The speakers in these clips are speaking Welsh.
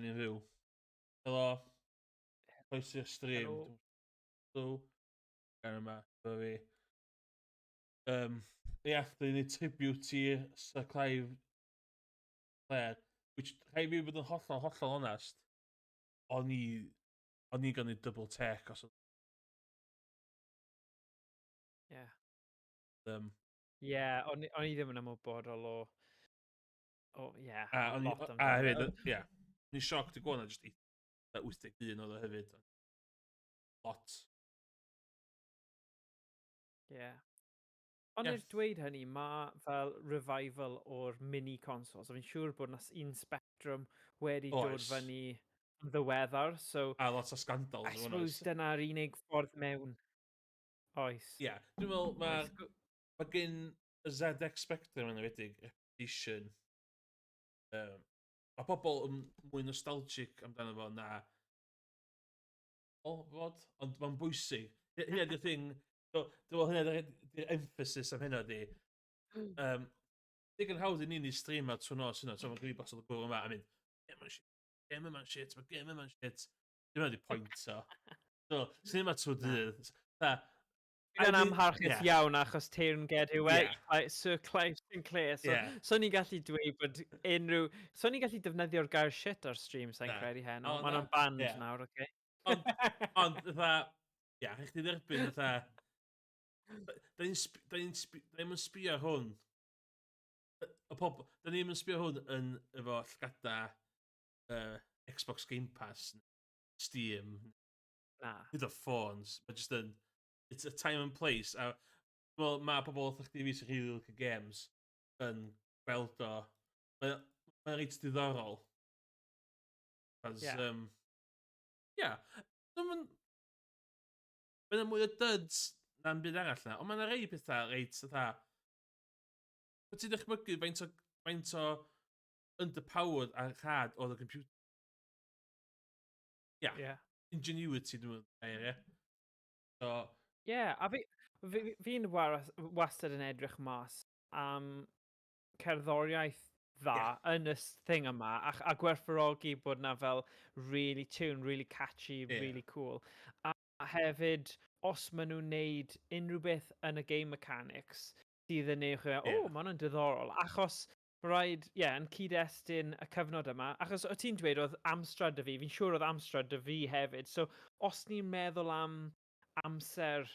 ni'n fyw. Helo, croesi'r stream. Helo. So, gan yma, efo fi. Ia, dwi'n neud tribute i Sir Clive Clare, which rhaid fi fod yn hollol onest, o'n i gan i double take os oedd. Ie. Um, Ie, o'n i ddim yn ymwybodol o ie, a o o'n i, lot a amdano hefyd, fe. ia, o'n i sioc i gwrdd just 81 oedd o hefyd. Lot. Ie. Ond Ie. i'r dweud hynny, mae fel revival o'r mini consoles. A fi'n siŵr bod yna un Spectrum wedi dod Oes. fyny yn ddiweddar, so A lot o scandals I yn hwnna, oes. suppose dyna'r unig ffordd mewn. Oes. Ie, dwi'n meddwl Oes. mae gen y ZX Spectrum yn ywedig edition. Mae pobl yn mwy nostalgic amdano fo na fod, ond mae'n bwysig. Hynna di'r thing, dwi'n meddwl hynna di'r emphasis am hynna di. Digon hawdd i ni'n ei streamer trwy nos hynna, so mae'n gwneud bos o'r gwrw yma, a mynd, game yma'n shit, mae game yma'n shit. Dyma di pwynt o. So, sy'n yma trwy dydd. Yn amharchus iawn achos teyrnged yw Sir Clive Sinclair. So ni'n gallu dweud bod unrhyw... So ni'n gallu defnyddio'r gair shit ar stream, sa'n credu heno. Mae'n o'n band nawr, oce? Ond, rhaid chdi dderbyn, da ni'n sbio hwn. Da ni'n sbio hwn yn efo llgada Xbox Game Pass, Steam, hyd o ffôns. Mae just yn... It's a time and place. Well, mae pobl wrth chdi fi sy'n rili licio games yn gweld o. Mae'n reit diddorol. Mae'n mwy o duds na'n byd arall na, ond mae'n rei pethau reit ytha. Wyt ti'n dychmygu faint o underpowered a rhad oedd y computer? Ingenuity dwi'n meddwl. So... A fi'n wastad yn edrych mas am cerddoriaeth dda yn y thing yma a gwerthfawrogi bod na fel really tune, really catchy, really cool. A hefyd, os maen nhw'n neud unrhyw beth yn y game mechanics sydd yn neud mae hwnna'n diddorol. Achos rhaid, yn cyd-destun y cyfnod yma, achos o ti'n dweud oedd Amstrad dy fi, fi'n siŵr oedd Amstrad dy fi hefyd. So, os ni'n meddwl am amser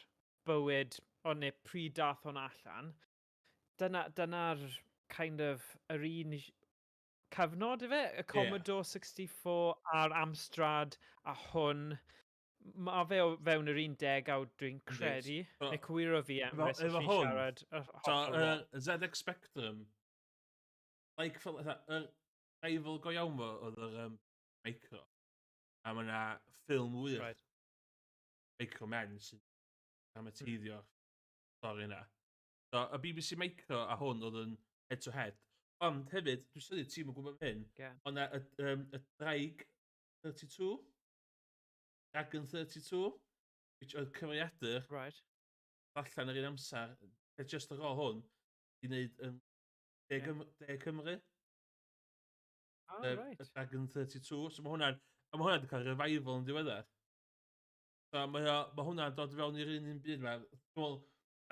bywyd, neu pryd dath hwn allan, dyna'r kind of yr un cyfnod i fe, y Commodore 64 a'r Amstrad a hwn. Mae fe o fewn yr un degawd dwi'n credu, neu cywiro fi Emrys os fi'n siarad. So, y ZX Spectrum, like, yr rival go iawn fo oedd yr micro, a mae yna ffilm wych micro men sy'n amateidio'r stori yna. So, y BBC Micro a hwn oedd yn head-to-head. Ond hefyd, dwi'n syniad ti'n gwybod hyn, ond y Draig 32, Dragon 32, which oedd cyfriadur, allan yr un amser, just ar ôl hwn, i wneud De Cymru. Y Dragon 32, so mae hwnna'n wedi cael revival yn diweddar. So mae hwnna'n dod fewn i'r un byd yma.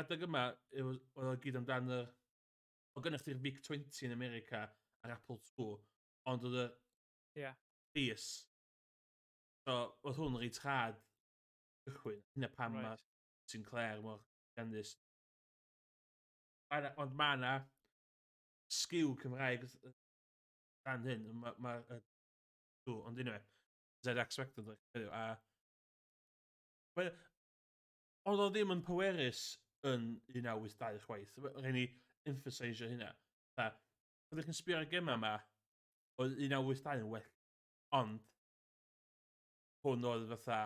Adeg yma, oedd o gyd amdan o gynnwch chi'r VIC-20 yn America ar Apple II, ond oedd y PS. So, oedd hwn reit rhad cychwyn. Hynna pam mae Sinclair mor gandus. Ond mae yna sgiw Cymraeg dan hyn. Ond unwaith, ZX Spectrum. Oedd o ddim yn pwerus yn 1982 chwaith. Rhaid ni emphasisio hynna. Oeddech chi'n sbio ar y gemau yma, oedd 1982 yn well. Ond, hwn oedd fatha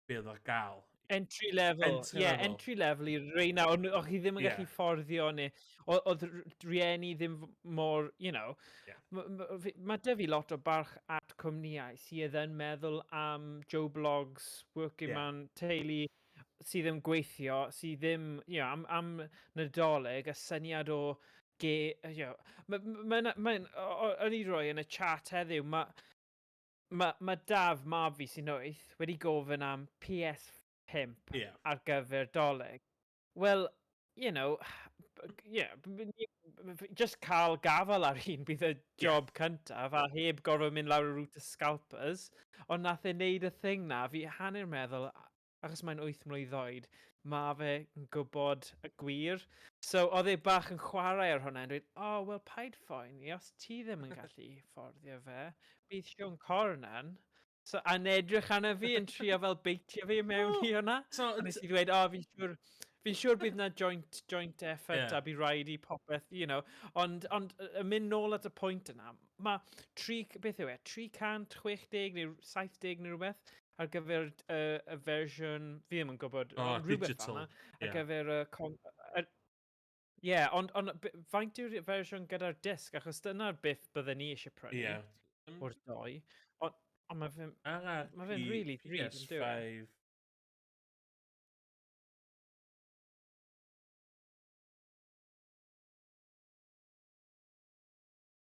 beth ar gael. Entry level i reina, o'ch chi ddim yn gallu fforddio ni. Oedd rieni ddim mor, mae dy fi lot o barch at cwmnïau sydd yn meddwl am Joe Blogs, working man, teulu, sydd ddim gweithio, sydd ddim, am Nadolig, y syniad o O'n i roi yn y chat heddiw, ma Daf, mab fi sy'n 8, wedi gofyn am PS5 Ie. ar gyfer doleg. Wel, you know, just cael gafal ar un bydd y job cyntaf, a heb gorfod mynd lawr y route y scalpers, ond nath e wneud y thing na, fi hanner meddwl, achos mae'n 8 mlwydd oed, ma fe yn gwybod y gwir. So, oedd e bach yn chwarae ar hwnna, yn dweud, wel, paid phoeni, os ti ddim yn gallu fforddio fe, bydd Sion Cornan. So, a'n edrych arna fi yn trio fel beitio fi mewn i hwnna. A nes i ddweud, fi'n siŵr bydd na joint effort a bydd rhaid i popeth, ond yn mynd nôl at y pwynt yna, beth yw e, 360 neu 70 neu rhywbeth ar gyfer y fersiwn, fi ddim yn gwybod, rhywbeth fanna, ar gyfer ond faint yw'r fersiwn gyda'r disc, achos dyna'r beth bydden ni eisiau prynu o'r doi, ond mae fe'n really drud yn dweud.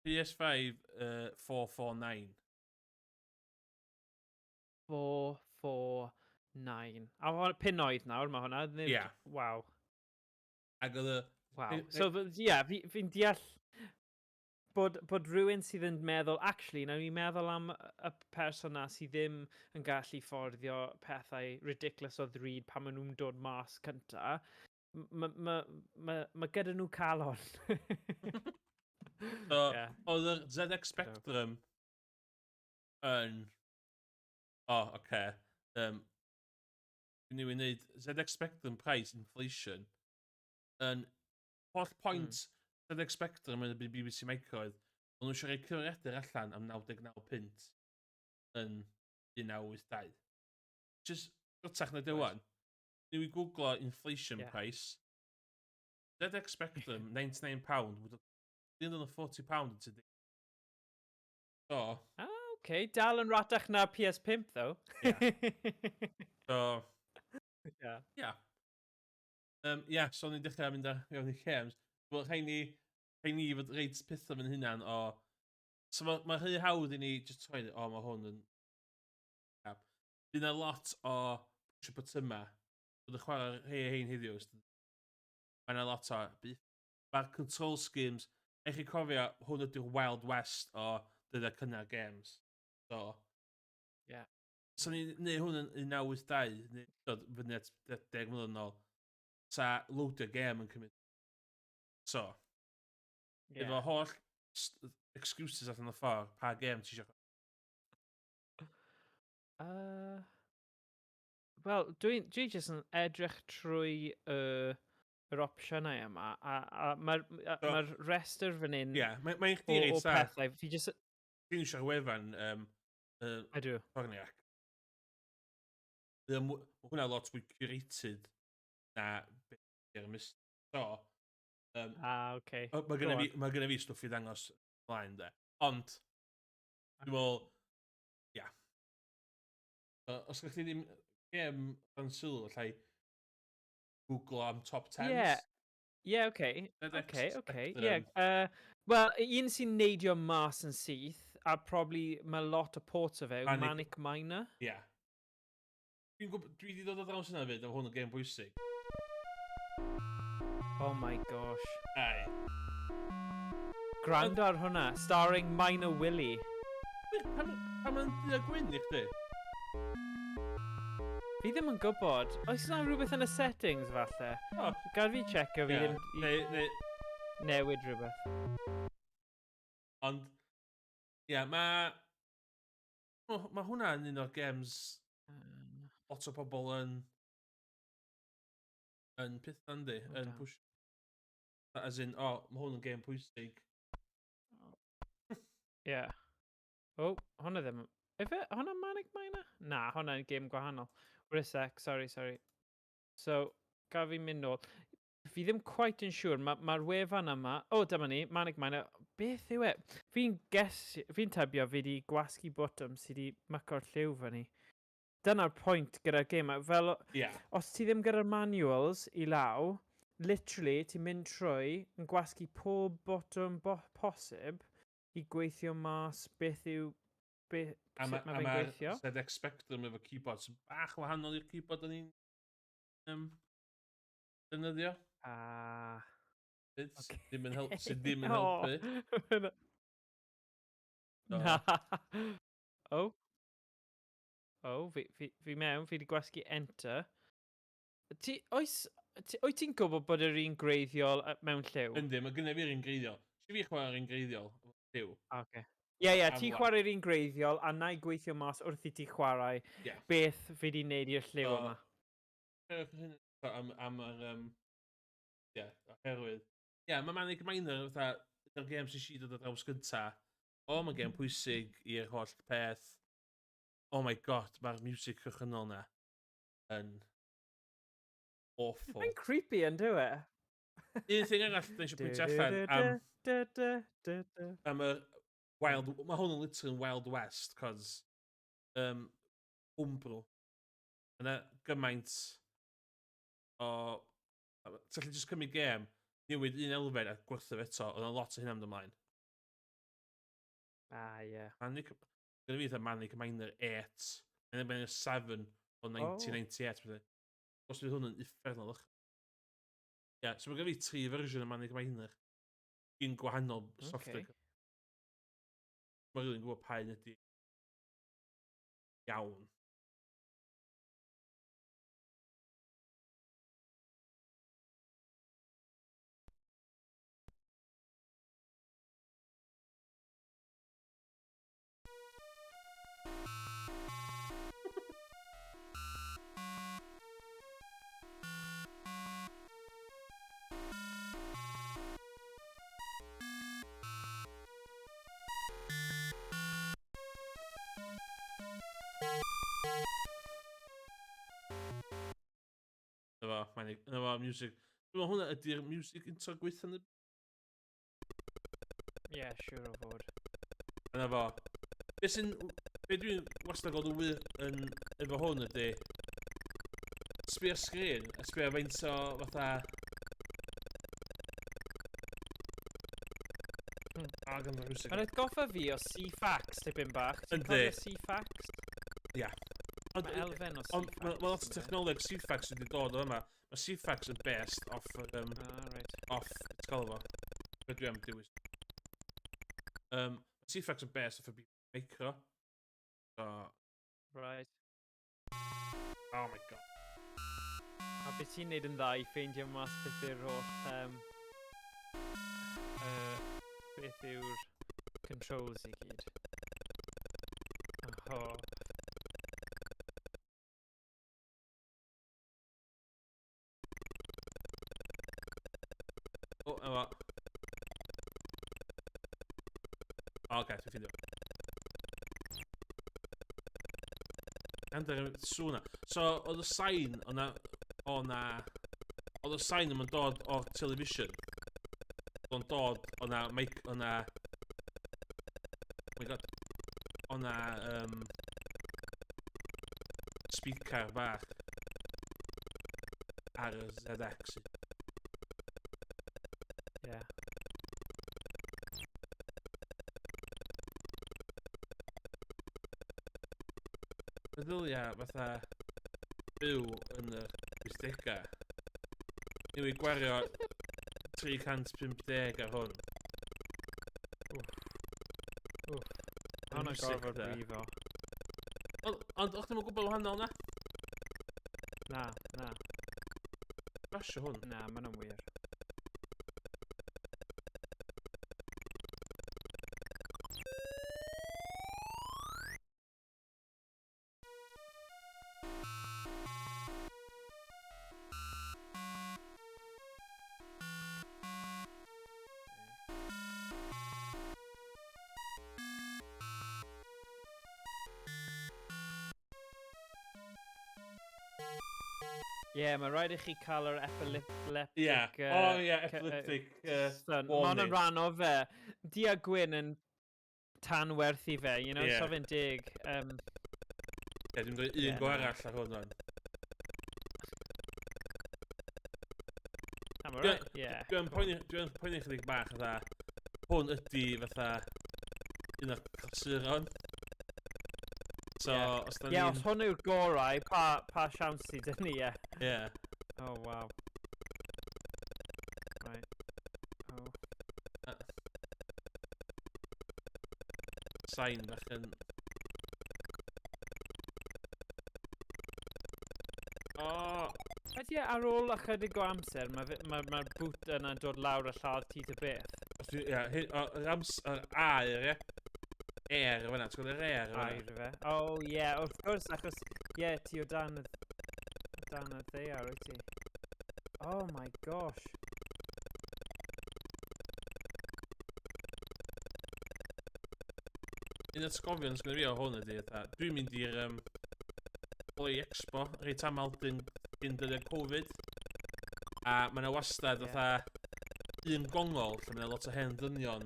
PS5 449. 449. A pin oedd nawr, mae hwnna. Ie. Waw. Ac oedd y... Waw. So, fi'n deall bod rhywun sydd yn meddwl, actually, nawr ni'n meddwl am y person na sydd ddim yn gallu fforddio pethau ridiculous o ddrud pan maen nhw'n dod mas cynta, mae gyda nhw calon. So, oedd y ZX Spectrum yn... oce. Ni wedi wneud ZX Spectrum price inflation yn holl pwynt ZX Spectrum yn y BBC Micro oedd nhw eisiau rhoi cyfrifiadur allan am 99 pint yn 1982. Just gwrtach na dywan. Ni wedi googlo inflation price. ZX Spectrum, £99, £140 today. So... Okay, dal yn ratach na PS5, though. So... so ni'n dechrau mynd ar mewn i games. Wel, rhaid ni fod reid pethau fan hynna'n o... So mae rhy hawdd i ni just troi, mae hwn yn... Bydd yna lot o push up yma. Bydd y chwarae rhai hein heddiw. Mae yna lot o... Mae'r control schemes... Eich chi cofio, hwn ydy'r Wild West o dydau cynnar games. So... So ni'n neud hwn yn 1982, neu dod fyny at 10 mlynedd yn ôl. Sa loadio game yn cymryd. So, efo holl excuses allan o ffordd, pa game ti eisiau? Wel, dwi jyst yn edrych trwy yr opsiynau yma, a mae'r restr fan hyn mae'n chdi reid sa. O pethau, fi jyst... Dwi'n eisiau wefan Ydw. Corniac. Mae hwnna lot fwy curated na beth yw'r mis. So, okay. Mae gen i fi stwff i ddangos ymlaen, de. Ond, dwi'n meddwl, os ydych chi ddim gem yn sylw, llai Google am top 10s. Okay. Wel, un sy'n neidio mas yn syth, a probably mae lot o ports o fe, Manic Miner. Dwi wedi dod o draws yna fyd, am hwn yn gêm bwysig. Oh my gosh. Ai. Gwrando ar hwnna, starring Minor Willie. Pam yn dda gwyn i chdi? Fi ddim yn gwybod. Oes yna rhywbeth yn y settings, falle? Gad fi checio, fi ddim newid rhywbeth. Ond, mae hwnna yn un o'r games lot o pobl yn pethau yndi, yn push. As in, mae hwn yn game pwysig. Hwnna ddim... Efe, hwnna Manic Miner? Na, hwnna yn game gwahanol. Wait a sec, sorry. So, gaf fi mynd nôl. Fi ddim quite yn siŵr, mae'r wefan yma... dyma ni, Manic Miner. Beth yw e? Fi'n tybio fi di gwasgu botwm sydd wedi myco'r lliw fan ni. Dyna'r pwynt gyda'r game. Fel, os ti ddim gyda'r manuals i law, literally, ti'n mynd trwy yn gwasgu pob botwm posib i gweithio mas beth yw sut mae fe'n gweithio. A ZX Spectrum efo keyboard sy'n bach wahanol i'r keyboard o'n i'n defnyddio. Sydd ddim yn helpu. Na. Fi mewn, fi wedi gwasgu enter. Wyt ti'n gwybod bod yr un greiddiol mewn lliw? Yndi, mae gynnu fi'r un greiddiol. Si fi chwarae'r un greiddiol lliw. Ie, ti'n chwarae'r un greiddiol a na i gweithio mas wrth i ti chwarae beth fi wedi wneud i'r lliw yma. Am yr... oherwydd. Mae Manic Miner fatha yr gêm sy'n si dod o draws gynta. Mae'n gêm pwysig i'r holl peth. Oh my god, mae'r music cychwynnol na yn awful. Mae'n creepy yn dyw e? Un thing arall da eisiau pwyntio allan am y Wild... Mae hwn yn literally yn Wild West, cos Umbro. Yna gymaint o... Ti'n gallu just cymryd gêm, newid un elfen a gwerthu eto, oedd yna lot o hynna ymlaen. Ie. Gyda fi eitha Manic Miner 8, and then 7 o 1998. Os bydd hwn yn uffernol. So mae gyda fi 3 fersiwn o Manic Miner. Un gwahanol software. Mae rhywun gwybod pa un ydi iawn. Yna fo music. Dwi'n hwnna ydy'r music intro gweithio yn y... Siwr o fod. Yna fo. Be dwi'n wastad gweld yn wir efo hwn ydy... Sbio'r sgrin, a sbio faint o fatha... Mae'n atgoffa fi o C-Fax tipyn bach. Ti'n cofio C-Fax? Ia. Mae elfen o C-Fax. Mae lot o technoleg C-Fax wedi dod o yma. Mae C-Fax yn best off... Off, ti'n cael efo? Be dwi am dewis. C-Fax yn best off y micro. Right. Oh my god. A beth ti'n neud yn dda i ffeindio mas beth yw'r holl... beth yw'r controls i gyd. Efo. Oce, dwi'n ffindio. Andr sŵna. So, oedd y sain o'na... Oedd y sain yma'n dod o'r television. Oedd o'n dod o'na... Oh my god. O'na... speaker bach. Ar y ZX. Meddylia fatha byw yn y 80au. Ni'n ei gwario 350 ar hwn. Hwna'n gorfod brifo. Ond o'ch ddim yn gwybod wahanol na? Na. Rasio hwn. Na, ma'n yn wir. Mae rhaid i chi cael yr epileptic... epileptic warning. Mae'n yn rhan o fe. Dia Gwyn yn tan werth i fe, so fe'n dig. Dwi'n dweud un go arall ar hwn o'n. Mae right? Yeah. Dwi'n poeni chydig bach fatha, hwn ydi fatha un o'r clasuron. So, os da ni'n... Os hwn yw'r gorau, pa siawns sydd dyn ni, ie. Ie. Oh, wow. Right. Oh. Sain bach yn... O! Ydy ar ôl ychydig o amser, mae'r boot yna'n dod lawr y lladd ti dy beth. Ie, yr aer, ie. Air fyna, ti'n gwybod yr air fyna? Air fe. Oh, ie, wrth gwrs, achos, ie, ti o dan y ddear, wyt ti. Oh my gosh. Un o'r sgofion sy'n fi o hwn ydy, dwi'n mynd i'r Oli Expo, reit aml dyn dyddiau Covid. A mae yna wastad un gongol lle mae yna lot o hen ddynion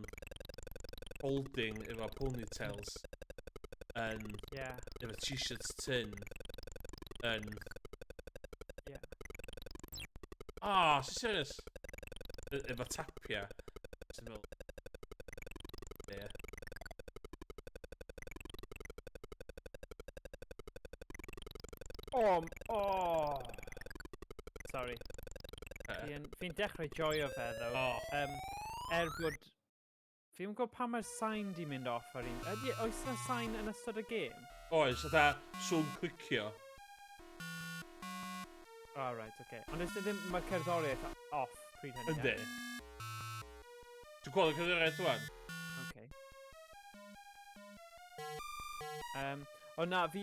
holding efo ponytails yn efo t-shirts tin yn sy'n serious efo tapia sy'n fel Sorry. Fi'n dechrau joio fe, ddo. Bod... Fi'n gwybod pa mae'r sain di mynd off ar un. Oes yna sain yn ystod y gêm? Oes, sŵn clicio. Oh, right, oce. Ond ys ddim mae'r cerddoriaeth off pryd hynny? Yndi. Ti'n gweld y cerddoriaeth rwan? Oce. O na, fi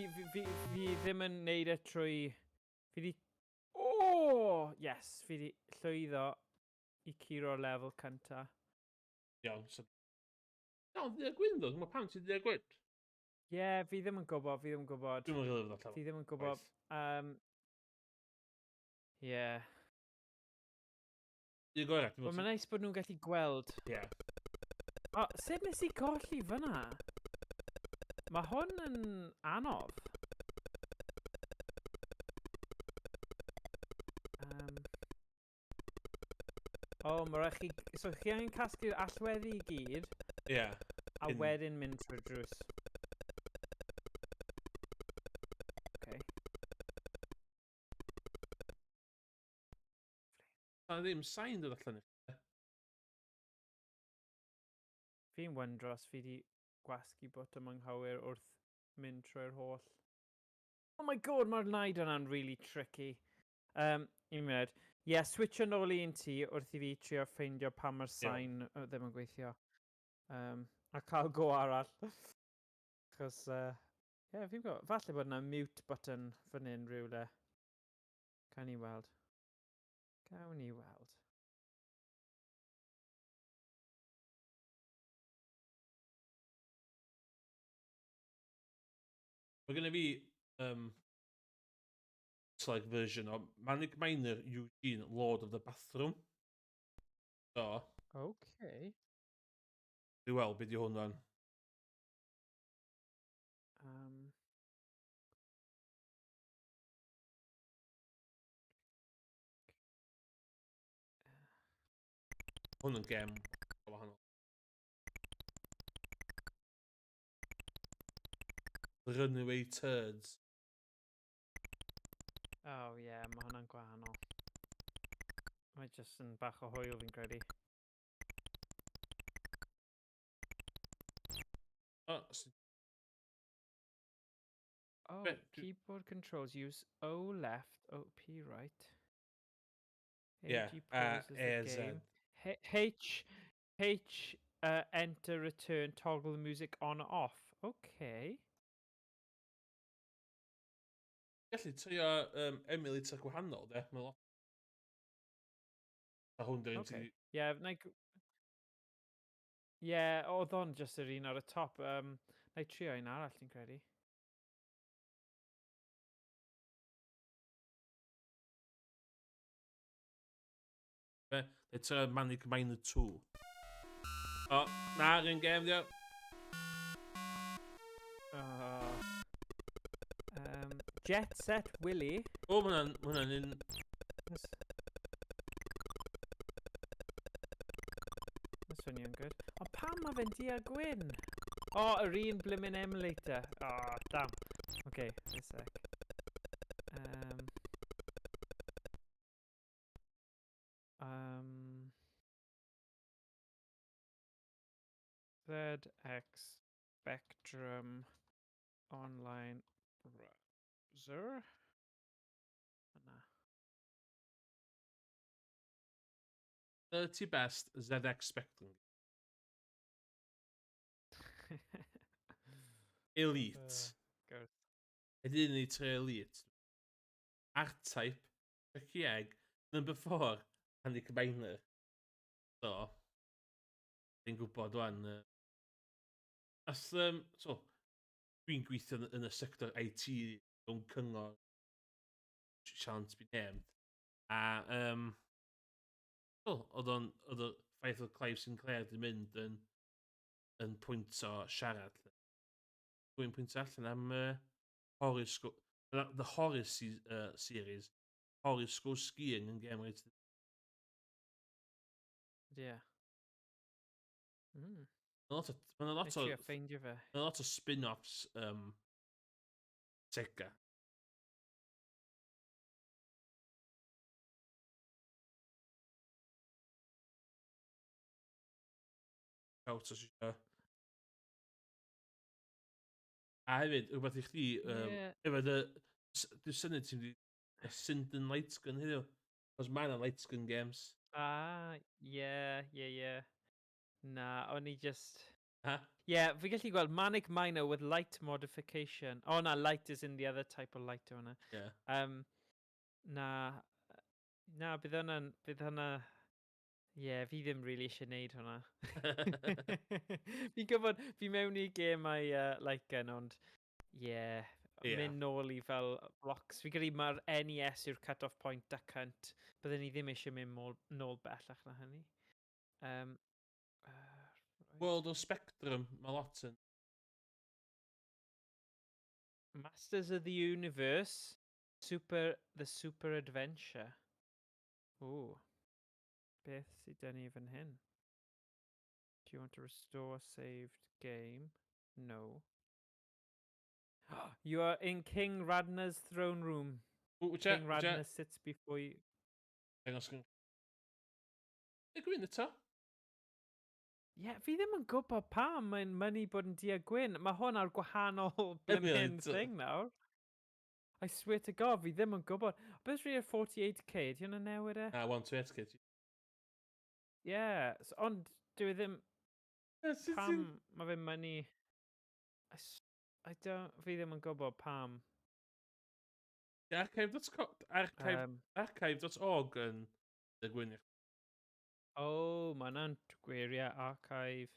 ddim yn neud e trwy... Fi di... Yes, fi di llwyddo i curo'r lefel cynta. Iawn, so... Iawn, ddi a gwyn ddo, mae pam ti'n ddi a gwyn? Ie, fi ddim yn gwybod. Dwi'n mynd rili fod allan. Fi ddim yn gwybod. Ie. I'n gored. Mae'n neis bod nhw'n gallu gweld. Ie. O, sut nes i golli fyna? Mae hwn yn anodd. Mae rhaid chi... So, chi angen casglu'r allweddi i gyd. Ie. A wedyn mynd trwy'r drws. Oce. Na ddim sain dod allan i. Fi'n wyndro os fi di gwasgu botwm anghywir wrth mynd trwy'r holl. Oh my god, mae'r naid yna'n really tricky. Un munud. Ie, switch yn ôl un ti wrth i fi trio ffeindio pa mae'r sain ddim yn gweithio. A cael go arall. Chos, fi'n gwybod, falle bod yna mute button fan hyn rhywle. Cawn ni weld. Mae gen i fi like version o Manic Miner Eugene Lord of the Bathroom. So. Okay. Dwi weld beth yw hwnna'n. Hwn yn gem o wahanol. Runaway Turds. Oh yeah, mae hwnna'n gwahanol. Mae jyst yn bach o hwyl fi'n credu. Keyboard controls use O left, O P right. Yeah, A Z. H enter return toggle the music on off. Okay. Gallu trio emulator gwahanol, de? Mae lot. A hwn dyn ti... Ie, oedd o'n just yr un ar y top. Na i trio un arall, ti'n credu. It's Manic Miner 2. O, na, rhan gem, dio. Jet Set Willy. O, mae hwnna'n un... swnio'n good. Ond pam mae fe'n di a gwyn? O, yr un blimmin emulator. O, damn. Okay, a sec. ZX Spectrum online browser. Na. 30 best ZX Spectrum. Elite. Good. Ydyn ni tre Elite. R-Type, Cymraeg, number 4, Andy Combiner. So, dwi'n gwybod wan. So, dwi'n gweithio yn y sector IT o'n cyngor shan't be named. A, oedd y ffaith oedd Clive Sinclair di mynd yn pwynt o siarad. Dwi'n pwynt allan am the Horace series, Horace Goes Skiing yn game right. Yeah. Mae'n lot o spin-offs Sega. Out os eisiau. A hefyd, rhywbeth i chdi, efo dwi'n syniad ti'n di Syndon Lightsgun heddiw. Os mae yna Lightsgun games. Yeah. Na, o'n i just... Ha? Yeah, fi gallu gweld Manic Miner with light modification. Oh, no, light is in the other type of light hwnna. Yeah. Na, bydd hwnna... Yeah, fi ddim really eisiau neud hwnna. Fi'n gwybod, fi mewn i gemau Lycan, ond... Yeah, mynd nôl i fel blocks. Fi credu mae'r NES yw'r cut-off point a cunt. Byddwn ni ddim eisiau mynd nôl bellach na hynny. World of Spectrum, mae lot yn... Masters of the Universe, the Super Adventure. Ooh. Beth sydd dyn ni fan hyn? Do you want to restore a saved game? No. You are in King Radna's throne room. King Radna sits before you. Hang on. Y gwyn eto? Yeah, fi ddim yn gwybod pam mae'n mynd bod yn dia gwyn. Mae hwn ar gwahanol blimyn thing nawr. I swear to God, fi ddim yn gwybod. Beth rydych 48k, di hwnna newid e? 128k. Yeah, ond dwi ddim... Pam mae fe'n mynd i... Fi ddim yn gwybod pam. Archive.org yn y gwyniach. Oh, mae hwnna'n gweiriau archive.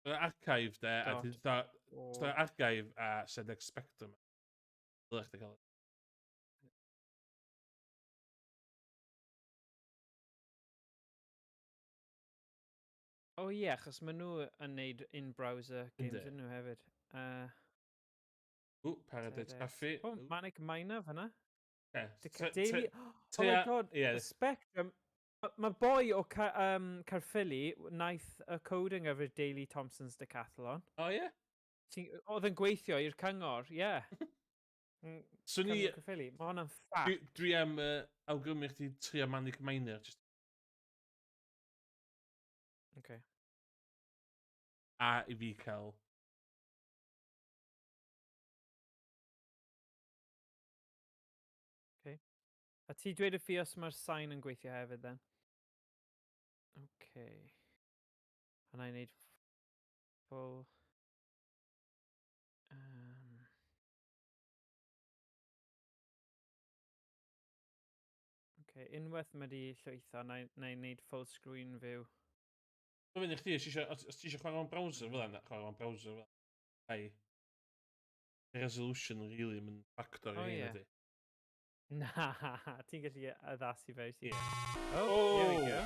Archive de, a dwi'n archive a ZX Spectrum. Ydych chi cael? Oh ie, achos maen nhw yn neud in-browser games yn nhw hefyd. Paradise Cafe. Oh, Manic Miner fanna. Daily... Oh my God, Spectrum. Mae boi o Caerphilly naeth y coding over Daily Thompson's Decathlon. Oh ie? Oedd yn gweithio i'r cyngor, yeah. Swn i... Caerphilly, mae hwnna'n fact. Dwi am awgrymu chdi trio Manic Miner. Okay. A i fi cael... Okay. A ti dweud y fi os mae'r sign yn gweithio hefyd, then? Okay. And I need full... Okay, unwaith mae di llwytho, na I need full screen view. Dwi'n fynd i chdi, os ti eisiau chwarae o'n browser fel yna, chwarae o'n browser fel yna. Resolution really yn factor i hyn ydy. Na, ti'n gallu addasu fe i ti. Oh, here we go.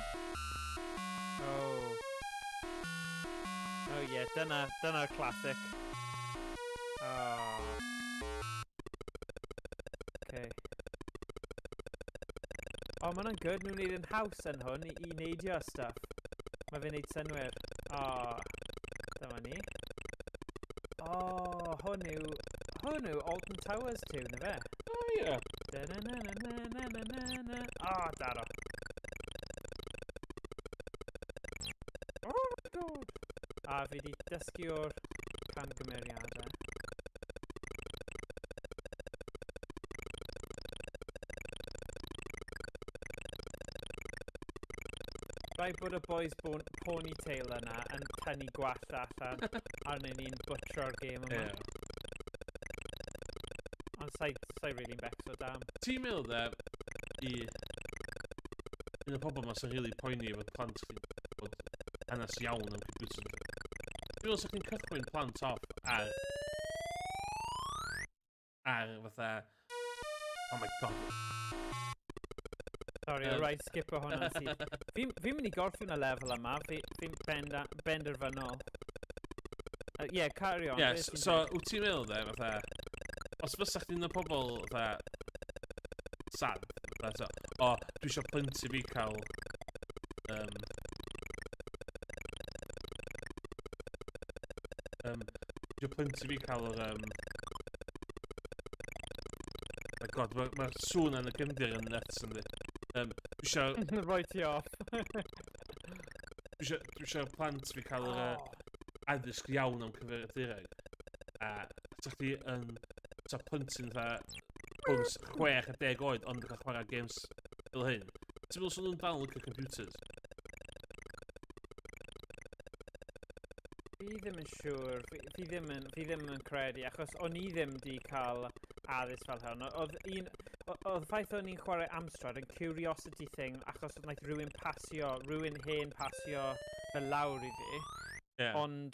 Oh yeah, dyna'r classic. Oh. Okay. Oh, ma'n good, nhw'n neud yn haws yn hwn i neidio stuff. Mae fe'n neud synwyr. O, dyma ni. O, hwn yw Alton Towers tune, y fe? O, ie. O, daro. Oh my god. A fi di dysgu o'r camgymeriadau. Rhaid bod y boys ponytail yna yn tynnu gwallt allan arnyn ni'n butcher'r game yma. Ie. Ond sa'i really'n becso dam. Ti'n meddwl dde i un o pobl yma sy'n rili poeni fod plant chi'n bod hanes iawn am computer. Dwi'n meddwl sy'n chi'n cychwyn plant off ar fatha, oh my god. Sorry, o rai skip o hwnna'n sydd. Fi'n mynd i gorffen y lefel yma, fi'n benderfynol. Yeah, carry on. Yes, so wyt ti'n meddwl dde, fatha, os fysach chdi'n y pobl, fatha, sad, fatha, o, dwi eisiau plentyn fi cael, dwi eisiau plentyn fi cael yr, my god, mae'r sŵn yn y gymdir yn nuts yn di. Dwi eisiau... Roi ti off. Dwi eisiau plant fi cael yr addysg iawn am cyfeiriadurau. A sa chdi yn plentyn fatha 6 a 10 oed ond yn cael chwarae games fel hyn. Ti'n meddwl sy'n nhw'n dal yn licio computers? Fi ddim yn siŵr, fi ddim yn credu, achos o'n i ddim di cael addysg fel hyn. Oedd ffaith o'n i'n chwarae Amstrad yn curiosity thing, achos oedd rhywun hen pasio fel lawr i fi. Yeah. Ond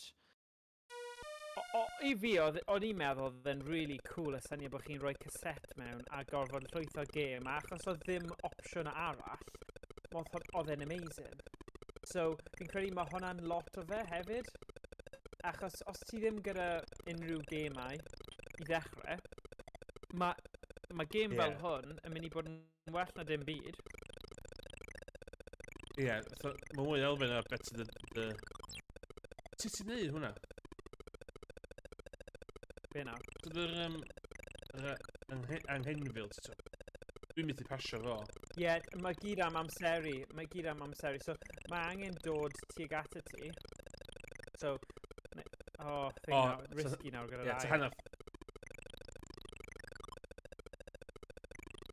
i fi, o'n i'n meddwl oedd yn really cool y syniad bod chi'n rhoi cassette mewn a gorfod llwyth o gêm, a achos oedd ddim opsiwn arall, oedd e'n amazing. So, fi'n credu mae hwnna'n lot o fe hefyd, achos os ti ddim gyda unrhyw gemau i ddechrau, mae gêm fel hwn yn mynd i bod yn well na dim byd. Ie, mae mwy elfen ar beth sydd y... Sut ti'n neud hwnna? Be nawr? Sydd yr anghenfil, ti'n dwi'n mynd i pasio fo. Ie, mae gyd am amseru. So, mae angen dod tuag at y ti. So, risky nawr gyda rai. Ie, ta hanner.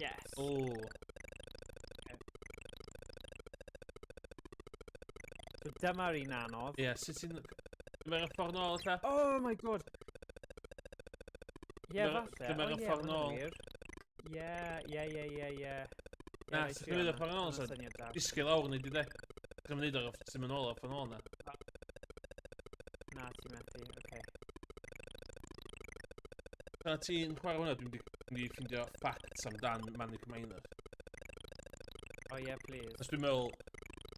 Yes. O. So, dyma'r un anodd. Ie, sut ti'n... Dyma'r y ffordd nôl, lla? Oh my god! Ie, falle. Dyma'r y ffordd nôl. Ie. Na, sy'n gwneud y ffordd nôl, sy'n disgyn lawr ni, di de? Sy'n gwneud o'r sy'n mynd nôl o'r ffordd nôl na. Na, ti'n methu, oce. Pan ti'n chwarae hwnna, dwi'n di ffindio facts amdan Manic Miner. Oh yeah, please. Os dwi'n meddwl,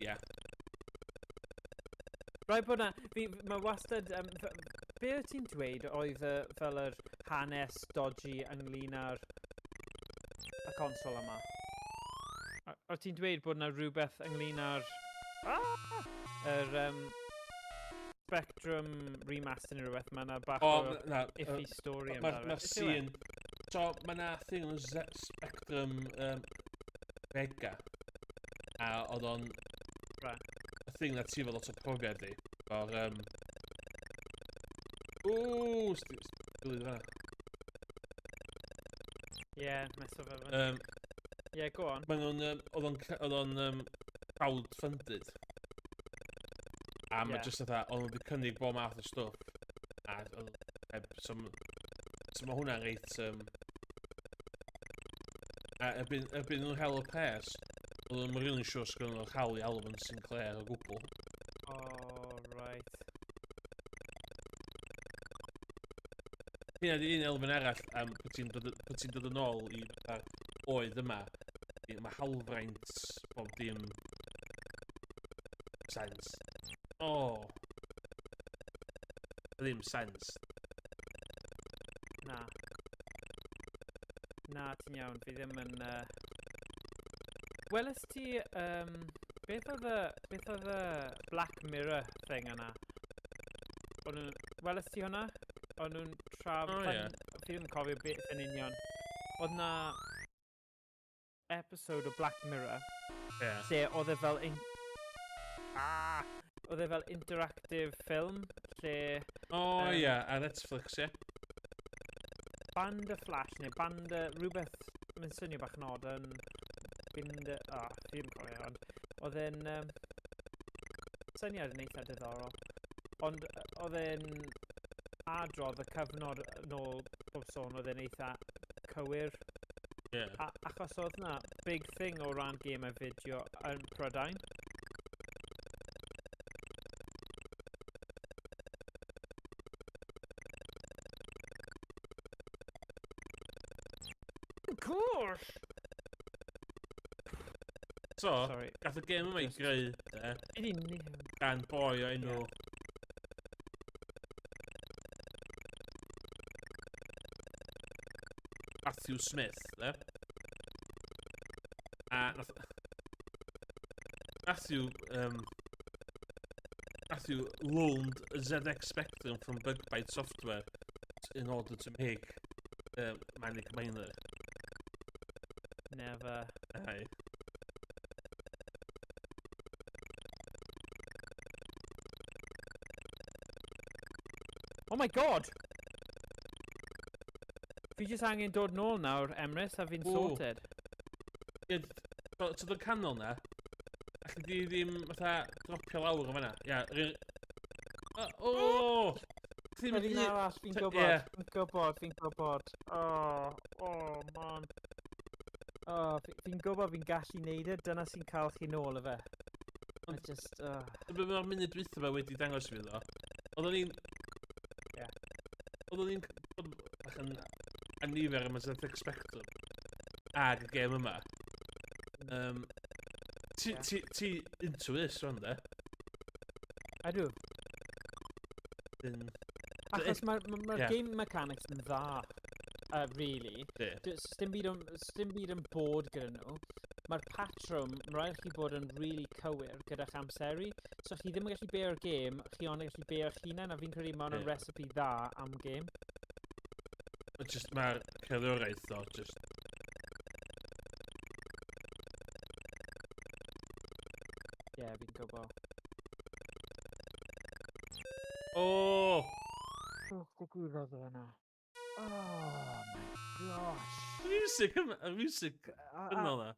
ie. Rhaid bod na, mae wastad, be wyt ti'n dweud oedd fel yr hanes dodgy ynglyn â'r y consol yma? O ti'n dweud bod na rhywbeth ynglyn â'r Spectrum remaster neu rhywbeth, mae na bach o iffy stori amdano. Mae'r scene, so mae na thing yn Spectrum Vega, a oedd o'n y thing na ti fel lot o profiad i, o'r stilydd fanna. Ie, meso fe fan. Ie, go on. Oedd o'n crowd-funded. A mae jyst oedd o'n wedi cynnig bob math o stwff. So mae hwnna'n reit... Erbyn nhw'n hel o pers, oedd nhw'n rili'n siwr sgwrn nhw'n chael i Alvin Sinclair o gwbl. Oh, right. Hynna di un elfen arall am pwy ti'n dod yn ôl i oed yma. Mae halfraint bob dim sens. Ddim sens. Na, ti'n iawn, fi ddim yn... Weles ti Beth oedd y Black Mirror thing yna? O'n nhw'n... Weles ti hwnna? O'n nhw'n O, ie. Fi ddim yn cofio beth yn union. Oedd na episode o Black Mirror Ie. lle oedd e fel oedd e fel interactive film lle O, ie, ar Netflix, ie. band y Flash neu band y rhywbeth mae'n swnio bach yn odd yn bind y... fi ddim yn cofio ond oedd e'n syniad yn eitha diddorol ond oedd e'n adrodd y cyfnod nôl bob sôn oedd e'n eitha cywir Ie. achos oedd na big thing o ran game a fideo yn Prydain. Of course! So, Sorry. gath y gêm yma i greu, gan boi o enw... Matthew Smith, a nath... Matthew loaned a ZX Spectrum from Bug-Byte Software in order to make Manic Miner. Never. Aye. Oh my god! Fi jyst angen dod nôl nawr, Emrys, a fi'n sorted. Ie, so dy canol na, a chi di ddim fatha dropio lawr o fanna. Ia, o! Fi'n arall, fi'n gwybod, fi'n gwybod. Oh, man. Fi'n gwybod fi'n gallu neud e, dyna sy'n cael chi nôl o fe. Ond just... Be mae'r munud dwytha fe wedi dangos fi ddo. Oedden ni'n... Ie. Oedden ni'n... Bach yn anifer am y ZX Spectrum. Ag y gêm yma. Ti into this, rhan de? Ydw. Dyn... Achos mae'r game mechanics yn dda, really. Sdim byd yn bod gyda nhw. Mae'r patrwm, mae'n rhaid chi bod yn really cywir gyda'ch amseru. So chi ddim yn gallu beo'r game, chi ond yn gallu beo'ch hunain, a fi'n credu mae'n recipe dda am game. Mae'r cerddoriaeth o, just... Ie, fi'n gwybod. O! Digwyddodd o yna. Oh my gosh. Y music yn o na.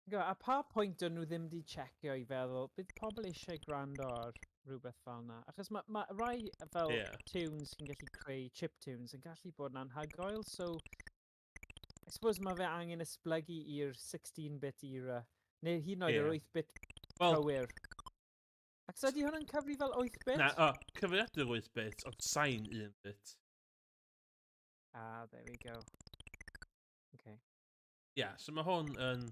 A pa pwynt o'n nhw ddim wedi checio i feddwl, bydd pobl eisiau gwrando ar rhywbeth fel yna? Achos mae rai fel tunes sy'n gallu creu chiptunes yn gallu bod yn anhygoel, so I suppose mae fe angen esblygu i'r 16-bit era, neu hyd yn oed yr 8-bit cywir. Ac ydy hwnna'n cyfri fel 8-bit? Na, cyfriadur 8-bit, ond sain 1-bit. There we go. Okay. So mae hwn yn...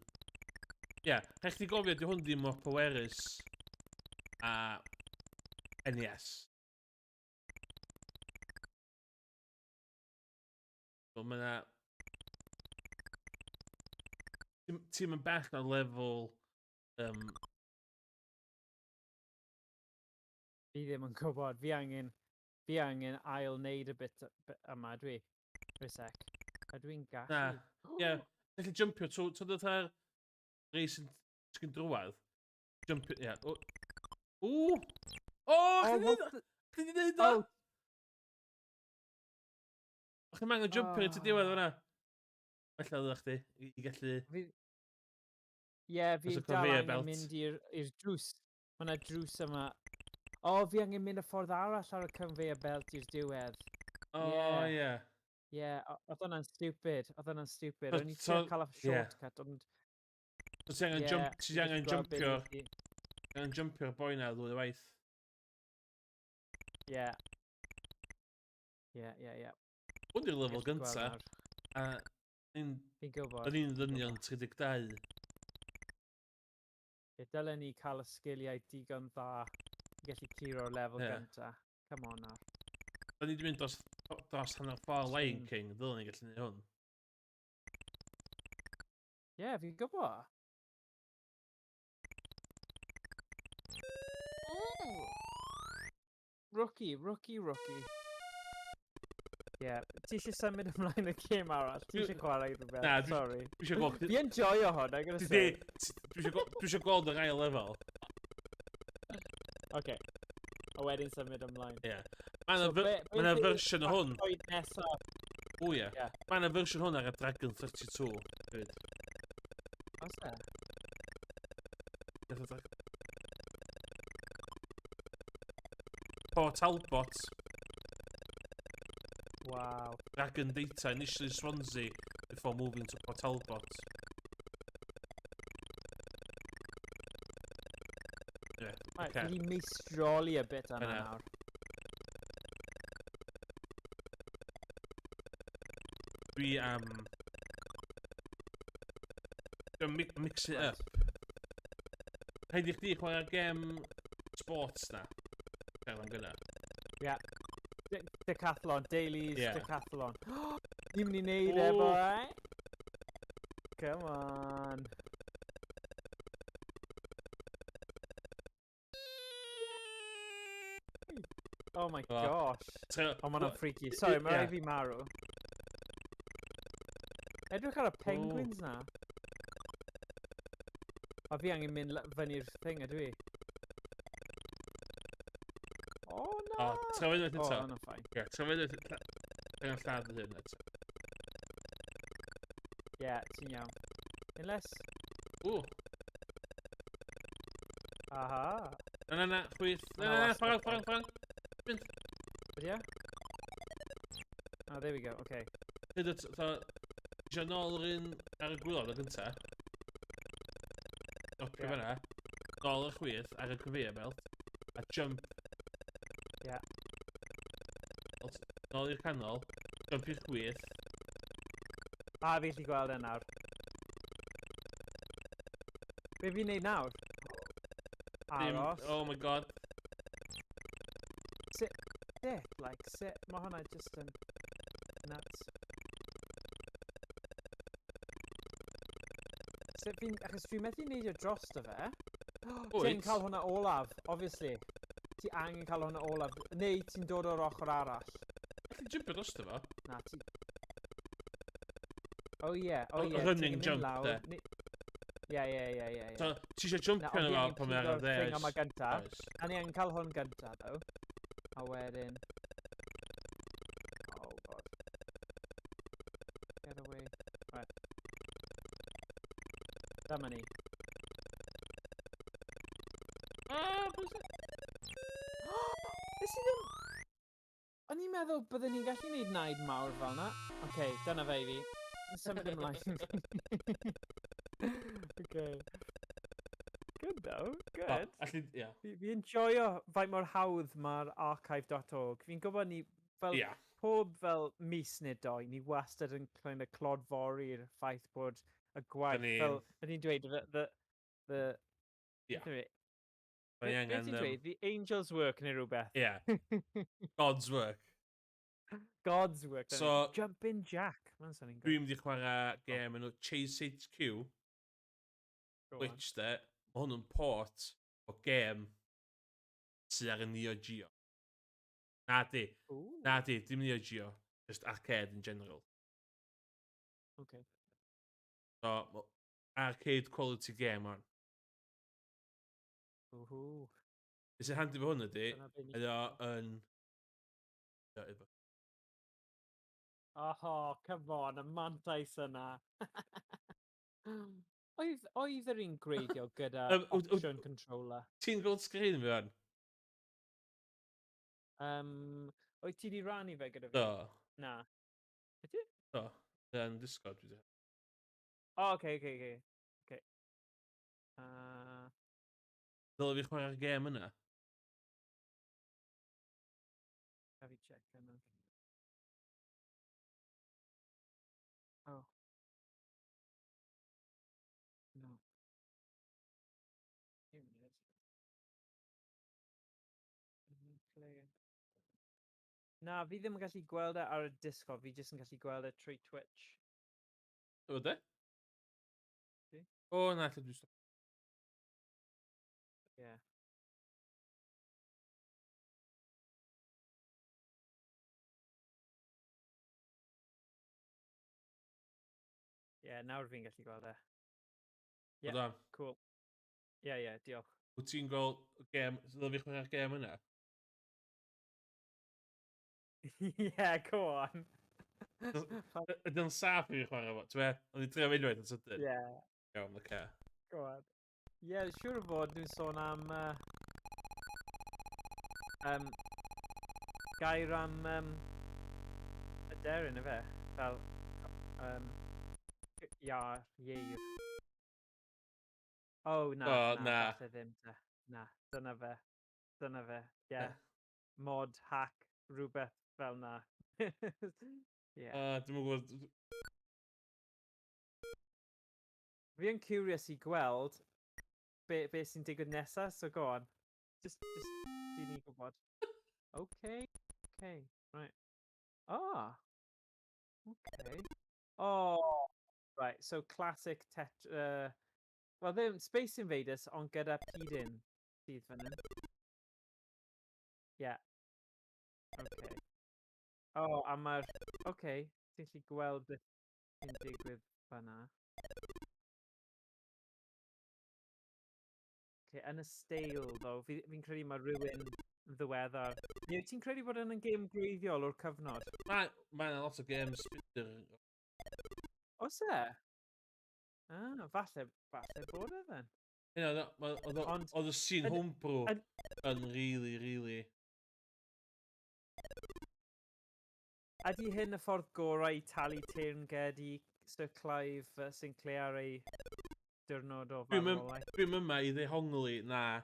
rhaid chdi gofio, di hwn ddim mor pwerus a NES. So mae yna... Ti'n mynd bach na lefel... Fi ddim yn gwybod, fi angen ail neud y bit yma, dwi. Rwy sec. Ydw i'n gallu? Na, gallu jumpio, so dda'r rei sy'n drwad. Jumpio, O! Chdi di neud o! O'ch chi'n mango jumpio at y diwedd fan'na? Falla ddech chdi, i gallu... Fi dal angen mynd i'r drws. Mae yna drws yma. Fi angen mynd y ffordd arall ar y conveyor belt i'r diwedd. Ie, oedd hwnna'n stupid. O'n i ti'n cael y shortcut, ond... Ti angen jumpio'r boi na ddwy waith. Ie. Hwn i'r lefel gynta. Fi'n gwybod. O'n i'n ddynion 32. Dylen ni cael y sgiliau digon dda i gallu cliro'r lefel gynta. Come on nawr. O'n i wedi mynd dros hanner ffordd Lion King, ddylen ni gallu neud hwn. Fi'n gwybod. Rookie. Ie. Ti isie symud ymlaen y gêm arall? Ti isie chwarae rhywbeth? Na, Sorry. dwi isio gweld... Fi enjoyo hwn, I gotta Dwi say. dwi isio gweld yr ail lefel. Okay. A wedyn symud ymlaen. Ie. Mae yna fersiwn o hwn. Nesaf. O ie. Ie. Mae yna fersiwn hwn ar y Dragon 32. Hefyd. Os e? Port Talbot. Wow. Dragon Data, initially Swansea, before moving to Port Talbot. Yeah, Right, okay. fi di meistroli a bit yna Yna. nawr. Dwi'n mix it up. Rhaid i chdi chwarae gem sports na. Gael yn gyda. Ie. Decathlon, dailies, Ie. decathlon. Ni'n mynd i neud e, boy. Come on. Oh my gosh. Oh, ma'n freaky. Sorry, mae rai fi marw. Edrych ar y penguins na. A fi angen mynd fyny'r thing, ydw i? Oh, no! Trefyn oedd Oh, eto. no, fine. Ie, trefyn oedd eto. Yn lladd hyn eto. Ie, ti'n iawn. Unless... Ww. Aha. Na, chwyth. Na, ffarang. Mynd. Ydy e? Oh, there we go, okay. Hyd o isio nôl yr un ar y gwylod o gynta. Stopio fanna. Nôl y chwyth ar y conveyor belt. A jump. Ie. Nôl i'r canol. Jump i'r chwyth. A fi gallu gweld e nawr. Be fi'n neud nawr? Aros. Oh my god. Sit, like, sit. Mae hwnna just yn nuts. Sut fi'n... Achos fi'n methu neidio dros dy fe. Ti'n cael hwnna olaf, obviously. Ti angen cael hwnna olaf. Neu ti'n dod o'r ochr arall. Ti'n jympio dros dy fo? Na, ti... Oh ie. Running jump, de. Ie. So, ti eisiau jumpio yn efo pan mae'n ar ddeg? Thing yma gynta. A ni angen cael hwn gynta, though. A wedyn... Oh, god. Get away. Right. Dyma ni. Nes i ddim... O'n i'n meddwl byddwn ni'n gallu gwneud naid mawr fel na. Oce, dyna fe i fi. Symud ymlaen. Okay. Good though, good. Fi enjoyo faint mor hawdd mae'r archive.org. Fi'n gwybod ni, fel pob fel mis neu doi, ni wastad yn kind of clodfori'r ffaith bod y gwaith, fel ni'n dweud, the angel's work neu rhywbeth. Yeah. God's work. God's work. So, Jumping Jack. Dwi'n mynd i chwarae gêm enw Chase HQ. Which de, mae hwn yn port o gêm sydd ar y Neo Geo. Na di, dim Neo Geo. Just arcade in general. Okay. So, arcade quality game on. Woohoo. Is it handi fo hwn ydi? Ydo yn... Oh, come on, y mantais yna. Oedd yr un greidio gyda option controller? Ti'n gweld sgrin fi fan? Oedd ti di rannu fe gyda fi? Do. Na. Ydy? Do. Yn Discord fi di. O, oce. Dyle fi chwarae'r gêm yna? Have you check yna? Oh. No. Here it is. Play. Na, fi ddim yn gallu gweld e ar y Discord, fi jyst yn gallu gweld e trwy Twitch. O, de? Ti? O, na, lle dwi'n stop. Ie. nawr fi'n gallu gweld e. Hold on. Cool. Diolch. Wyt ti'n gweld y gêm, ddod fi chwarae'r gêm yna? Go on. Ydy'n saff i fi chwarae fo? Ti'n oedd i trio unwaith yn sydyn? Iawn, oce. Go on. Siwr o fod nhw'n sôn am gair am y deryn y fe. Fel ieir. Na, falle ddim te. Na, dyna fe. Mod, hack, rhywbeth fel na. Dwi'n gwybod... Fi yn curious i gweld be sy'n digwydd nesaf, so go on. Just dwi'n ni gwybod. Okay, right. Okay. Right, so classic well, ddim Space Invaders, ond gyda Pidin sydd fan hyn. Okay. A mae'r... Okay, ti'n gallu gweld beth sy'n digwydd fan'na. Yn y steil, ddo, fi'n credu mae rhywun yn ddiweddar. Ti'n credu bod yn gêm gwreiddiol o'r cyfnod? Mae'n lot o games Spider. Oes e? Falle bod e then. Oedd y scene homebrew yn really... Ydy hyn y ffordd gorau i talu teyrnged i Sir Clive Sinclair ei diwrnod o farwolaeth? Dwi'n mynd i ddehongli na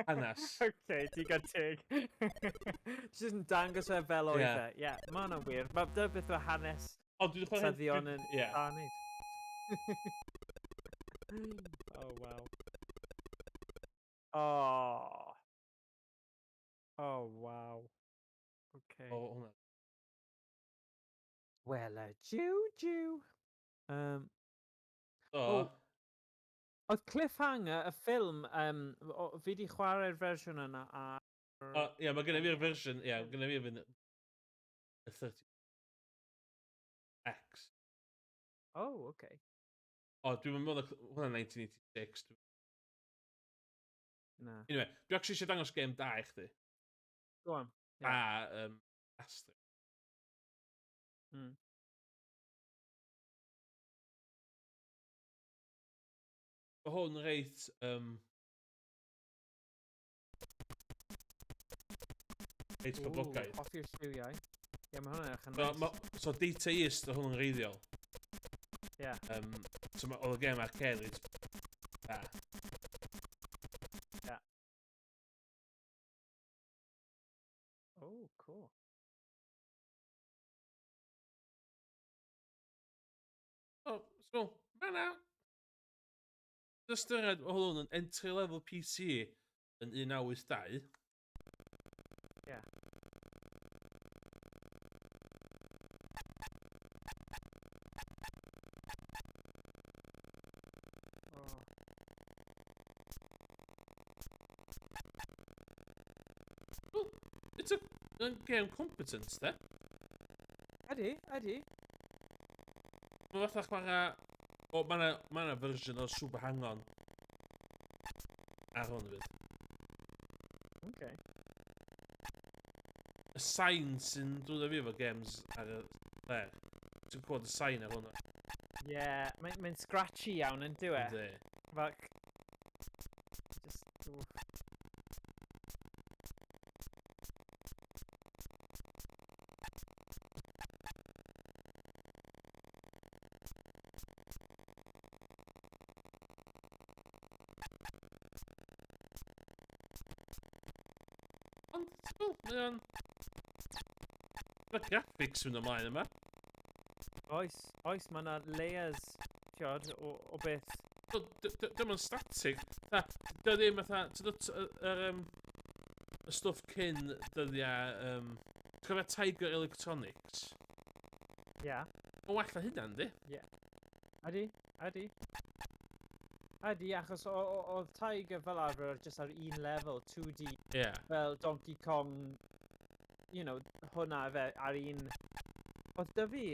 hanes. Okay, ti'n gael teg. Just yn dangos fe fel oedd e. Mae hwnna'n wir. Mae dyna beth o hanes syddion yn ddanedd. Wow. Wow. Okay. Hwna. Wel, jiw. Oedd Cliffhanger, y ffilm, fi di chwarae'r fersiwn yna ar... Mae gennym fi'r fersiwn, gennym fi'r y 30X. Okay. Dwi'n meddwl hwnna 1986. Na. Anyway, dwi actually eisiau dangos game da i chdi. Go on. Astrid. Mae hwn reit... reit poblogaidd. Off i'r lliwiau. Mae hwnna'n edrych yn nice. So data east o hwn yn reiddiol. So oedd y game arcade reit da. Cool. So, mae'na... Ystyried o hwn yn entry-level PC yn 1982. Well, it's a game competence, de? Ydy. Mae fatha chwarae... Mae'na version o Super Hang-On ar hwn fyd. Okay. Y sain sy'n dod o fi efo games ar y lle. Ti'n gwybod y sain ar hwnna? Mae'n scratchy iawn yn dywe. Ynddi. Ond, mae graphics yn ymlaen yma. Oes, mae yna layers, tiod, o beth. Dim ond static. Dy ddim fatha, y stwff cyn dyddiau, cofio Tiger Electronics? Mae'n well na hynna, yndi? Ydy, achos oedd Tiger fel arfer just ar un level, 2D, fel Donkey Kong, hwnna fe ar un... Oedd dy fi,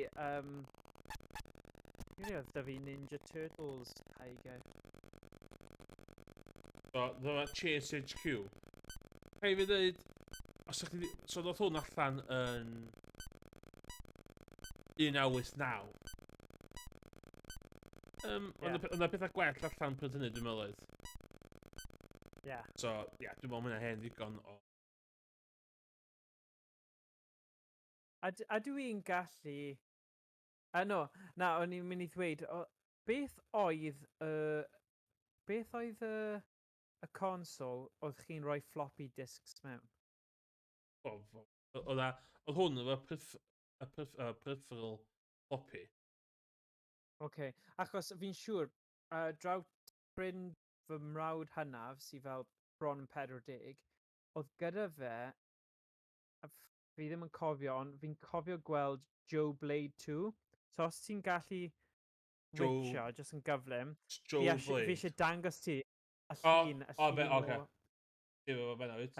Oedd 'da fi Ninja Turtles tiger. So, dyma Chase HQ. Rhaid fi ddweud, os ydych chi... So, ddoth hwn allan yn 1989. Ond yna bethau gwell allan pryd hynny, dwi'n meddwl oedd. Ie. So, ia, dwi'n meddwl mae'n hen ddigon o... A dwi'n gallu... no, o'n i'n mynd i ddweud, beth oedd y console oedd chi'n rhoi floppy disks mewn? Oedd hwn efo peripheral floppy. Okay. Achos fi'n siŵr, drawt ffrind fy mrawd hynaf sydd fel bron yn 40, oedd gyda fe, fi ddim yn cofio, ond fi'n cofio gweld Joe Blade 2. So os ti'n gallu witcho, jyst yn gyflym, fi eisiau dangos ti y llun o... Ie, fe fe'n oed.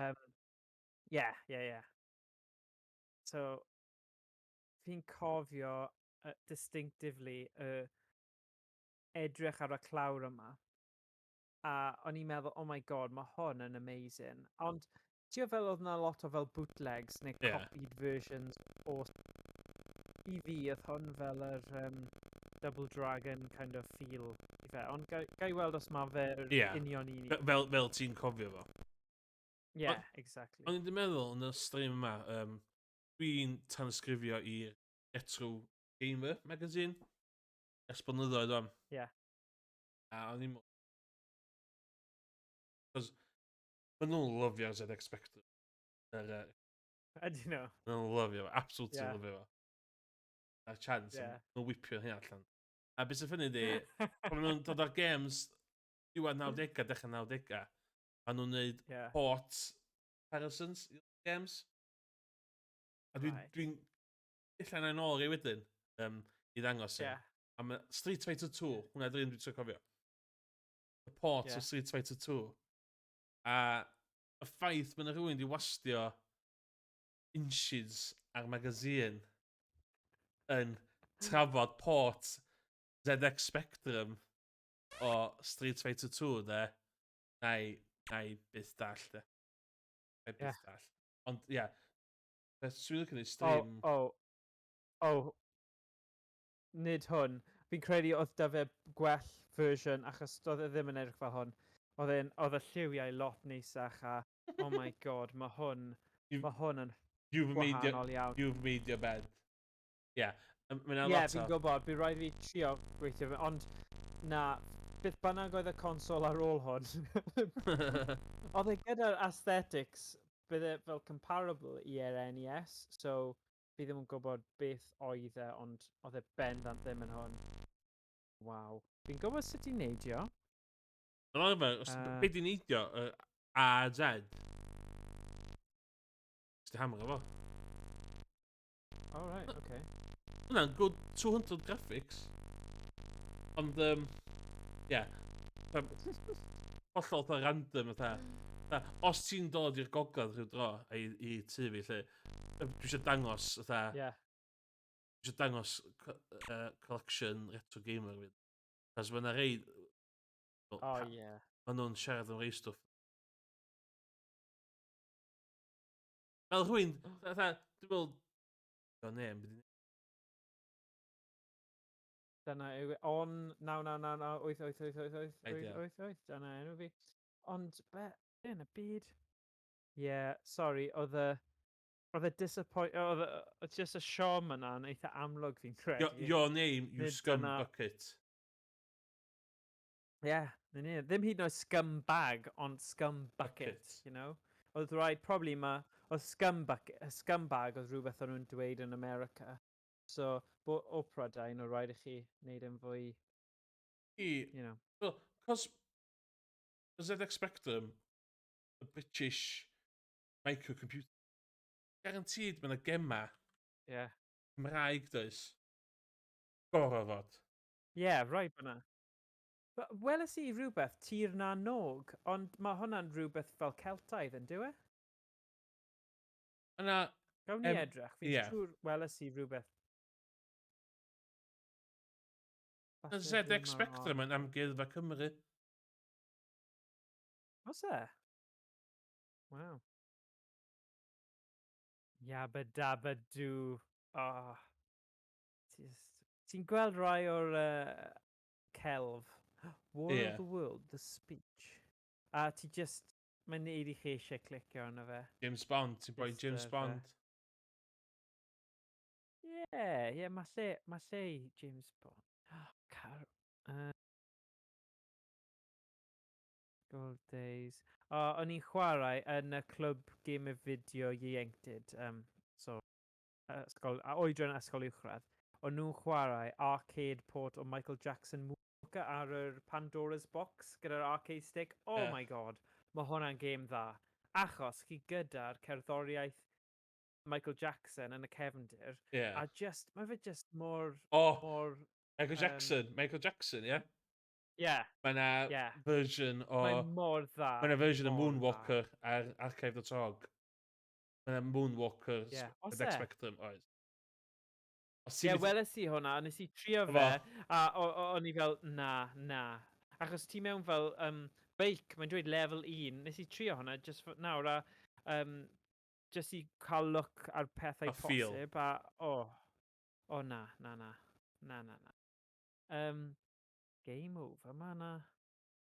Ie. So, fi'n cofio distinctively edrych ar y clawr yma. A o'n i'n meddwl, oh my god, mae hwn yn amazing. Ond ti'n fel oedd yna lot o fel bootlegs neu copied versions o... I fi, oedd hwn fel yr Double Dragon kind of feel i fe. Ond ga i weld os mae fe'r union un. Fel ti'n cofio fo. Yeah, exactly. Ond i'n meddwl yn y stream yma, dwi'n tanysgrifio i Retro Gamer magazine. Esbonyddoedd o'n. Ie. A o'n i'n... Cos, maen nhw'n lyfio ZX Spectrum. Ydyn nhw? Maen nhw'n lyfio fo, absolutely lyfio fo. A chance, nhw'n wipio hynny allan. A beth sy'n ffynnu di, pan nhw'n dod o'r games diwedd 90au, dechrau 90au, a nhw'n neud port comparisons i'r games. A dwi'n illa na'n ôl i wedyn i ddangos e. A mae Street Fighter 2, hwnna dwi'n dwi'n cofio. Y port o Street Fighter 2. A y ffaith mae yna rhywun di wastio inches ar magazine yn trafod port ZX Spectrum o Street Fighter 2, de. Na i byth dall, de. Na i byth dall. Ond, ia, dwi'n lycyn i stream... Nid hwn. Fi'n credu oedd da fe gwell version, achos oedd e ddim yn edrych fel hwn. Oedd y lliwiau lot neisach, a oh my god, mae hwn yn gwahanol iawn. You've made your bed. Ie, fi'n gwybod, bydd rhaid fi trio gweithio fe, ond na, beth bynnag oedd y consol ar ôl hwn. Oedd e gyda'r aesthetics, bydd e fel comparable i'r NES, so fi ddim yn gwybod beth oedd e, ond oedd e bendant ddim yn hwn. Waw. Fi'n gwybod sut i'n neidio. Be di'n neidio? A, Z? Ysdi hammer efo. Oh, right, okay. Hwna'n good 200 graphics. Ond, ie. Hollol ta random, os ti'n dod i'r gogledd rhyw dro i tu fi, lle, dwi eisiau dangos, dwi eisiau dangos collection Retro Gamer fi. Cos mae yna rei... Mae nhw'n siarad am rei stwff. Fel rhywun, dwi'n meddwl... O, ne, yn byd Dyna yw... On... Naw, 8. Dyna enw fi. Ond, yn y byd... sorry, oedd y disappoint... Oedd just y siom yna'n eitha amlwg fi'n credu. Your name, you scum bucket. Ddim hyd yn oed scumbag, ond scum bucket, you know? Oedd rhaid, probably oedd scumbag oedd rhywbeth o'n nhw'n dweud yn America. So, o Prydain, oedd rhaid i chi wneud yn fwy, you know. Well, cos y ZX Spectrum, y British microcomputer, guaranteed mae yna gemma Cymraeg does. Gorau fod. Right fyna. Weles i rhywbeth tir na nog, ond mae hwnna'n rhywbeth fel Celtaidd yn dyw e? Gawn ni edrych, fi'n siŵr weles i rhywbeth. Y Falle ZX ddim ar Spectrum yn archive. amgueddfa Cymru. O's e? Waw. Yabba dabba doo. Oh, ti'n gweld rai o'r celf? War of Ie. the World, the speech. A ti just... Mae'n neud i chi eisiau clicio arno fe. James Bond, ti'n boi Just James Bond. Ie, mae lle i James Bond. Car... Gold Days. O, o'n i'n chwarae yn y clwb game of fideo ieuenctid. So, oedran ysgol uwchradd. O'n nhw'n chwarae arcade port o Michael Jackson Moonwalker ar yr Pandora's Box gyda'r arcade stick. Oh Ie. my god, mae hwnna'n game dda. Achos chi gyda'r cerddoriaeth Michael Jackson yn y cefndir. Ie. A just, mae fe just mor... O, mor Michael Jackson. Michael Jackson, ie? yeah, Mae na yeah. version o... Mae mor dda. Mae na version o mor dda. Moonwalker ar Archive.org. Mae na Moonwalker Yeah. O's ZX e? Spectrum, oes. Ie, weles i hwnna, nes i trio Efo? fe, a o'n i fel, na. Achos ti mewn fel beic, mae'n dweud level 1, nes i trio hwnna just nawr, a just i cael look ar pethau A feel. posib, a na. Game over, ma na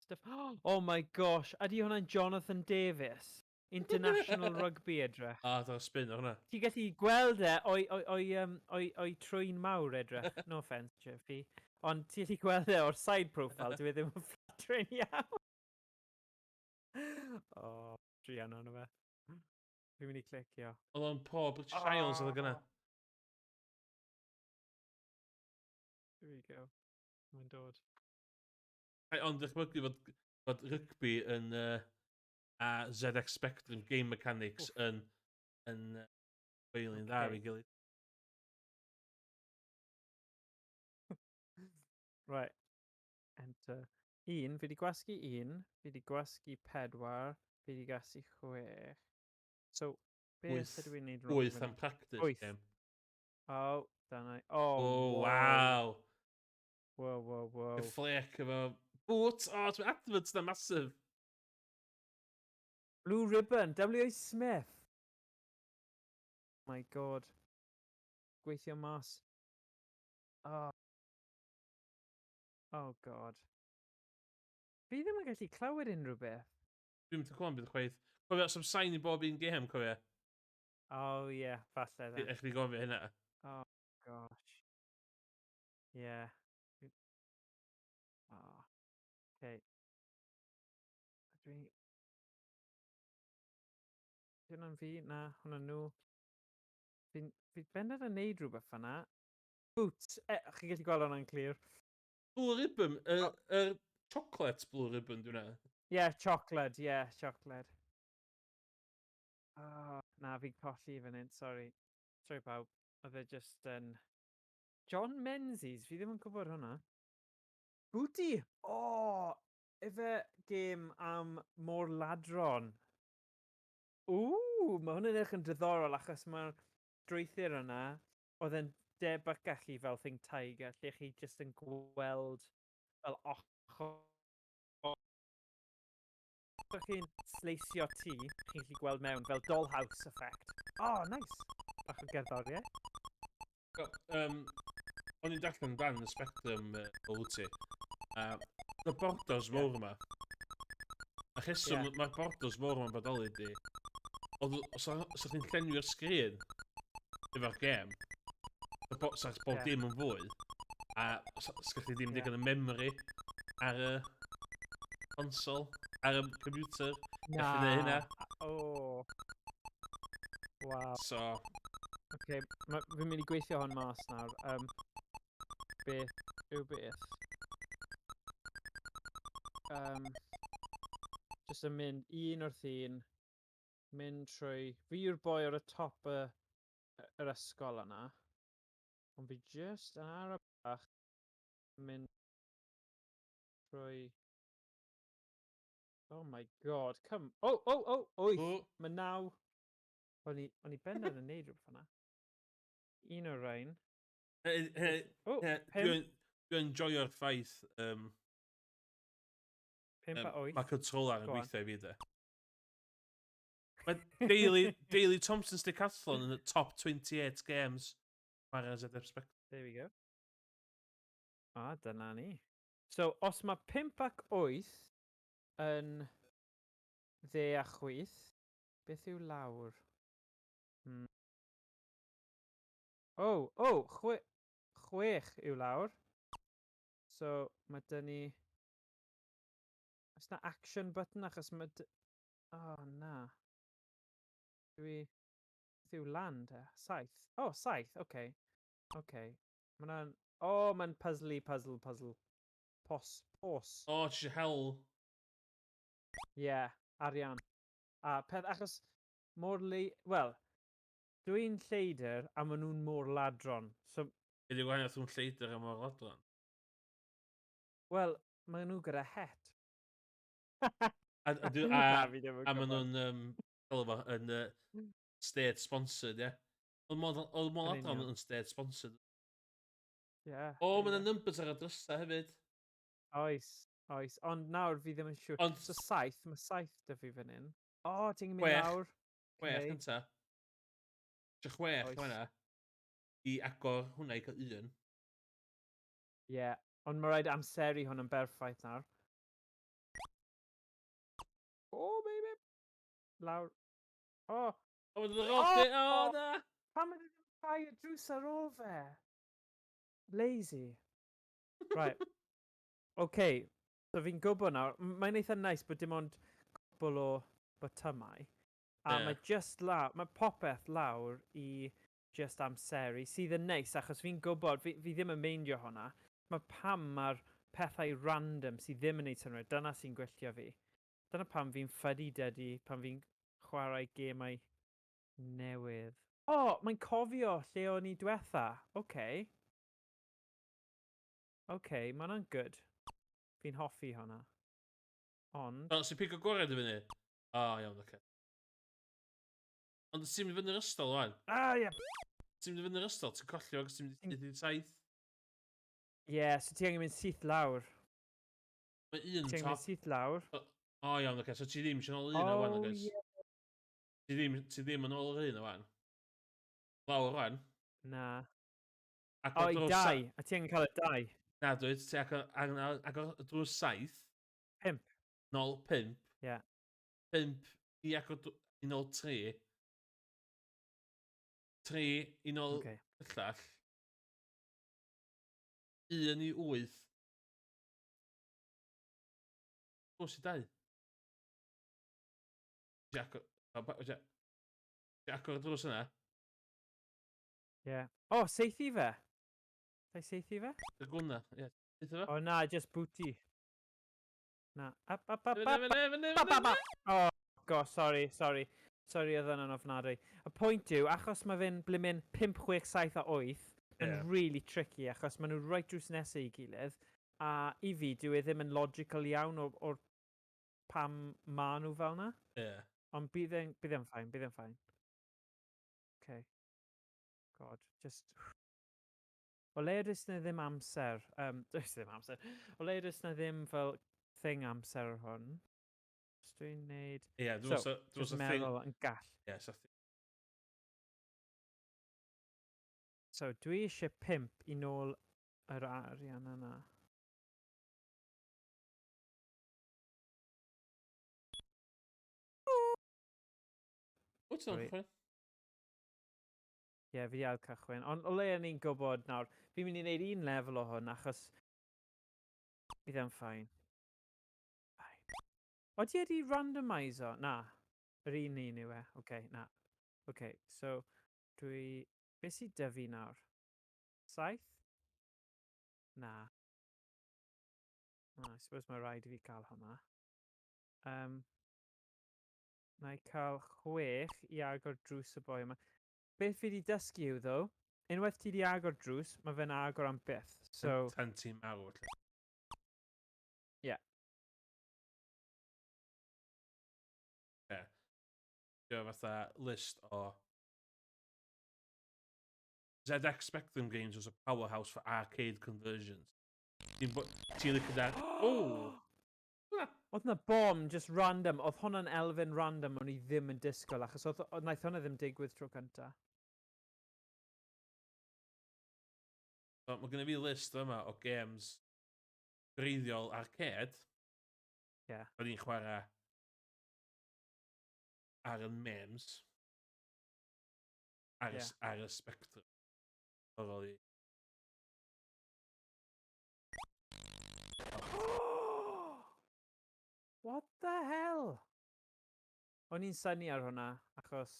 stuff. Oh my gosh, ydy hwnna'n Jonathan Davies? International Rugby edrych. A, dyna spin o hwnna. Ti gallu gweld e o'i trwy'n mawr edrych. No offence, Jeffy. Ond ti gallu gweld e o'r side profile, dwi ddim yn flattering iawn. O, drian o'n fe. Dwi'n mynd i clicio. Oedd o'n pob British Isles oedd o gyna. There we go. Mae'n dod. Ond dychmygu fod rygbi yn a ZX Spectrum game mechanics yn beilin dda fi gilydd. Right. Enter. Fi di gwasgu 1, fi di gwasgu 4, fi di gwasgu 6. So, beth ydw i'n neud rong? 8 am practice game. Oh, dyna. Oh, wow. Wow. Gyfflec efo boot. O, dwi'n adverts na massive. Blue Ribbon, W.A. Smith. My god. Gweithio mas. Oh god. Fi ddim yn gallu clywed unrhyw beth. Dwi'n mynd i clywed beth chweith. Cofio, some sign i bob un game, cofio. Oh yeah, falle then. Eich di gofio hynna. Oh gosh. Yeah. Oh. Okay. Hwna'n fi? Na, hwnna'n nhw. Fi bendant yn neud rhywbeth fanna. Boots. Chi gallu gweld hwnna'n clir. Blue Ribbon. Chocolate Blue Ribbon, dwi'n na. Yeah, chocolate. Na, fi'n colli fan hyn, sorry. Sorry pawb. Oedd e just yn... John Menzies, fi ddim yn gwybod hwnna. Booty! Efe game am môr ladron. Mae hwn yn edrych yn diddorol achos mae'r strwythur yna oedd yn debygach i fel Think Tiger, lle chi just yn gweld fel ochr. Os chi'n sleisio tŷ, chi'n gallu gweld mewn fel dollhouse effect. Nice. Bach o gerddoriaeth. O'n i'n darllen dan y Spectrum o wyt ti. Y borders mowr yma. A cheswm mae'r borders mowr yma'n bodoli di. Os ydych chi'n llenwi'r sgrin efo'r gem, sa'ch bob dim yn fwy, a sa'ch chi ddim digon y memory ar y console, ar y computer, gallu neud hynna. Wow. So... Okay, fi'n mynd i gweithio hon mas nawr. Beth yw beth? Just yn mynd un wrth un, mynd trwy... Fi yw'r boi ar y top yr ysgol yna. Ond fi just yn ar y bach mynd trwy... Oh my god, come... Wyth! Mae 9... O'n i bendant yn neud rhywbeth yna. Un o'r rhain. Dwi'n enjoyo'r ffaith Pimp a mae 8. controller yn Go on. gweithio i fi de. Mae Daily Thompson's Decathlon yn y top 28 games ar ZX Spectrum. There we go. Dyna ni. So, os mae 5 ac 8 yn 10 a 8, beth yw lawr? Chwech yw lawr. So, mae dyn ni... Oes na action button achos mae... na. Beth yw land e? 7. 7, oce. Oce. Mae'n puzzle. Pos. Ti eisiau hel? Yeah, arian. A peth, achos Wel, dwi'n lleidr a maen nhw'n môr ladron. So, Be di gwahaniaeth rhwng Lleidr a mor ladron? wel, maen nhw gyda het. A Na, fi ddim yn maen gwybod. nhw'n yn state sponsored, ie? Oedd mor Yn ladron union. yn state sponsored. Yeah. Mae'n numbers ar y drysau hefyd. Oes. Ond nawr fi ddim yn siŵr. Ond So 7, mae 7 dy fi fan hyn. Ti'n mynd Chwech. lawr. chwech Okay. gynta. Eisiau chwech Oes. hwnna i agor hwnna i cael un. Yeah. Ond mae rhaid amseru hwn yn berffaith nawr. Baby. Lawr. Mae'n dod o'r na! Pam ydy ddim llai y drws ar ôl fe? Lazy. Right. Okay. So fi'n gwybod nawr. Mae'n eitha nice bod dim ond cwbl o botymau. A Ie. mae just lawr. Mae popeth lawr i just amseru sydd yn neis achos fi'n gwybod, fi ddim yn meindio hwnna. Mae pam mae'r pethau random sydd ddim yn neud synnwyr. Dyna sy'n gwylltio fi. Dyna pam fi'n ffydi pan fi'n chwarae gemau newydd. Mae'n cofio lle o'n i diwetha. Okay, mae hwnna'n good. Fi'n hoffi hwnna. Ond... Sy'n pigo gwared i fyny? Iawn, oce. Ond ti'n mynd i fyny'r ystol, wan? Ie. Ti'n mynd i fyny'r ystol, ti'n collio agos ti'n mynd i 7? Ie, so ti angen mynd syth lawr. Mae un Ti angen top. mynd syth lawr. Iawn, oce. So ti ddim eisiau nôl un o wan, agos? Ti ddim yn ôl yr un o wan? Lawr wan? Na. I 2. A ti angen cael y 2. Na, dweud, ti agor drws 7. 5. Nôl 5. Ie. 5 i agor i nôl 3. 3 i nôl llall. 1 i 8. Drws i 2. Ti agor y drws yna? Ie. Seithi fe? Dau seithi fe? Y gwna, ie. Eitha fo? Na, just booty. Na. Sorry. Sorry, oedd yna'n ofnadwy. Y pwynt yw, achos mae fe'n blimin 5, 6, 7 a 8, yn really tricky, achos maen nhw right drws nesau i gilydd, a i fi, dyw e ddim yn logical iawn o'r pam ma nhw fel na. Ie. Ond bydd e'n ffain. Okay. God, just... O le ydys na ddim amser, o le ydys na ddim fel thing amser hwn. Os dwi'n neud... Ie, dwi'n meddwl yn gall. Ie, so... So, dwi eisiau 5 i nôl yr arian yna. Wyt ti'n cychwyn? Ie, fi ar cychwyn. Ond o le ni'n gwybod nawr, fi'n mynd i wneud un lefel o hwn, achos bydd e'n ffain. O, ti wedi randomiso? Na. Yr un yw e. Oce, na. Oce, so, Be sy'n dyfu nawr? 7? Na. I suppose mae rhaid i fi cael hwnna. Na i cael 6 i agor drws y boi yma. Beth fi wedi dysgu yw, ddo, unwaith ti wedi agor drws, mae fe'n agor am byth. So... Tan ti'n mawr. Ie. Ie. Dwi'n fatha list o... ZX Spectrum games was a powerhouse for arcade conversions. Ti'n licio da? O! Oedd 'na bom just random. Oedd hwnna'n elfen random o'n i ddim yn disgwyl achos wnaeth hwnna ddim digwydd tro cynta. So, mae gen i fi list yma o games greiddiol arcade. Ie. O'n i'n chwarae ar y memes. Ar y Spectrum. O'r i. What the hell? O'n i'n synnu ar hwnna achos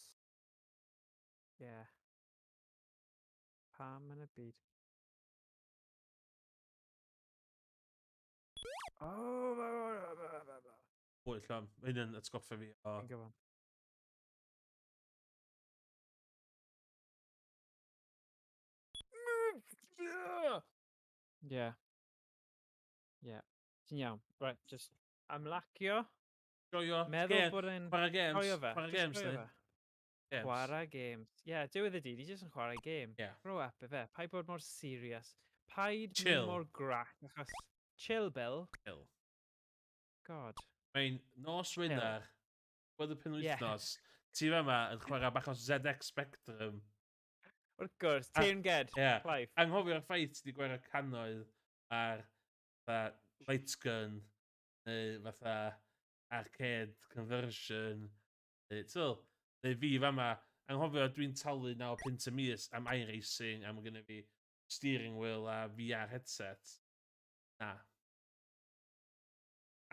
pam yn y byd? Hwyl llam. Mae hyn yn atgoffa fi o... Fi'n gwybod. Ie. Ie. Ti'n iawn. Right, just ymlacio. Joio. Meddwl bod e'n Chwarae games. joio fe. Chwarae Just games, joio ni. fe. Games. Chwarae games. Ie, diwedd y dydd, i jyst yn chwarae game. Yeah. Grow up, efe. Paid bod mor serious. Paid mynd Chill. mor grac. Achos chill, Bill. Chill. God. Mae'n nos Wener, bod y penwythnos, ti fama yn chwarae bach o ZX Spectrum. Wrth gwrs, ti'n ged, Clive. Anghofio'r ffaith ti wedi gwario cannoedd ar light gun, neu fatha arcade conversion, neu fi fama, anghofio dwi'n talu £9 y mis am iRacing, a mae gen i fi steering wheel a VR headset. Na.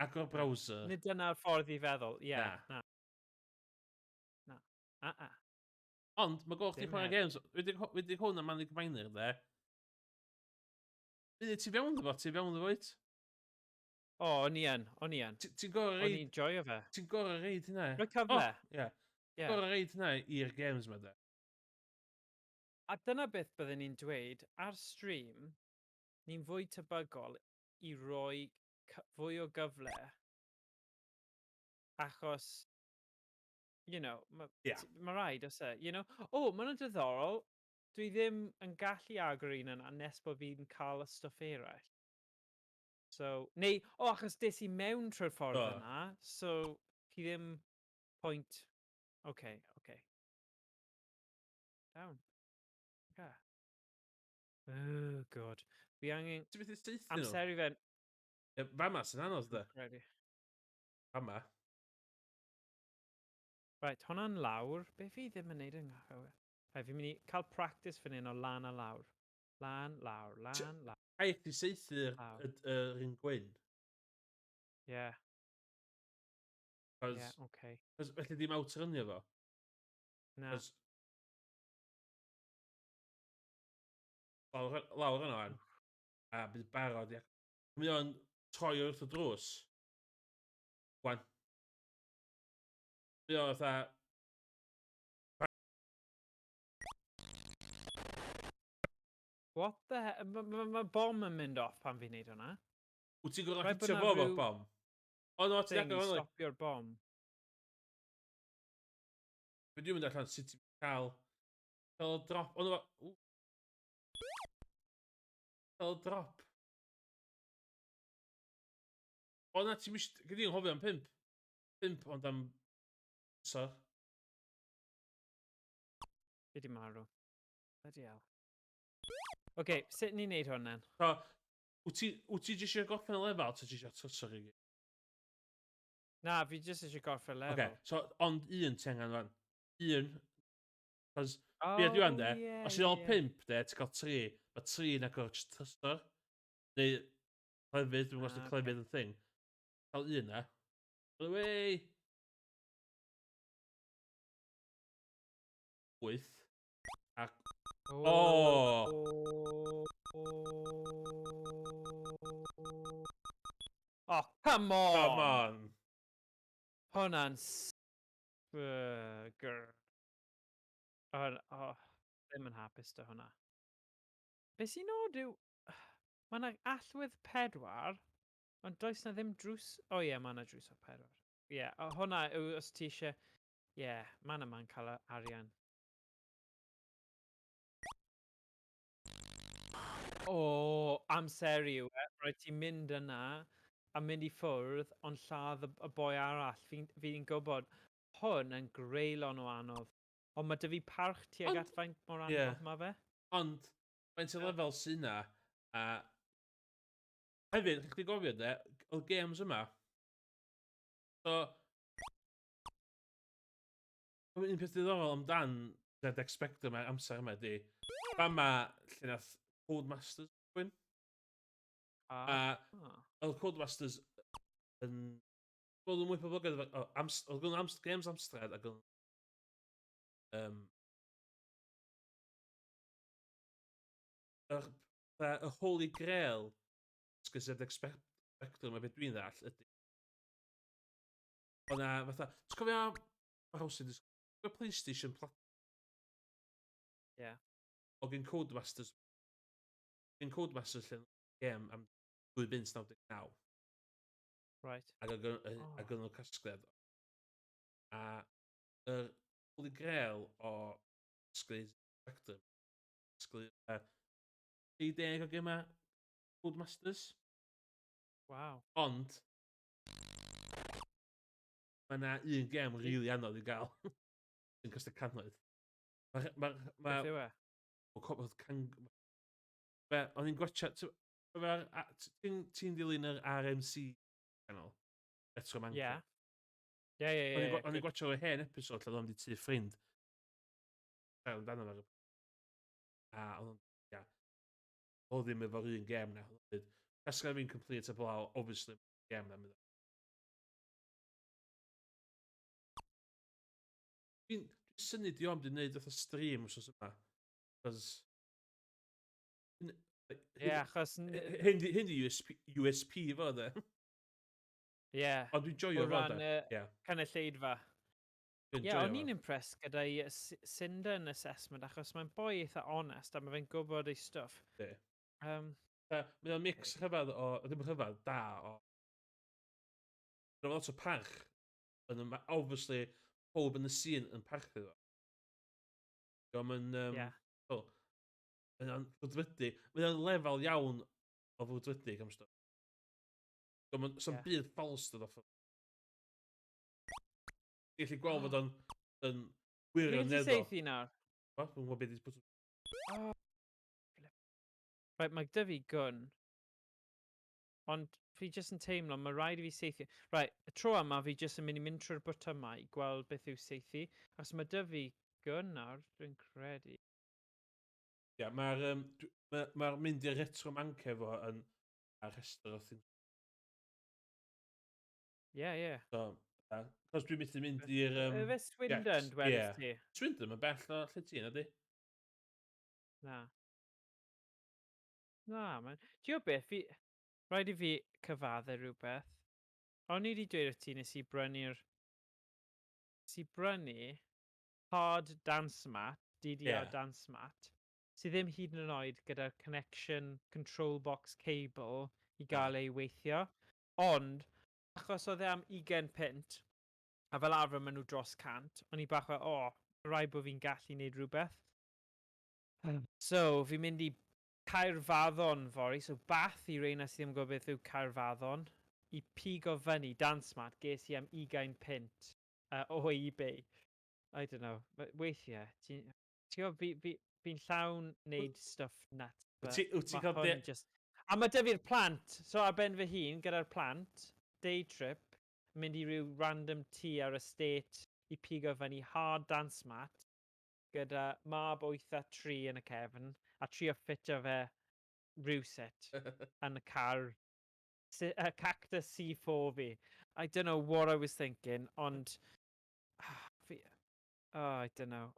Agor browser. Nid dyna'r ffordd i feddwl. Ie, Na. Na. Ond, mae gweld chdi chwarae games, wedi hwn am Manic Miner, de. Ti fewn efo, wyt? O, o'n i yn. Ti'n gorau reid... O'n i'n joio fe. Ti'n gorau reid hynna? Rwy cyfle. Ie. Ti'n gorau reid hynna i'r games ma, de. A dyna beth byddwn ni'n dweud, ar stream, ni'n fwy tebygol i roi fwy o gyfle. Achos, mae rhaid, os e, mae nhw'n diddorol. Dwi ddim yn gallu agor un yna nes bod fi'n cael y stwff eraill. So, neu, achos des i mewn trwy'r ffordd yna, so chi ddim pwynt. Okay. Down. Okay. Oh, God. Fi angen... Ti'n beth i steithi nhw? Amser i fe'n... Fama sy'n anodd, de. Fama. Right, hwnna'n lawr. Be fi ddim yn neud yn gachywir? Fi'n mynd i cael practice fan hyn o lan a lawr. Lan, lawr. A eich di seithi'r un gwyn? Ie. Ie, oce. Felly dim awtrynio fo? Na. Lawr yno an. A bydd barod, ia. Mae o'n troi wrth y drws. Gwan. Mae o'n fatha... What the hell? Mae bom yn mynd off pan fi'n neud hwnna. Wyt ti'n gorau hitio fo fo'r bom? O, no, ti'n agor hwnna. Stopio'r bom. Fe dwi'n mynd allan sut ti'n cael drop. O, no, cael drop. O, na, ti'n mysg... Gyda'n hofio am 5. 5, ond am... Sor. Fi di marw. Bloody hell. Oce, sut ni'n neud hwn then? So, wyt ti jyst eisiau goffen y lefel, ta ti eisiau tosor i gyd? Na, fi jyst eisiau gorffen lefel. Oce, so, ond un ti angen fan. Un. Cos, fi a diwan de, os ti'n ôl 5 de, ti'n cael 3. Mae 3 yn agor just tosor. Neu, clefyd, dwi'n gwybod clefyd yn thing. Cael un na. Wei! 8. Ac... O! Oh, come on! Come on! Hwnna'n sbyrgyr. Ddim yn hapus dy hwnna. Be sy'n od yw... Mae yna allwedd 4, ond does na ddim drws... O ie, mae yna drws o 4. Ie, hwnna yw os ti eisiau... Ie, mae yna ma'n cael arian. O, amser yw e. rhaid ti mynd yna a mynd i ffwrdd ond lladd y boi arall. Fi'n gwybod hwn yn greulon o anodd. Ond mae 'da fi parch tuag Ond at faint mor ie, anodd ma' fe. ond faint o Yy, lefel sy 'na, a hefyd chi'n gallu gofio 'de, o'r gêms yma, so un peth diddorol amdan Dead Expector 'ma amser yma ydi, fama lle nath Codemasters gychwyn, a o'dd Codemasters yn wel yn mwy poblogaidd efo o'dd gynno gêms Amstrad ag odd yym yr y Holy Grail sgwrs Dead Expector 'ma be' dwi'n ddall ydi o' 'na fatha ti'n cofio PlayStation Ie, o' gyn Codemasters lle gêm am 2099 right. ag ag o'n nw casgliad o. A yr Holy Grail o sgwrs Spectrum sgwrs 30 o gema Codemasters, Waw. ond ma' 'na un gêm rili anodd i ga'l sy'n costio cannoedd. Ma' Beth yw e? o co- can be' o'n i'n gwatsiad ti'n dilyn yr RMC channel Retro Ie. Manco? Ie, ie, ie, ie, O'n i'n good. gwatsio yr hen episod lle o'dd o'n mynd i tŷ ffrind siarad amdano fo a o'dd o'n ia, o'dd ddim efo'r un gêm 'na, o'dd o'n deud casgliad fi'n complete heblaw obviously gêm 'na mynd dwi'n synnu 'di o'm 'di neud fatha stream wsos yma, 'chos hyn Ie, achos hyn 'di USP fo 'de. ie, Ond dwi'n o joio fo 'de, ran ie, cynulleidfa. dwi'n Ie, joio o'n fo. i'n impressed gyda'i Cinder assessment achos mae'n boi eitha onest a ma' fe'n gwbod ei stwff. Yndi. Yym, Mae o'n mix rhyfedd o ddim rhyfedd, da o ma' lot o parch yn obviously powb yn y scene yn parchu fo. 'Di o'm yn ie, wel, mae o'n frwdfrydig, mae o'n lefel iawn o frwdfrydig am stwff. 'S'am ie. byd false 'da fo. Ti'n gallu gweld O! fod o'n yn Yfe gen ti wirioneddol. saethu nawr? Dwi'm yn gwbo be' 'di pwt O! Reit, mae 'da fi gun, ond fi jyst yn teimlo ma' raid i fi saethu. Right, y tro yma fi jyst yn mynd trwy'r botymau i gweld beth yw saethu, achos ma' 'da fi gun nawr, dwi'n credu. Ia, ma'r mynd i'r Retro Manco efo yn ar rhestr o things. Ie, ie. So, 'chos dwi'n methu mynd Beth i'r yfe Swindon ie. dwedais ti? Swindon ma'n bell o lle ti nadi? Na. Na, mae'n... T'wod beth, rhaid i fi cyfadde rhywbeth. O'n i 'di dweud wrth ti nes i brynu hard dance mat, Ie. DDR dance mat, sydd ddim hyd yn oed gyda'r connection control box cable i Na. gael ei weithio. Ond, achos oedd e am 20 punt, a fel arfer maen nhw dros 100, o'n i bach fel, rhaid bod fi'n gallu neud rhywbeth. So, fi'n mynd i Caerfaddon fory, so Bath i reina sydd ddim yn gwybod beth yw Caerfaddon, i pigo fyny dance mat ges i am 20 punt o eBay. I don't know, weithiau, ti'n gwybod fi'n llawn neud stuff nuts, but Wyt ti'n ma' cael hwn just... A mae 'da fi'r plant, so ar ben fy hun gyda'r plant, day trip, mynd i ryw random tŷ ar estate i pigo fyny hard dance mat gyda mab 8 a 3 yn y cefn, a trio ffitio fe rywsut yn y car, Cactus C4 fi. I don't know what I was thinking, ond fi, I don't know.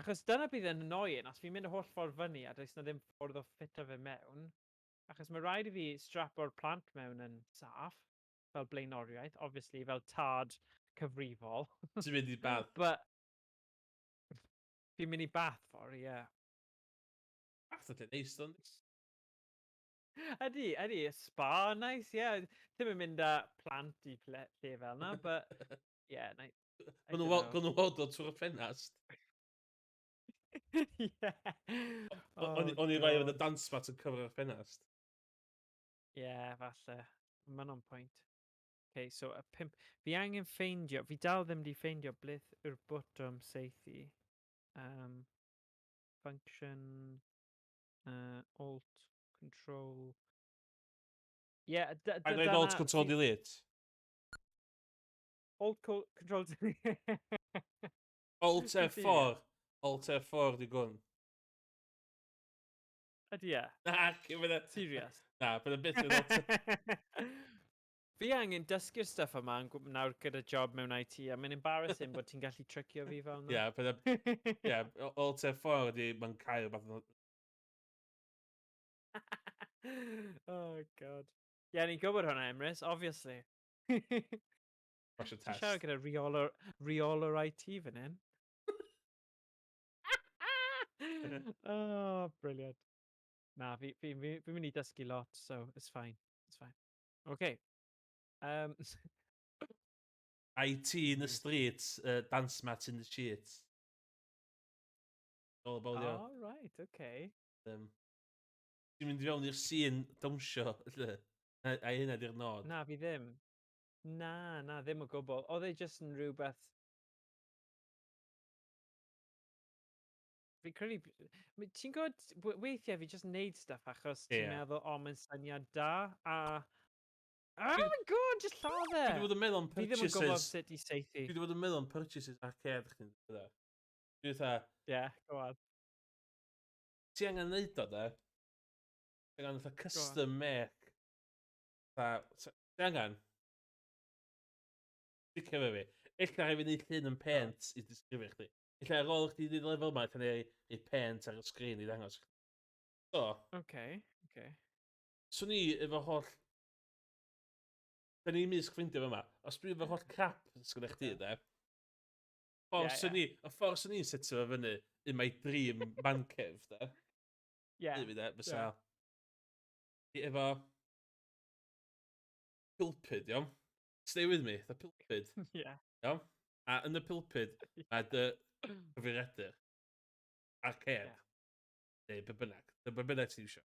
Achos dyna bydd yn annoying os fi'n mynd y holl ffordd fyny a does 'na ddim ffordd o ffitio fe mewn. Achos mae rhaid i fi strapo'r plant mewn yn saff, fel blaenoriaeth, obviously, fel tad cyfrifol. Ti'n mynd i Bath? But fi'n mynd i Bath fory, ie. Bath yn lle neis do yndi? Ydy, spa, nice, ie. Ddim yn mynd â plant i lle fel 'na, but yeah, I Gawn don't nhw know. weld o trwy'r ffenast. Yeah. Oh O'n i rhoi efo y God. dance mat yn cyfer y ffenast. Yeah, falle. Ma'n on point. Okay, so y 5... Fi angen ffeindio... Fi dal ddim 'di ffeindio bleth yw'r botwm saethu. Function... Alt, Control... Yeah, A dweud Alt dyna... Control Delete. Alt Control... Alt Serious? F4. Alt F4 di gwn. Ydy e? Na, cyfyd e. Serious? Na, bydd y bit yn Alt Fi angen dysgu'r stuff yma nawr gyda job mewn IT, a mae'n embarrassing bod ti'n gallu tricio fi fel yna. Ie, bydd y... Ie, Alt F4 di ma'n cael rhywbeth yn... Oh, God. Ie, ni'n gwybod hwnna, Emrys, obviously. Crash y Ti'n siarad test. gyda reoler IT fan hyn? Oh, brilliant. Na, fi'n mynd i dysgu lot, so it's fine. It's fine. Okay. IT in the streets, dance mat in the sheets. All about you. Oh, right, okay. Ti'n mynd i fewn i'r scene dawnsio, lle? A hynna di'r nod. Na, fi ddim. Na, ddim o gwbl. Oedd e jyst yn rhywbeth... Fi'n credu... Ti'n gwybod, weithiau fi jyst yn neud stuff achos ti'n Ie. meddwl, o, mae'n syniad da, a... Oh my god, jyst Fi lladd e! wedi bod yn meddwl am Fi ddim yn gwybod purchases. sut i saethu. Fi wedi bod yn meddwl am purchases arcade chdi'n dweud. Dwi dweud, Yeah, go on. ti angen neud o de? Ti angen fatha custom make. Ti angen? Ti cefo fi. Ella rhaid fi neud llun yn paint i disgrifio chdi. Ella ar ôl chdi neud lefel yma, ella neud paint ar y sgrin i ddangos. So, Okay. swn i efo holl... Da ni'n misg ffrindio fe yma. Os dwi efo holl crap sgwne chdi, de? Y ffordd swn i'n setio fe fyny in my dream man cave, de? Yeah. Fi de, fysa... I efo... Pulpid, iawn? Stay with me, the pulpid. Yeah. Iawn? A yn y pulpid, mae dy cyfeiriadur. Arcade. Yeah. Neu be bynnag. Be bynnag ti'n isio.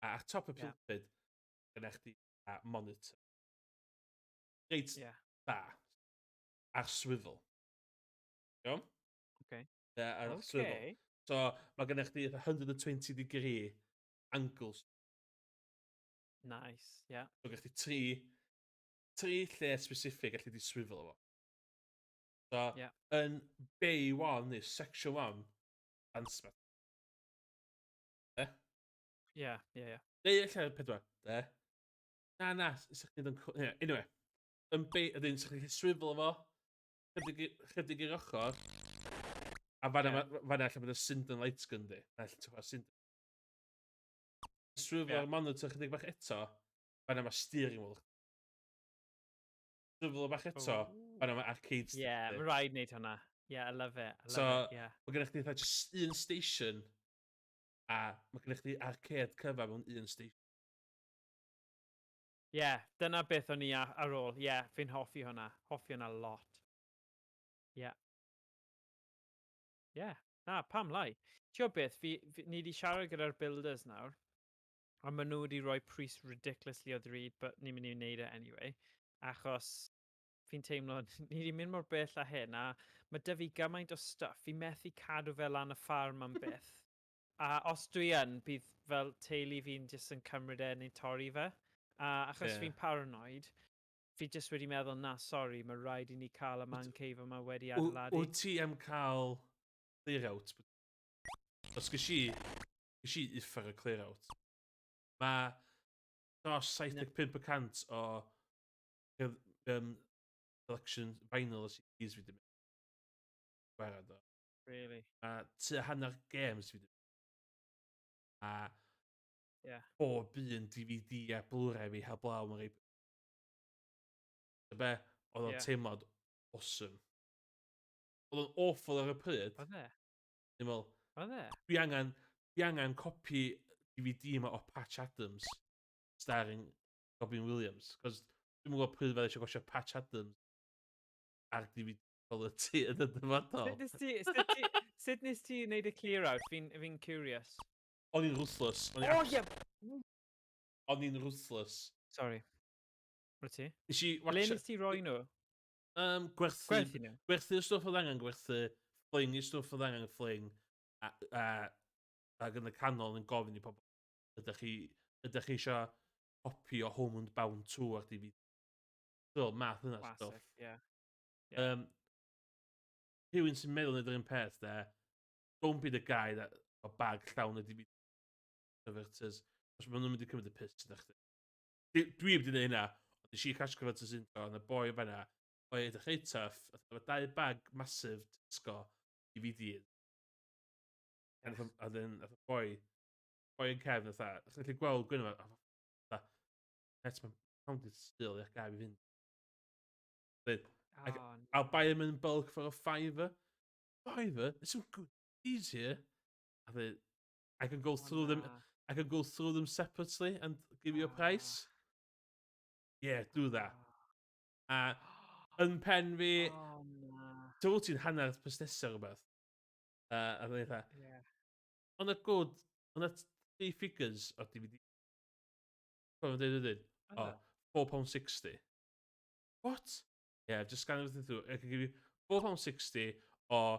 A ar top y pulpid, gyda chdi a monitor. Reit da. Ar swivel. Iawn? Okay. Ar swivel. So, mae gennych chdi 120 degree angles. Nice, yeah. So, gennych chdi tri lle specific allu di swivel efo. So, yn bay 1 neu section 1, dance mat. Yeah. Neu lle pedwar, de? Na, sa'ch chi'n dod... Anyway, yn bay, ydyn, sa'ch chi'n swivel efo, chydig i'r ochr, a fanna allan bod y Syndon light gun di. Na, allan ti'n Syndon. Swivel ar monitor chydig bach eto, fanna mae steering wheel. Swivel bach eto, fanna mae arcade stick. Yeah, mae'n rhaid wneud hwnna. Yeah, I love it. So, mae gennych chi just un station, a mae gennych chi arcade cyfa mewn un station. Yeah, dyna beth o'n i ar ôl. Yeah, fi'n hoffi hwnna. Hoffi hwnna lot. Yeah. Na, pam lai. Tio beth, ni wedi siarad gyda'r builders nawr, a maen nhw wedi rhoi pris ridiculously o ddrud, but ni'n mynd i wneud e anyway. Achos fi'n teimlo, ni wedi mynd mor bell a hyn, a mae dy fi gymaint o stuff, fi methu cadw fel lan y ffarm am byth. A os dwi yn, bydd fel teulu fi'n jyst yn cymryd e neu torri fe. Achos fi'n paranoid, fi jyst wedi meddwl, na, sorry, mae rhaid i ni cael y man cave yma wedi adeiladu. Wyt ti am cael clear out? Os gysi uffar y clear out. Mae dros 75% o collection vinyl CDs fi ddim. Gwerad o. Really? A ty hanner games fi ddim. A bob un DVD a Blu-ray fi heblaw yn rhaid. Be, oedd o'n teimlad awesome. Oedd o'n awful ar y pryd. Oedd e? Oedd e? Dwi angen copi DVD yma o Patch Adams starring Robin Williams. Cos dwi'n gwybod pryd fe eisiau gosio Patch Adams ar DVD quality yn y dyfodol. Sut nes ti wneud y clear out? Fi'n curious. O'n i'n ruthless. Oh, yeah! O'n i'n ruthless. Sori. Wyt ti? Nes i Ble watcha nes ti roi nhw? gwerthu Gwerthu nhw? gwerthu'r stwff o'dd angen gwerthu, fling i stwff o'dd angen fling, a a ag yn y canol yn gofyn i pobl, ydach chi isio copi o Home and Bound 2 ar DVD? Fel math yna o Classic, stwff. yeah. Yeah. Um, Rhywun sy'n meddwl neud yr un peth 'de, don't be the guy that a bag llawn o DVD converters, achos ma' nw'n mynd i cymryd y piss arnoch chdi. Dwi 'eb 'di neud hynna, ond nesh i cash converters Indo, o' 'na boi yn fan'na, oedd edrych reit tough, ath efo 2 bag massive Tesco DVDs, a Yes. nath y boi yn cefn fatha, "Dach chi'n gallu gweld gwyn yma?" Fatha, "Het ma'n pound it still, ie, gad fi fynd." Deud, like, Oh, "I'll no. buy them in bulk for a fiver." "Fiver? There's some good DVDs here." I said, "I can go Oh, through them na. I can go through them separately and give you a Ah. price." Yeah, do that. Ah. A yn pen fi, Oh, na. ti'n ti'n hanner busnesau rwbeth, a o'n i fatha, Yeah. "On a good on a 3 figures o DVD." Fel ma'n deud wedyn, "Oh, £4.60." What? Yeah, just scan everything through. I can give you £4.60 o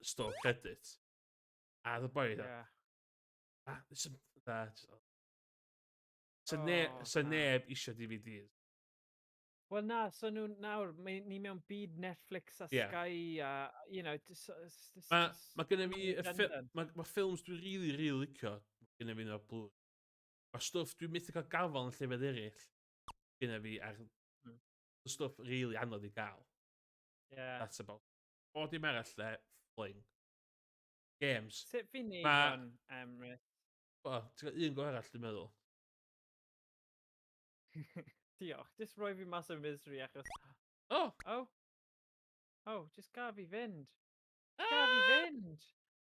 store credit. A oedd y boi fatha, Yeah. "This is" fatha jyst Oh, sa na. neb isio DVDs. Wel na, so nhw nawr, ni mewn byd Netflix a Ie. Sky a, it's Ma' gynna fi really y redundant. ma' ffilms dwi rili licio gynna fi yn y Blu. Ma' stwff dwi methu ca'l gafal yn llefydd eryll gynna fi ar Mm. stwff rili anodd i ga'l. Yeah. That's about bob dim arall 'de, fling. Games. Sut fi'n neud Ma' hwn, Emrys? Wel, ti'n ga'l un go arall dwi'n meddwl. Diolch, jyst rhoi fi mas o misery achos O! oh, jyst gad fi fynd. Jyst gad fi Ah! fynd!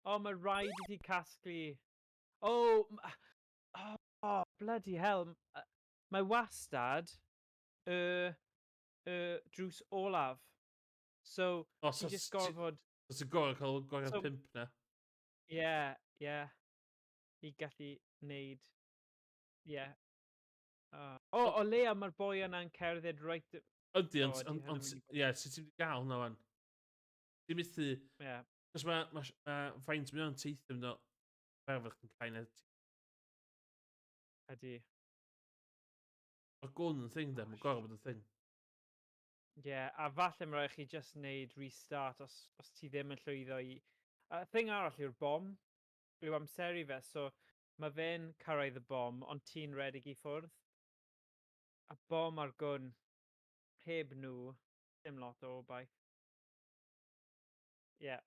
O, ma' raid i ti casglu. O, bloody hell, mae wastad y drws olaf. So, O, ti jyst gorfod so ti'n gor'o' ca'l gwario so 5 'na. ie, ie, i gallu neud ie. O leia ma'r boi yna'n cerdded reit Yndi, o, ydi hwnna'n mynd i bod ie, sut ti mynd i ga'l hwnna 'wan? Ti methu, ie, 'chos faint mae o'n teithio mynd o Ffyrdd yn llai na ydi. ma' gwn yn thing 'de, Oh, ma'n gor'o' bod yn thing. ie, a falle ma' raid chi jyst neud restart os ti ddim yn llwyddo i a thing arall yw'r bom, yw amseru fe, so ma' fe'n cyrraedd y bom, ond ti'n redig i ffwrdd. A bom ar gwn, heb nhw, dim lot o obaith. Ie,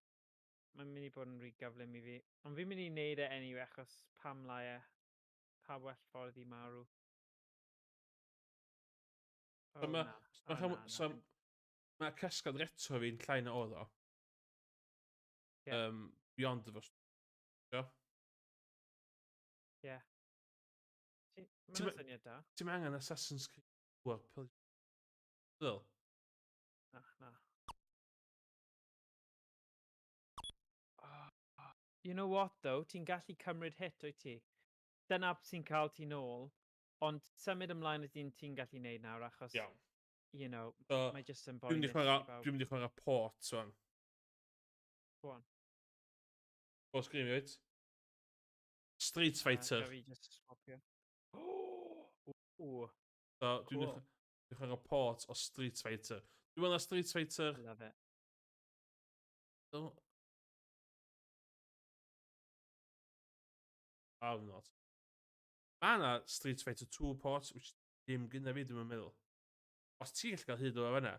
mae'n mynd i bod yn rhy gyflym i fi. Ond fi'n mynd i neud e anyway, achos pam lai e, pa well ffordd i marw. So O na, o na, na ddim. ma' casgliad retro fi'n llai na o'dd o, Ie, Beyond the Stio. ie. Ma' Ti'm hwnna'n syniad da. ti'm angen Assassin's Creed 4 Wel, Na, na. You know what though, ti'n gallu cymryd hit wyt ti? Dyna sy'n cael ti nôl, ond symud ymlaen ydy'n ti'n gallu neud nawr achos, iawn. So, mae jyst yn boenus i bawb. dwi'n mynd i chwara port ŵan. Go on. O sgrin fi wyt? Street Fighter. Gaf fi jyst swopio. Ooh, So, cool. dwi'n chwara port o Street Fighter. Dwi'n meddwl na Street Fighter, I love it. no, I'm not. Ma' 'na Street Fighter 2 port, which dim gynna fi, dwi'm yn meddwl. Os ti'n gallu cael hyd o fan'na,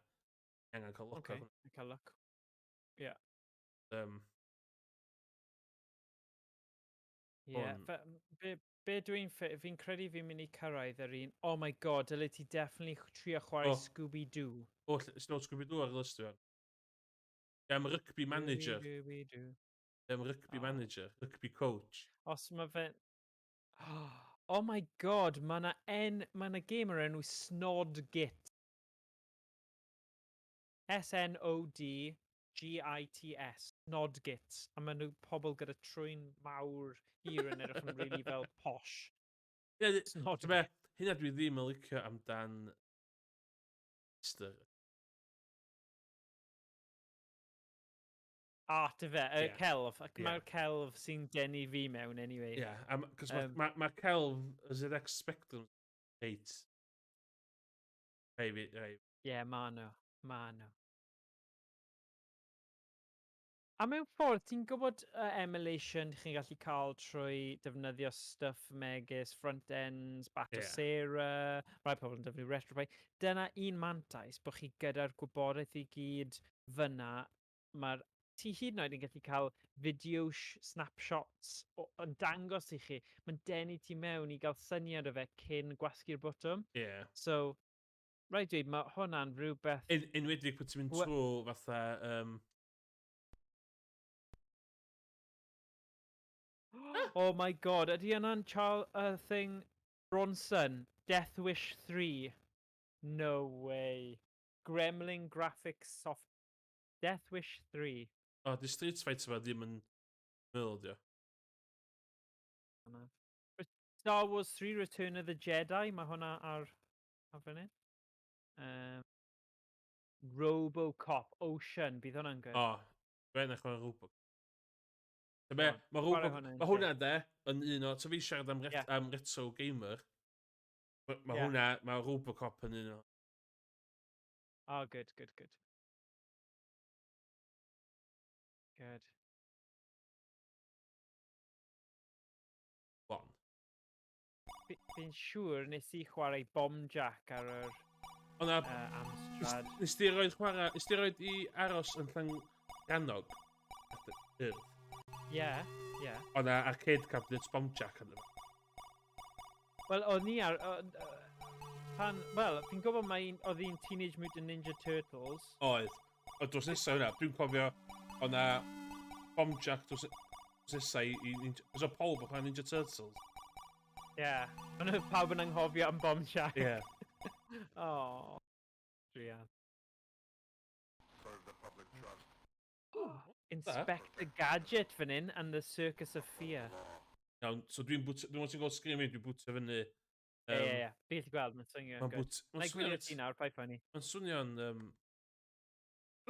ti angen cael look Okay, ar hwn. I cael look. Yeah. Yym, Yeah, hwn. be fi'n credu fi'n mynd i cyrraedd yr un, oh my god, dyle ti definitely trio chwarae O, Scooby-Doo. oes 'na Scooby-Doo ar y list ŵan? Rugby manager. Scooby-Dooby-Doo. Rugby Oh. manager, rugby coach. Os mae fe... Oh my god, ma' 'na gêm o'r enw Snodgit. SNODGITS. Snodgits. A ma' nhw pobl gyda trwyn mawr hir yn edrych yn rili fel posh. It's not Be, hynna dwi ddim yn licio amdan Easter. art fe, y Ie. celf. Ac Ie. mae'r celf sy'n denu fi mewn anyway. Yeah, because my celf is an expectant hate. Maybe. Ie, ma' nhw. A mewn ffordd, ti'n gwybod emulation chi'n gallu cael trwy defnyddio stuff megis, front ends, Batosera, rai pobl yn defnyddio RetroPie. Dyna un mantais bod chi gyda'r gwybodaeth i gyd fyna. Ti hyd yn oed yn gallu cael video snapshots yn dangos i chi. Mae'n denu ti mewn i gael syniad o fe cyn gwasgu'r botwm. Yeah. So, rhaid dweud, mae hwnna'n rhywbeth... Enwedig bod ti'n mynd trwy fatha... Oh my god, ydy yna'n thing Bronson, Death Wish 3? No way. Gremlin Graphics Soft... Death Wish 3. Oh, di Street Fighter fa ddim yn myldio. Star Wars 3 Return of the Jedi, mae hwnna ar fyny. Robocop Ocean, bydd hwnna'n good. Oh, fe'n eich o'n Robocop. Mae hwnna de, yn un o, so fi siarad am retro gamer, mae Robocop yn un o. Oh, good. Bon. Fi'n siŵr nes i chwarae Bomb Jack ar yr Amstrad. Nes ti roed i aros yn Llanganog? Ie. Oedd na arcade cabinet Bomb Jack yn yma. Wel, oedd ni ar... fi'n gwybod oedd hi'n Teenage Mutant Ninja Turtles. Oedd dros nesaf hwnna, dwi'n cofio, oedd na Bomb Jack dros nesaf i Ninja... Os o pawb o'ch Ninja Turtles. Ie. Ond pawb yn anghofio am Bomb Jack. Ie. Oh. Drian. Inspector Gadget fan hyn and the Circus of Fear. Iawn, so dwi'n mwyn ti'n gweld sgrin mi, dwi'n bwtio fyny. Ie. Fi gallu gweld, mae'n swnio good. Na i gwylio ti nawr, pa'i ffynnu. Mae'n swnio'n...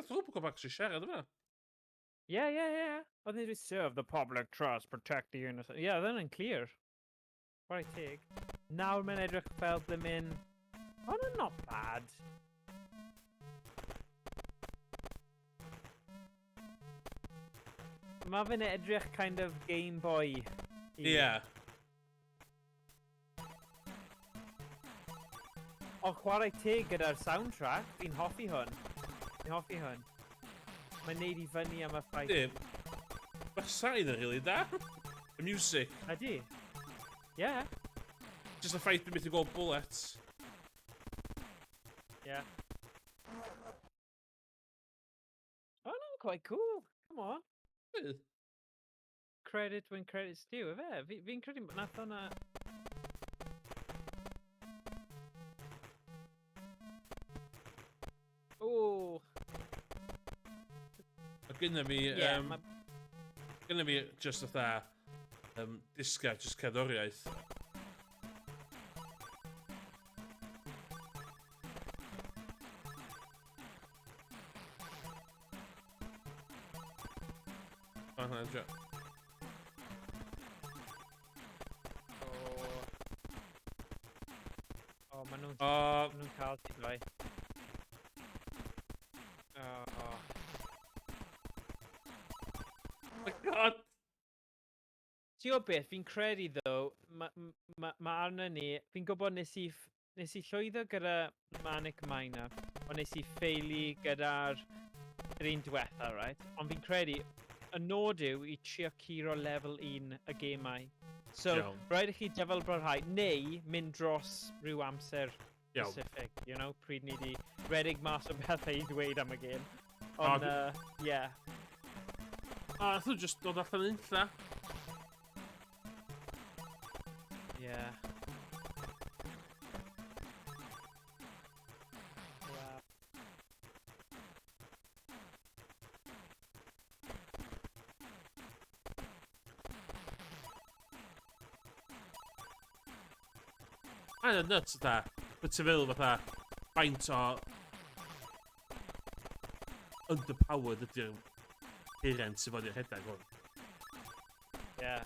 Nath Robocop actually siarad yma. Ie. Oedd ni'n serve the public trust, protect the innocent. Ie, oedd yna'n clear. Right tig. Nawr mae'n edrych fel blymyn... Oh, no, not bad. Mae fe'n edrych kind of Game Boy. Ie. O, chwarae teg gyda'r soundtrack. Fi'n hoffi hwn. Mae'n neud I fyny am y ffaith. Mae'r sain yn really da. Y music. Ydy? Yeah. Just y ffaith dwi'n mynd I gweld bullets. Yeah. Oh, no, quite cool. Come on. Credit when credit's due, efe? Fi'n credu bod nath hwnna... Ooh. Gynna fi just fatha disgaf, just cerddoriaeth. Maen nhw'n cael ti gloi. Oh my god! Ti o beth, fi'n credu ddo, mae arna ni, fi'n gwybod nes I llwyddo gyda Manic Miner, ond nes I ffeili gyda'r un diwetha, right? Ond fi'n credu, y nod yw I trio curo level 1 y gemau. So, rhaid I chi dyfalbarhau, neu mynd dros rhyw amser specific, you know, pryd ni di redig mas o bethau I dweud am y gêm. Ond, yeah. Nath nhw just dod allan yn unlla. Yeah. Wow. kind of nuts fatha. But ti'n fel fatha faint o underpowered ydy'r peiriant sydd fod i'r rhedeg hwn. Yeah.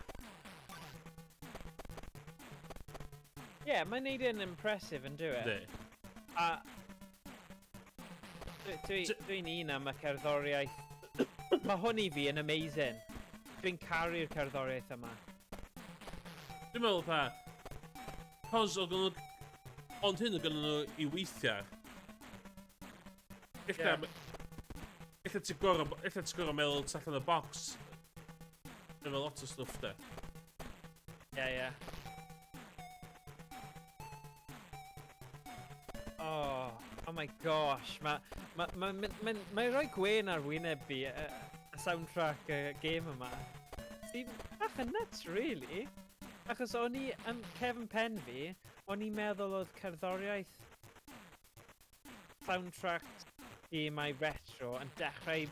Yeah, mae'n neud yn impressive yn dwi. Ydy. A dwi'n un am y cerddoriaeth. Mae hwn i fi yn amazing. Dwi'n caru'r cerddoriaeth yma. Dwi'n meddwl fatha, cos o gynnu, ond hyn o gynnu nhw i weithiau. Ella ti'n gorau meddwl tu allan y bocs. Efo lot o stwff de. Yeah. Oh my gosh, mae'n rhoi gwen ar wyneb fi y soundtrack y game yma. Sy'n bach yn nuts, really. Achos o'n i, yn cefn pen fi, o'n i'n meddwl oedd cerddoriaeth soundtrack gemau retro yn dechrau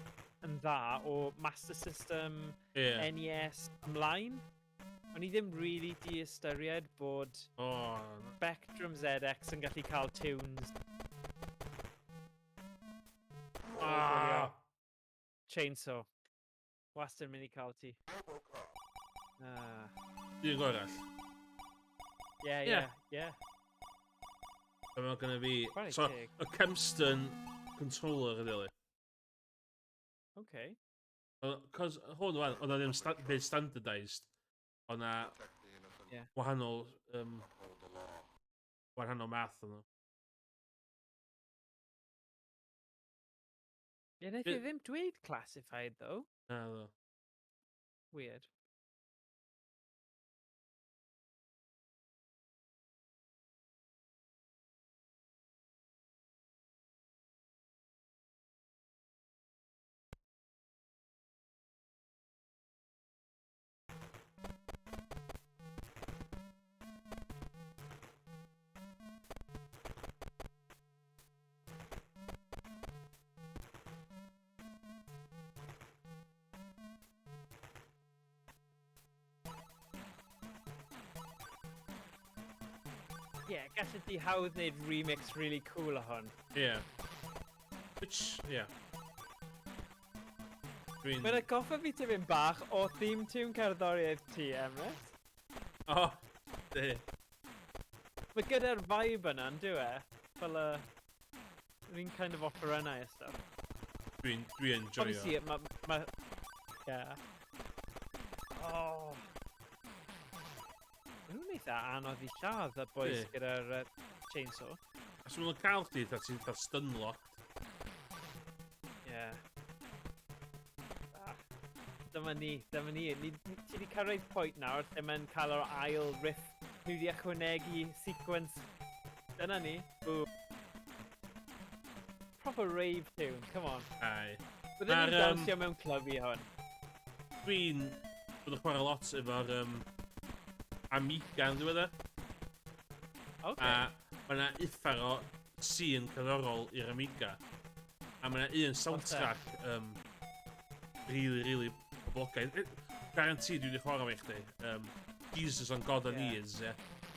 yn dda o Master System, NES ymlaen. O'n i ddim really di-ystyried bod Spectrum ZX yn gallu cael tunes. Chainsaw. Wastad yn mynd i cael ti. Dwi'n gorall. Yeah. Mae'n gynnu fi... So, y Kempston controller ydy li. Okay. Cos hwn wan, oedd ddim standardised. Oedd na wahanol math yno. Ie, wnaeth i ddim dweud classified, though. Na, ddo. Weird. Yeah, gallu di hawdd wneud remix really cool o hwn. Yeah. Which, yeah. Mae'n atgoffa fi tipyn bach o theme tune cerddoriaeth ti, Emrys. Di. Mae gyda'r vibe yna, yn dwi e? Fel y... Fi'n kind of operynau a stuff. Dwi'n enjoyo. Obviously, yeah. Oh. Nhw'n eitha anodd i lladd y boys gyda'r chainsaw. Os maen nhw'n cael chdi, ti'n cael stunlocked. Yeah. Dyma ni. Ti wedi cyrraedd pwynt nawr lle mae'n cael o'r ail riff. Ni wedi ychwanegu sequence. Dyna ni. Boom. Proper rave tune, come on. Ai. Byddwn ni'n dawnsio mewn clwb i hwn. Dwi'n chwarae lot efo'r Amiga yn ddiwedd e. Okay. A mae yna uffar o scene cerddorol i'r Amiga. A mae yna un soundtrack really poblogaidd. Guaranteed dwi wedi chwarae fe chdi. Jesus on God and Knees, ie.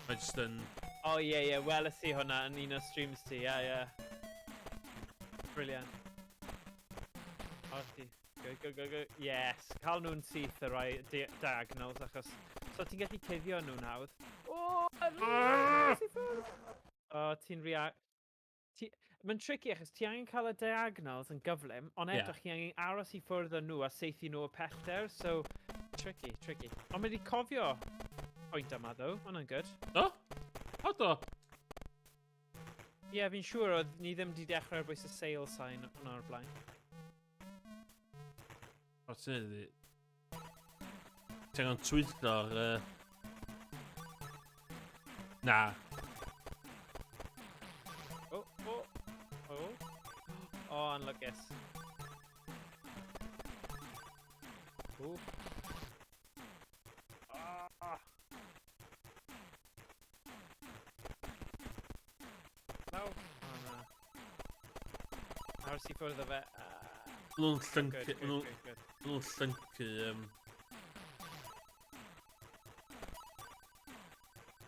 Mae jyst yn... Oh, ie, weles i hwnna yn un o streams ti, ie. Brilliant. O, ti. Go. Yes. Cael nhw'n syth y rai diagonals, achos... So ti'n gallu cuddio nhw'n hawdd. Ti'n Mae'n tricky achos ti angen cael y diagonals yn gyflym, ond edrych chi angen aros i ffwrdd o nhw a seithi nhw o pellter, so... Tricky. Ond mae wedi cofio pwynt yma, though. Hwna'n good. Do? O, do? Ie, fi'n siŵr oedd ni ddim wedi dechrau ar bwys y sale sign hwnna o'r blaen. O, ti'n edrych? Ti'n gan twyllo'r... Na. Oh, unluckus. Ooh. No. Oh, no. Aros i ffwrdd o fe. Nhw'n llyncu... Good. Nhw'n llyncu...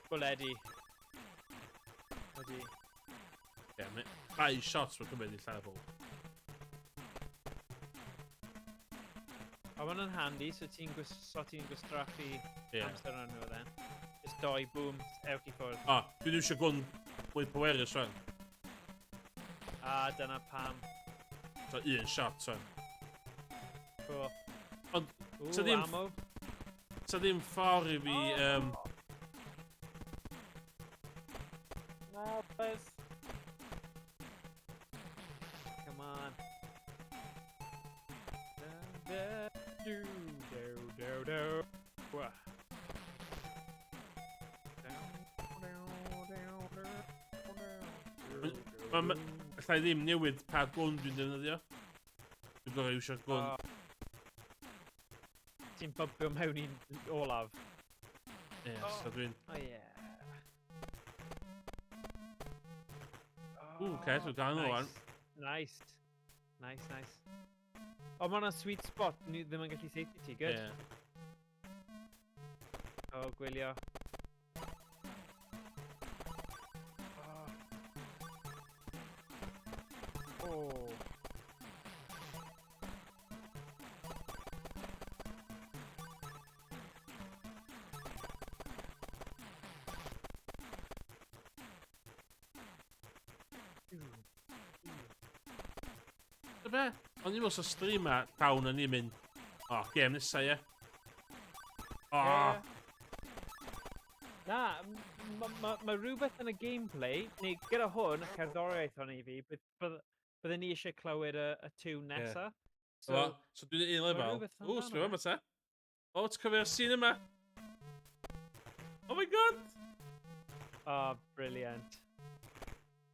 Bwledi. Ydi. Ie, rai shots mae'n cymryd i llawer bobl. A ma' hwnna'n handi, so ti'n gwastraffu amser yn nhw then. Just doi, boom, ewch I ffwrdd. O, dwi'n eisiau gwn mwy pwerus rwan. A dyna pam. So, un shot rwan. Cool. Ond, Ooh, ammo. Ta ddim ffordd I fi... No, please. Come on. Alla I ddim newid pa gwn dwi'n defnyddio. Dwi'n gorau iwsio'r gwn. Ti'n bybio mewn i'n olaf. Ie, so dwi'n... Oh yeah. Oce, dwi'n gan o wan. Nice. O, ma' hwnna'n sweet spot. Ni ddim yn gallu seithi ti, good. O, gwylio. O. Be? Ond ni'n meddwl stream a tawn yn ni'n mynd... O, gêm nesau, ie. O! Na, mae rhywbeth yn y gameplay, neu gyda hwn, y cerddoriaeth hwn I fi, byddwn ni eisiau clywed y tune nesa. So dwi'n un lefel. O, sgrifo yma te. O, ti'n cofio'r scene yma? Oh my god! Oh, brilliant.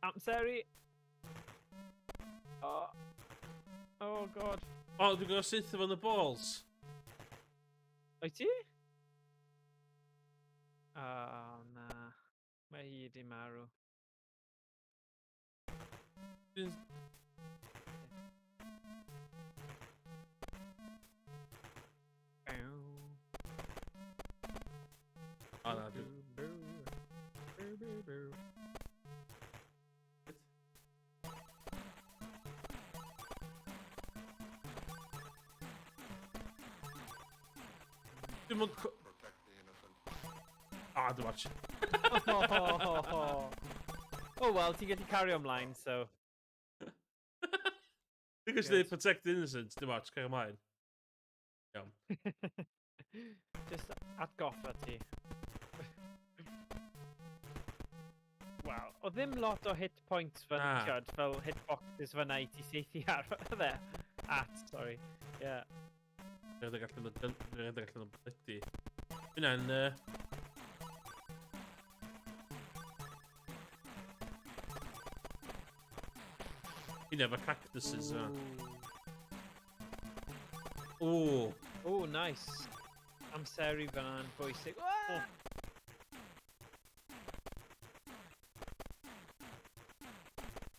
Amseru. Oh god. O, dwi'n gwybod syth efo yn y balls. O'i ti? Oh, na. Mae hi di marw. O, na, dwi'n... Dwi'n mynd... Ah, dwi'n watch. Oh well, ti'n gallu cario ymlaen, so... Dwi'n gallu dweud protect innocence, dwi'n watch, cael ymlaen. Iawn. Just atgoffa ti. Wow, o ddim lot o hit points fel hitboxes fyna I ti seithi ar fe. Sorry. Yeah. Dwi'n edrych allan o'n blydi. Hynna'n... Hynna efo cactuses yna. Ooh. Ooh, nice. Amseru fyna'n bwysig.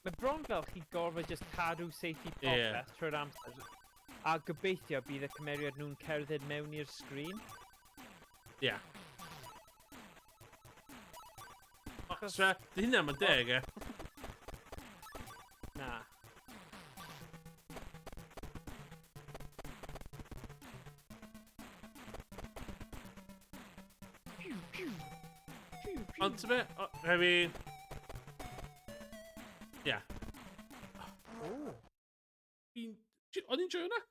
Mae bron fel chi gorfod just cadw seithi popeth trwy'r amser. A gobeithio bydd y cymeriad nhw'n cerdded mewn i'r sgrin. Ie. So, di hynna ma'n deg, e? Na. Ond ty be, hefi... Ie. O'n i'n joio hwnna?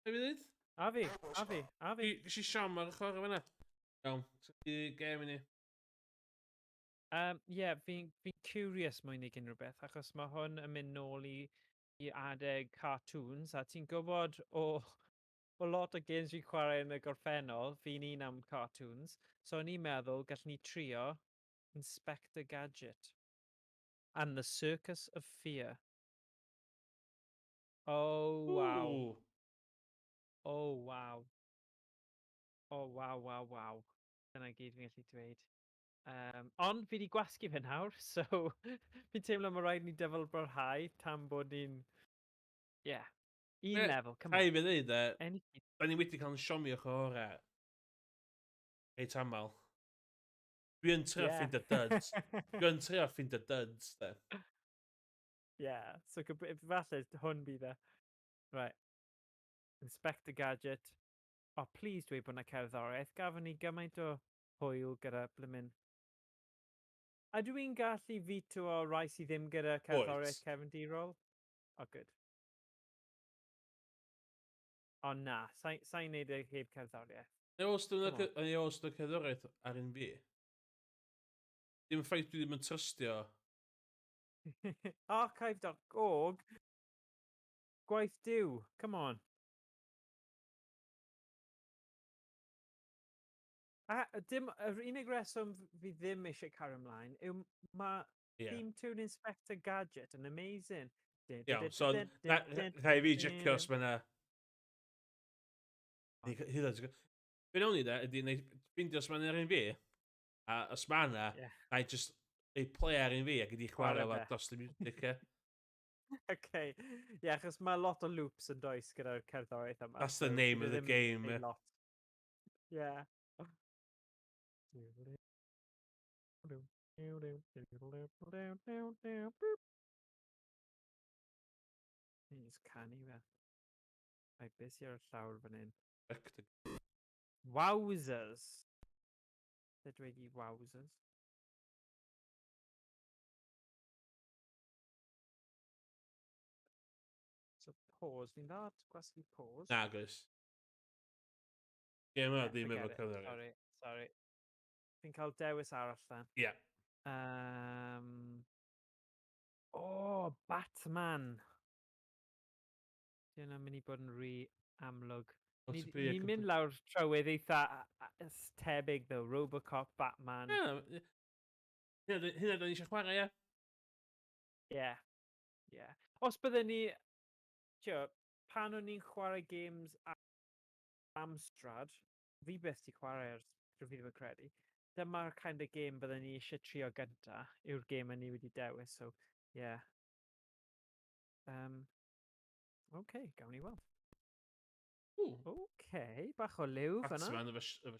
Hefi ddweud? A fi. Gys i siam ar y chwarae fyna. Iawn, so i gem i ni. Ie, fi'n curious mwy neu unrhyw beth, achos mae hwn yn mynd nôl I adeg cartoons, a ti'n gwybod o lot o games fi'n chwarae yn y gorffennol, fi'n un am cartoons, so o'n i'n meddwl gallwn ni trio Inspector Gadget and the Circus of Fear. Oh, wow. Ooh. Oh, wow. Oh, wow. Dyna gyd fi'n gallu dweud. Ond fi wedi gwasgu fe nawr, so fi'n teimlo mae rhaid ni dyfalbarhau tan bod ni'n... Yeah. Un level, come on. Cai fi ddweud, da ni wedi cael yn siomio chwarae. Reit aml. Dwi'n trio Yeah. ffeindio duds. Dwi'n trio ffeindio duds, de. Yeah, so falle hwn bydd e. Right. Inspector Gadget. O, please dweud bod yna cerddoriaeth. Gafon ni gymaint o hwyl gyda blymyn. A dwi'n gallu fito o rai sydd ddim gyda cerddoriaeth Oes. Kevin D-roll? O, good. O na, sa'n neud e heb cerddoriaeth. Neu os Come on. dwi'n cerddoriaeth ar un fi. Dim ffaith dwi ddim yn trystio. Archive.org? Gwaith diw, come on. Yr unig reswm fi ddim eisiau cario ymlaen yw mae theme tune Inspector Gadget yn amazing. Iawn, so rhai fi jecio os mae yna... Be nawn ni de, ydy ffeindio os mae yna un fi, a os mae yna, na i just ei play ar un fi ac ydi chwarae efo dros y music, e. Okay, ie, achos mae lot o loops yn does gyda'r cerddoriaeth yma. That's the name of the game. Yeah. Ni'n canu fe. Ai, beth sy'n ar y llawr fan hyn? Wowzers! Lle dweud i wowzers? So pause, fi'n dda gwasgu pause? Na, gwrs. Game yma ddim efo cerddoriaeth. Sorry. Fi'n cael dewis arall then. Ie. Oh, Batman! Di hwnna'n mynd i bod yn rhy amlwg. Ni'n mynd lawr trywydd eitha tebyg ddo, Robocop, Batman. Hynna da ni eisiau chwarae, ie? Ie. Os bydden ni, pan o'n ni'n chwarae games Amstrad, fi beth ti chwarae ar fi ddim yn credu. Dyma'r kind of game bydden ni eisiau trio gynta yw'r game ni wedi dewis, so, yeah. Okay, gawn ni weld. Okay, bach o liw fyna. Batman efo...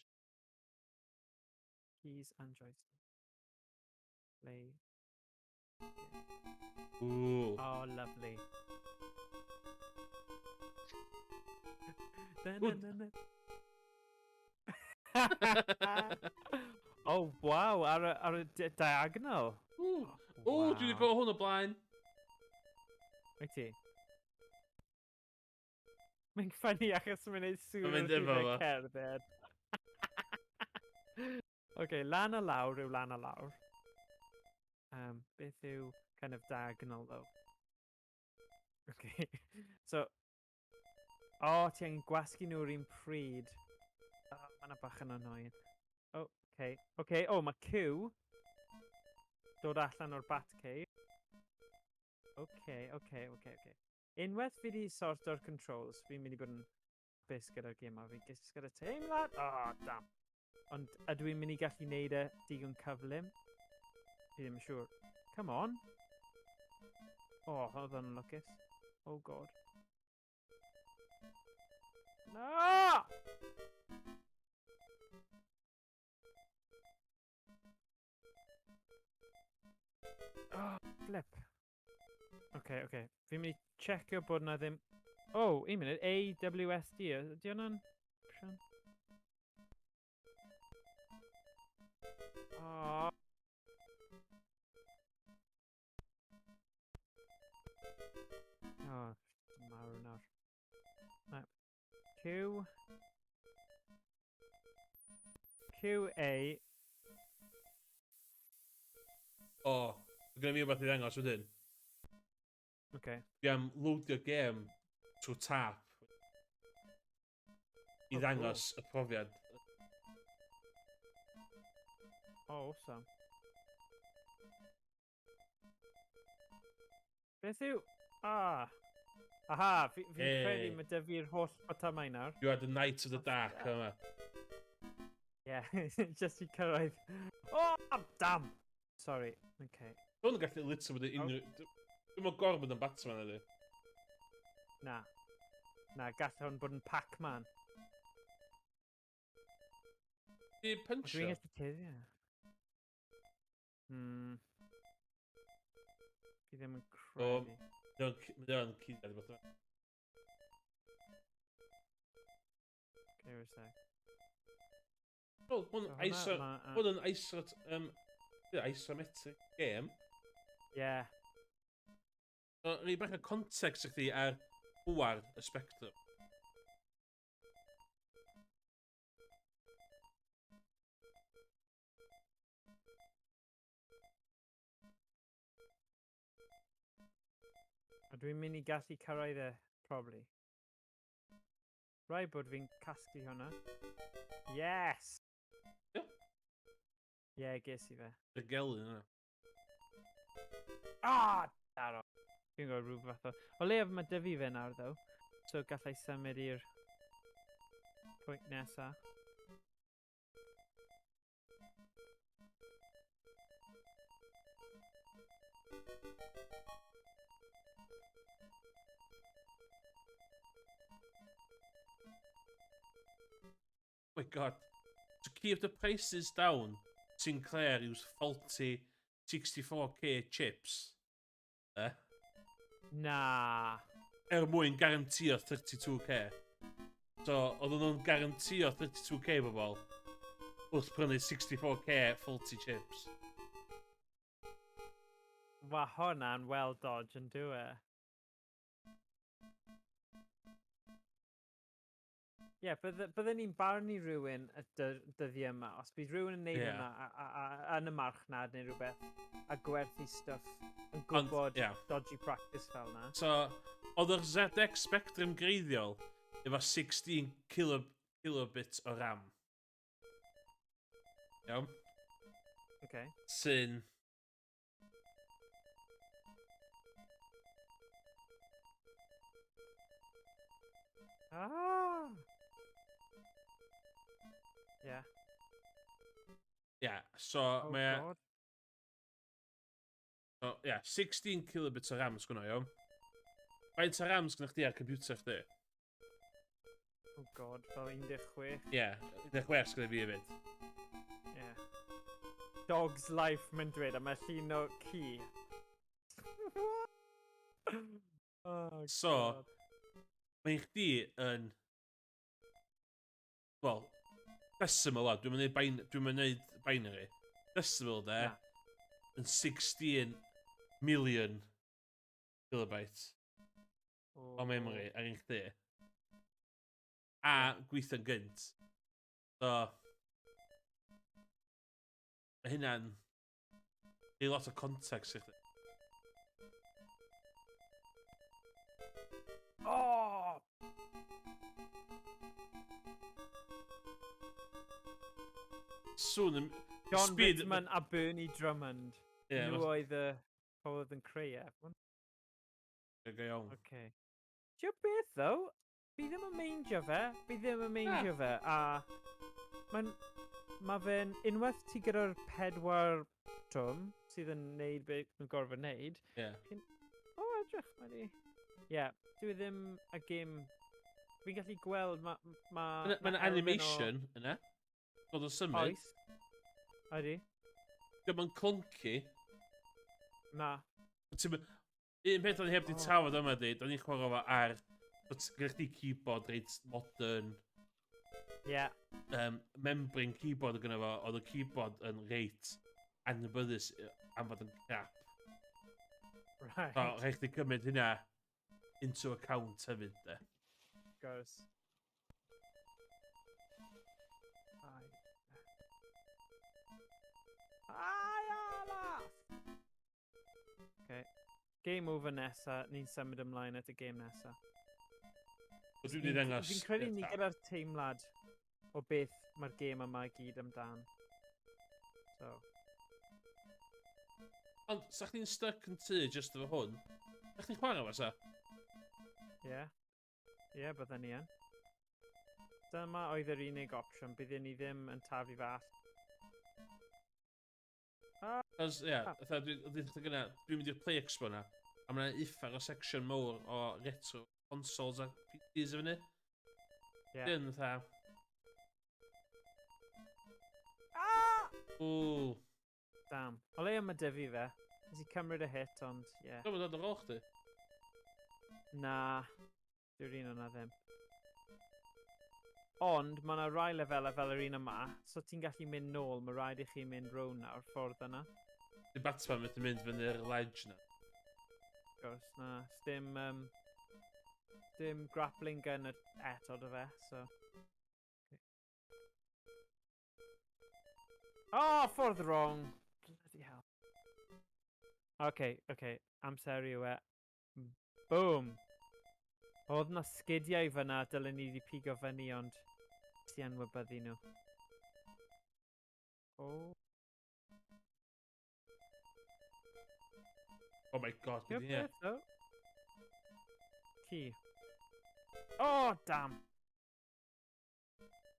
Keys and joystick. Play. Ooh. Oh, lovely. Oh, wow, ar y diagonal. Dwi wedi gweld hwn o blaen. Wyt ti? Mae'n ffynnu achos mae'n ei sŵr Mae'n efo fo. cerdded. Okay, lan a lawr yw lan a lawr. Beth yw kind of diagonal though? Okay, so... ti angen gwasgu nhw'r un pryd. Mae'n bach yn annoying. Okay, mae Q dod allan o'r Batcave. Okay. Unwaith fi wedi sort o'r controls, fi'n mynd i bod yn bus gyda'r gêm a fi'n gysgu gyda teimlad. Damn. Ond ydw i'n mynd i gallu neud e digon cyflym? Fi ddim yn siŵr. Come on. Oedd yn lwcus. Oh god. No! Flip. Okay. Fi'n mynd i checio bod na ddim... un munud, AWSD, ydy hwnna'n opsiwn? Mawr nawr. QA. Gyda mi o beth i ddangos wedyn. Okay. Fi am loadio game trwy tap i ddangos y profiad. Awesome. Beth yw... Aha, fi'n credu mae dy fi'r holl botymau nawr. You are the Knight of the Dark, yma. Yeah, just i cyrraedd. Damn! Sorry, okay. Dwi'n gallu litio bod unrhyw... Dwi'n mwyn gorfod yn Batman ydy. Na, gall hwn bod yn Pac-Man. Di punch o? Dwi'n gallu tyddio. Fi ddim yn credu. Mae o'n cyd beth yma. Give me a sec. Wel, hwn yn isometric game. Yeah. Rhi bach o context i chdi ar bwar y spectrum. A dwi'n mynd i gallu cyrraedd e, probably. Rai bod fi'n casglu hwnna. Yes! Yeah, ges i fe. Y gelyn yna. Daro. Dwi'n gwybod rhywbeth o... O leiaf mae dy fi fe nawr, ddo. So gallai symud i'r pwynt nesa. Oh my god. To keep the prices down, Sinclair used faulty 64k chips. Na. Mwyn garantio 32k. So, oedden nhw'n garantio 32k bobl wrth prynu 64k faulty chips. Mae hwnna'n well dodge yn dwi e. Ie, bydden ni'n barnu rhywun y dyddiau yma, os bydd rhywun yn neud hwnna yn y marchnad neu rhywbeth, a gwerthu stuff yn gwybod dodgy practice fel yna. So, oedd yr ZX Spectrum greiddiol efo 16 kilobit o RAM. Iawn? Okay. Sy'n... Yeah. Yeah, so mae... God. So, 16 kilobits o RAM sgwno, iawn? Faint o RAM sgwno chdi ar computer chdi? Oh god, fel 16. 16 sgwno fi hefyd. Dog's life, mae'n dweud, a mae llun o ci. So, mae chdi yn... Wel, decimal o, dwi'n mynd binary. Decimal de, yn 16 million kilobytes o memory ar un chdi. A gweithio'n gynt. So, mae hynna'n ei lot o context i chdi. Sŵn yn... John Richman a Bernie Drummond. Nhw oedd y pobl yn creu e. Go iawn. Okay. Ti'n beth, ddo? Fi ddim yn meindio fe. A mae fe'n unwaith ti gyda'r 4 trwm sydd yn neud beth yn gorfod neud. Edrych, mae di... dwi ddim y gêm... Fi'n gallu gweld Mae'n animation yna. Oedd o'n symud. Oes. Ydi. Dim yn clunky. Na. Un peth o'n i heb di tawod yma di, do'n i'n chwarae fo ar... Gyda chdi keyboard reit modern. Membrane keyboard gyda fo, oedd y keyboard yn reit annibyddus am fod yn crap. Right. So, rhaid chdi cymryd hynna into account hefyd, de. Gwrs. Okay. Game over nesa, ni'n symud ymlaen at y game nesa. Fi'n credu ni gyda'r teimlad o beth mae'r game yma i gyd amdan. So. Ond, sa chdi'n stuck yn tŷ just efo hwn? Sa chdi'n chwarae fo, sa? Ie, byddwn ni yn. Dyma oedd yr unig opsiwn, byddwn ni ddim yn tafu fas. Cos, dwi'n mynd i'r Play Expo na, a mae'n uffar o section mowr o retro consoles a PCs efo ni. Dyn, fatha... Damn. O leia mae dy fi fe. Nes i cymryd y hit, ond, ie. Dwi'n dod ar ôl chdi. Na. Dwi'n un o'na ddim. Ond, mae yna rai lefelau fel yr un yma, so ti'n gallu mynd nôl, mae rhaid i chi mynd rown nawr ffordd yna. Di Batman wedi mynd fyny'r ledge na. Of course, na. Dim grappling gun eto dy fe, so... Oh, ffordd wrong! Bloody hell. Okay, amser yw e. Boom! Oedd na sgidiau fyna, dylen ni wedi pigo fyny, ond ti anwybyddu nhw. Oh. Oh my god, Yep, byddi ie. though. Ci. Oh, damn!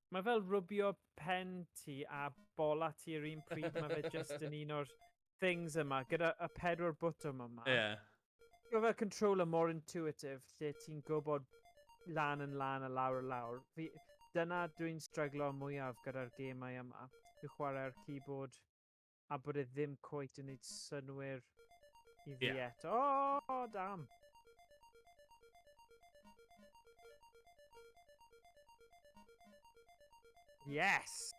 Mae fel rwbio pen ti a bola ti yr un pryd, mae fe just yn un o'r things yma, gyda y 4 bwtwm yma. Ie. Mae fel controller more intuitive, lle ti'n gwybod lan yn lan a lawr. Dyna dwi'n stryglo mwyaf gyda'r gemau yma, yw chwarae'r keyboard a bod e ddim cweit yn neud synwyr i fi eto. Oh, damn! Yes!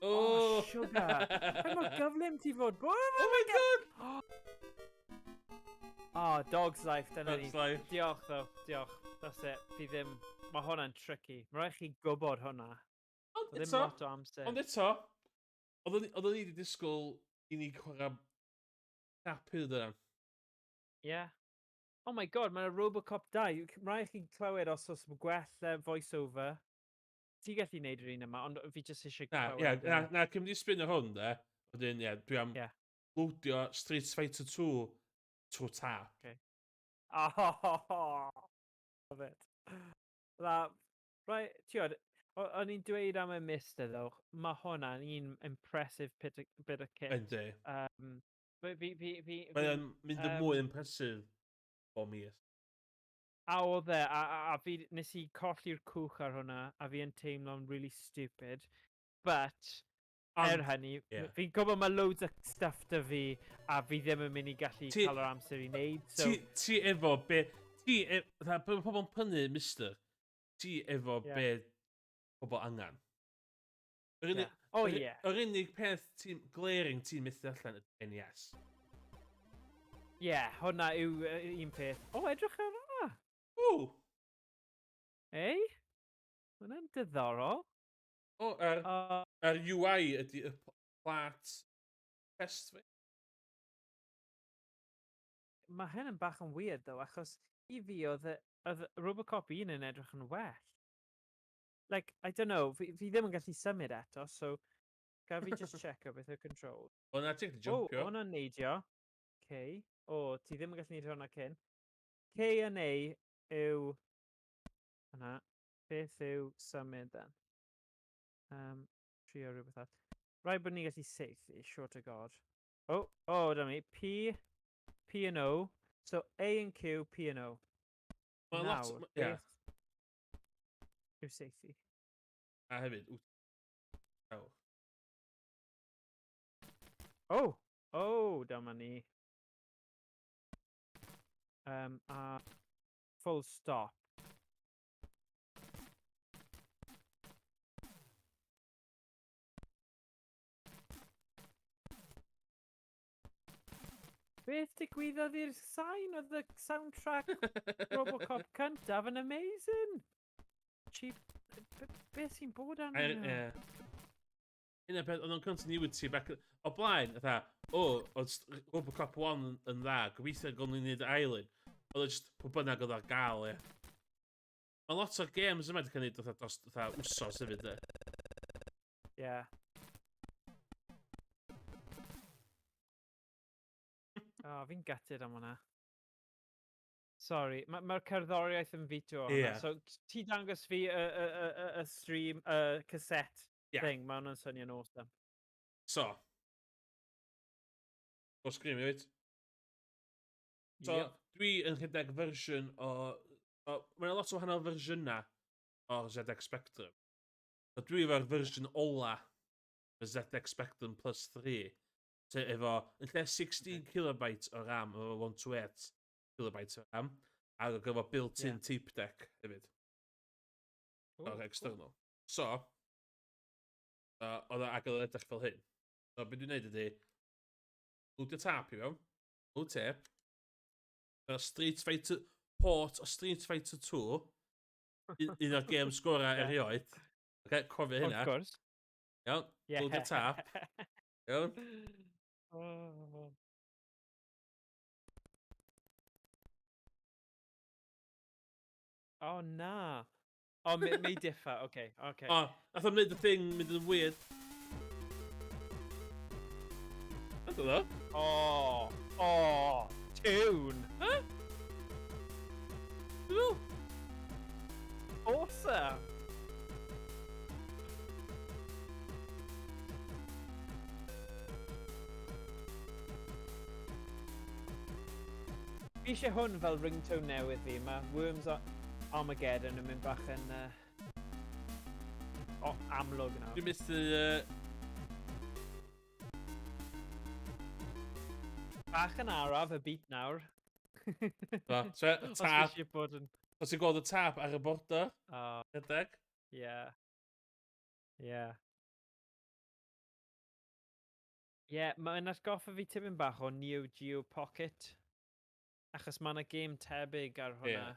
Oh, sugar! Mae mor gyflym ti fod. Oh my god! Oh, dog's life, dyna ni. Dog's life. Diolch, though. Diolch. That's it. Fi ddim... Mae hwnna'n tricky. Mae rhaid chi gwybod hwnna. Ond Ddim eto, lot o amser. oeddwn ni wedi disgwyl i ni chwarae capur dyna. Yeah. Oh my god, mae'n Robocop 2. Rhaid chi clywed os oes gwell voice-over. Ti gallu neud yr un yma, ond fi jyst eisiau clywed. Na, cym di spin o hwn, de. Oedden, dwi am lwdio Street Fighter 2 trwy tap. Okay. Oh, love it. Right, tiod, o'n i'n dweud am y Mr, though, mae hwnna'n un impressive bit of kit. Yndi. Mae'n mynd yn mwy impressive o mi. A oedd e, a fi nes i colli'r cwch ar hwnna, a fi yn teimlo'n really stupid. But, hynny, fi'n gwybod mae loads o stuff da fi, a fi ddim yn mynd i gallu cael yr amser i wneud. So... Ti efo be... Mae pobl yn prynu, mister. Ti efo be pobl angen. Yr unig peth glaring ti'n methu allan y NES. Hwnna yw un peth. Edrych ar hwnna! Ei? Hwna'n diddorol. Yr UI ydy y plat test fi. Mae hyn yn bach yn weird, though, achos i fi oedd Robocop 1 yn edrych yn well. Like, I don't know, fi ddim yn gallu symud eto, so gaf fi just check o beth y control. Na ti'n gallu jumpio. Hwna'n neidio. Okay. Ti ddim yn gallu neud hwnna cyn. K and A yw... Hwna. Beth yw symud, then? Trio rhywbeth ar. Rhaid bod ni'n gallu seithi, sure to God. Dyma mi. P and O. So A and Q, P and O. Nawr, beth yw seithi? A hefyd, Dyma ni. A full stop. Beth digwyddodd i'r sain oedd y soundtrack Robocop cyntaf yn amazing. Beth sy'n bod arno nhw? Un o'r peth, oedd o'n continuity back... O blaen, oedd Robocop 1 yn dda, gobeithio gwn ni'n neud island. Oedd o just pwy bynnag oedd ar gael, Mae lot o'r games yma wedi cael neud dros wsos hefyd, Ie. Fi'n gutted am hwnna. Sorry, mae'r cerddoriaeth yn fito o hwnna. So, ti dangos fi y stream, y cassette thing, mae hwnna'n swnio'n awesome. So. O sgrim i wyt? So, dwi yn rhedeg fersiwn o... Mae'n lot o wahanol fersiynau o'r ZX Spectrum. So, dwi efo'r fersiwn ola y ZX Spectrum plus 3. Sef efo, yn lle 16 kilobytes o RAM, efo 128 kilobytes o RAM, ac efo built-in tape deck hefyd. O'r external. So, oedd o agor edrych fel hyn. So, beth dwi'n neud ydy, lwdio tap i fewn, lwyd tape, Street Fighter, port o Street Fighter 2, un o'r games gorau erioed. Okay, cofio hynna. Of course. Iawn, lwdio tap. Iawn. Oh, na. Oh, may differ. Okay. O, nath o'n neud y thing mynd yn weird. Ydw ddo? Oh, tune. Ydw? Awesome. Fi eisiau hwn fel ringtone newydd fi. Mae Worms Armageddon yn mynd bach yn amlwg nawr. Dwi'n mynd i... Bach yn araf y beat nawr. So, tap. Os ti'n gweld y tap ar y border. Rhedeg. Yeah. Mae'n atgoffa fi tipyn bach o Neo Geo Pocket. Achos mae yna game tebyg ar hwnna.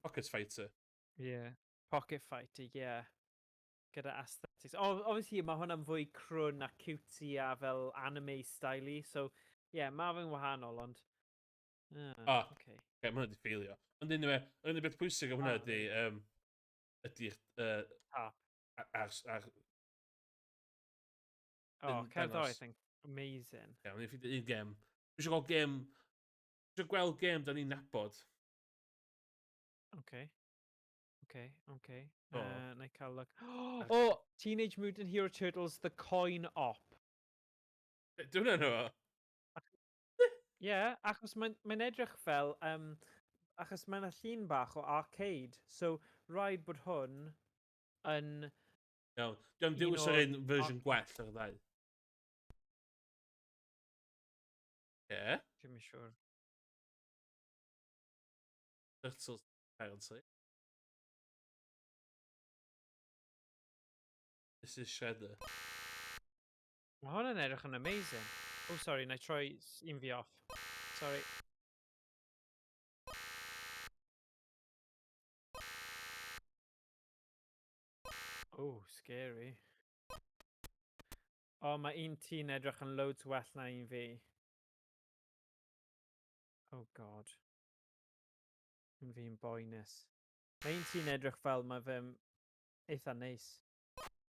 Pocket Fighter. Pocket Fighter, gyda aesthetics. Obviously, mae hwnna'n fwy crwn a cutesy a fel anime styly. So, mae fe'n wahanol, ond... Okay, mae hwnna di ffeilio. Ond unrhyw yr unig beth pwysig o hwnna ydy... ydy'r... cerddor, I think. Amazing. Iawn, ni'n ffeindio un gem. Dwi eisiau gweld gem... Dwi eisiau gweld gem da ni'n nabod. Okay. Na I cael look. Teenage Mutant Hero Turtles, The Coin Op. Dwi'n enw o? Achos mae'n edrych fel... achos mae'n llun bach o arcade. So, rhaid bod hwn yn... Iawn, dwi'n dewis ar un version gwell ar y ddau. Dwi'n siŵr. Turtles, apparently. This is Shredder. Mae hwn yn edrych yn amazing. Oh, sorry, na I troi un fi off. Sorry. Oh, scary. Mae un ti'n edrych yn loads well na un fi. Oh, God. Un fi'n boenus. Mae un ti'n edrych fel mae fe'n eitha neis.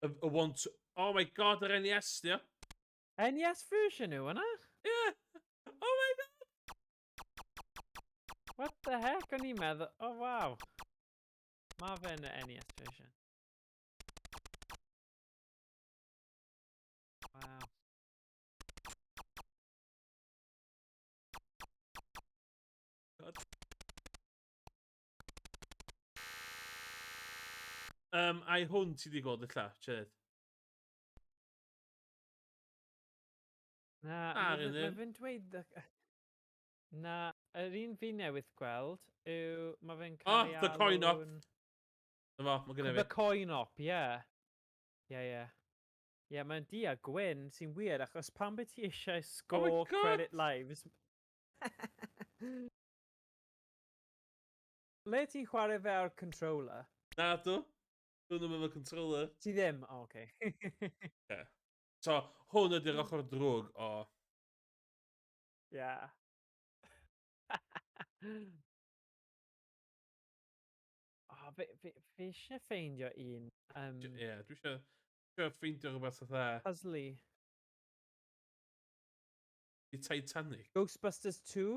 Oh my God, yr NES, dio. NES version yw hwnna? Yeah! Oh my God! What the heck? O'n i'n meddwl... Oh, wow. Mae fe'n NES version. Wow. God. Ai hwn ti di gweld y lla, Ched? Na, mae fe'n dweud... Na, yr un fi newydd gweld yw... Mae fe'n cael ei alw... The Coin Op. Dyma, mae gynnu fi. The Coin Op, mae'n di a gwyn sy'n weird achos pan beth ti eisiau score credit lives... Le ti'n chwarae fe ar controller? Na, dw. Dwi'n ddim efo controller. Ti ddim? Okay. So, hwn ydy'r ochr drwg o... Fi eisiau ffeindio un... dwi eisiau ffeindio rhywbeth o dda. Puzzly. I Titanic. Ghostbusters 2?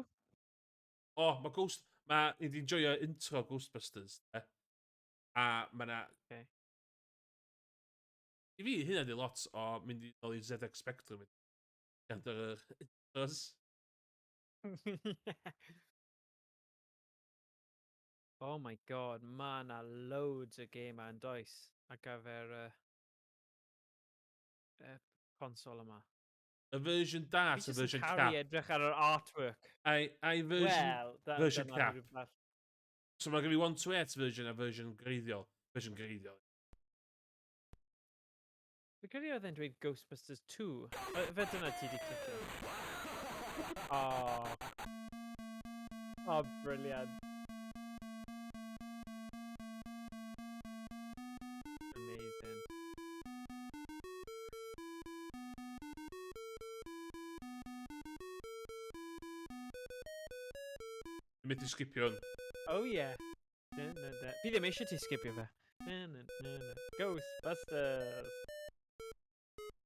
Mae ni di enjoyo intro Ghostbusters. A mae na... I fi, hynna di lot o mynd i ôl i ZX Spectrum. Gan yr intros. Oh my God, mae na loads o game yn does ar gyfer y consol yma. Y version da Fi ta jyst yn version caru cap? edrych ar yr artwork. Ai Wel, version dyna cap. rhywbeth. So mae gen i 1/8 version a version greiddiol. Version greiddiol. Fi'n credu oedd e'n dweud Ghostbusters 2. Fe dyna ti di clicio. Oh. Oh, brilliant. Amazing. Dwi'n mynd i sgipio hwn. Oh yeah. Fi ddim eisiau ti skipio fe. Ghostbusters.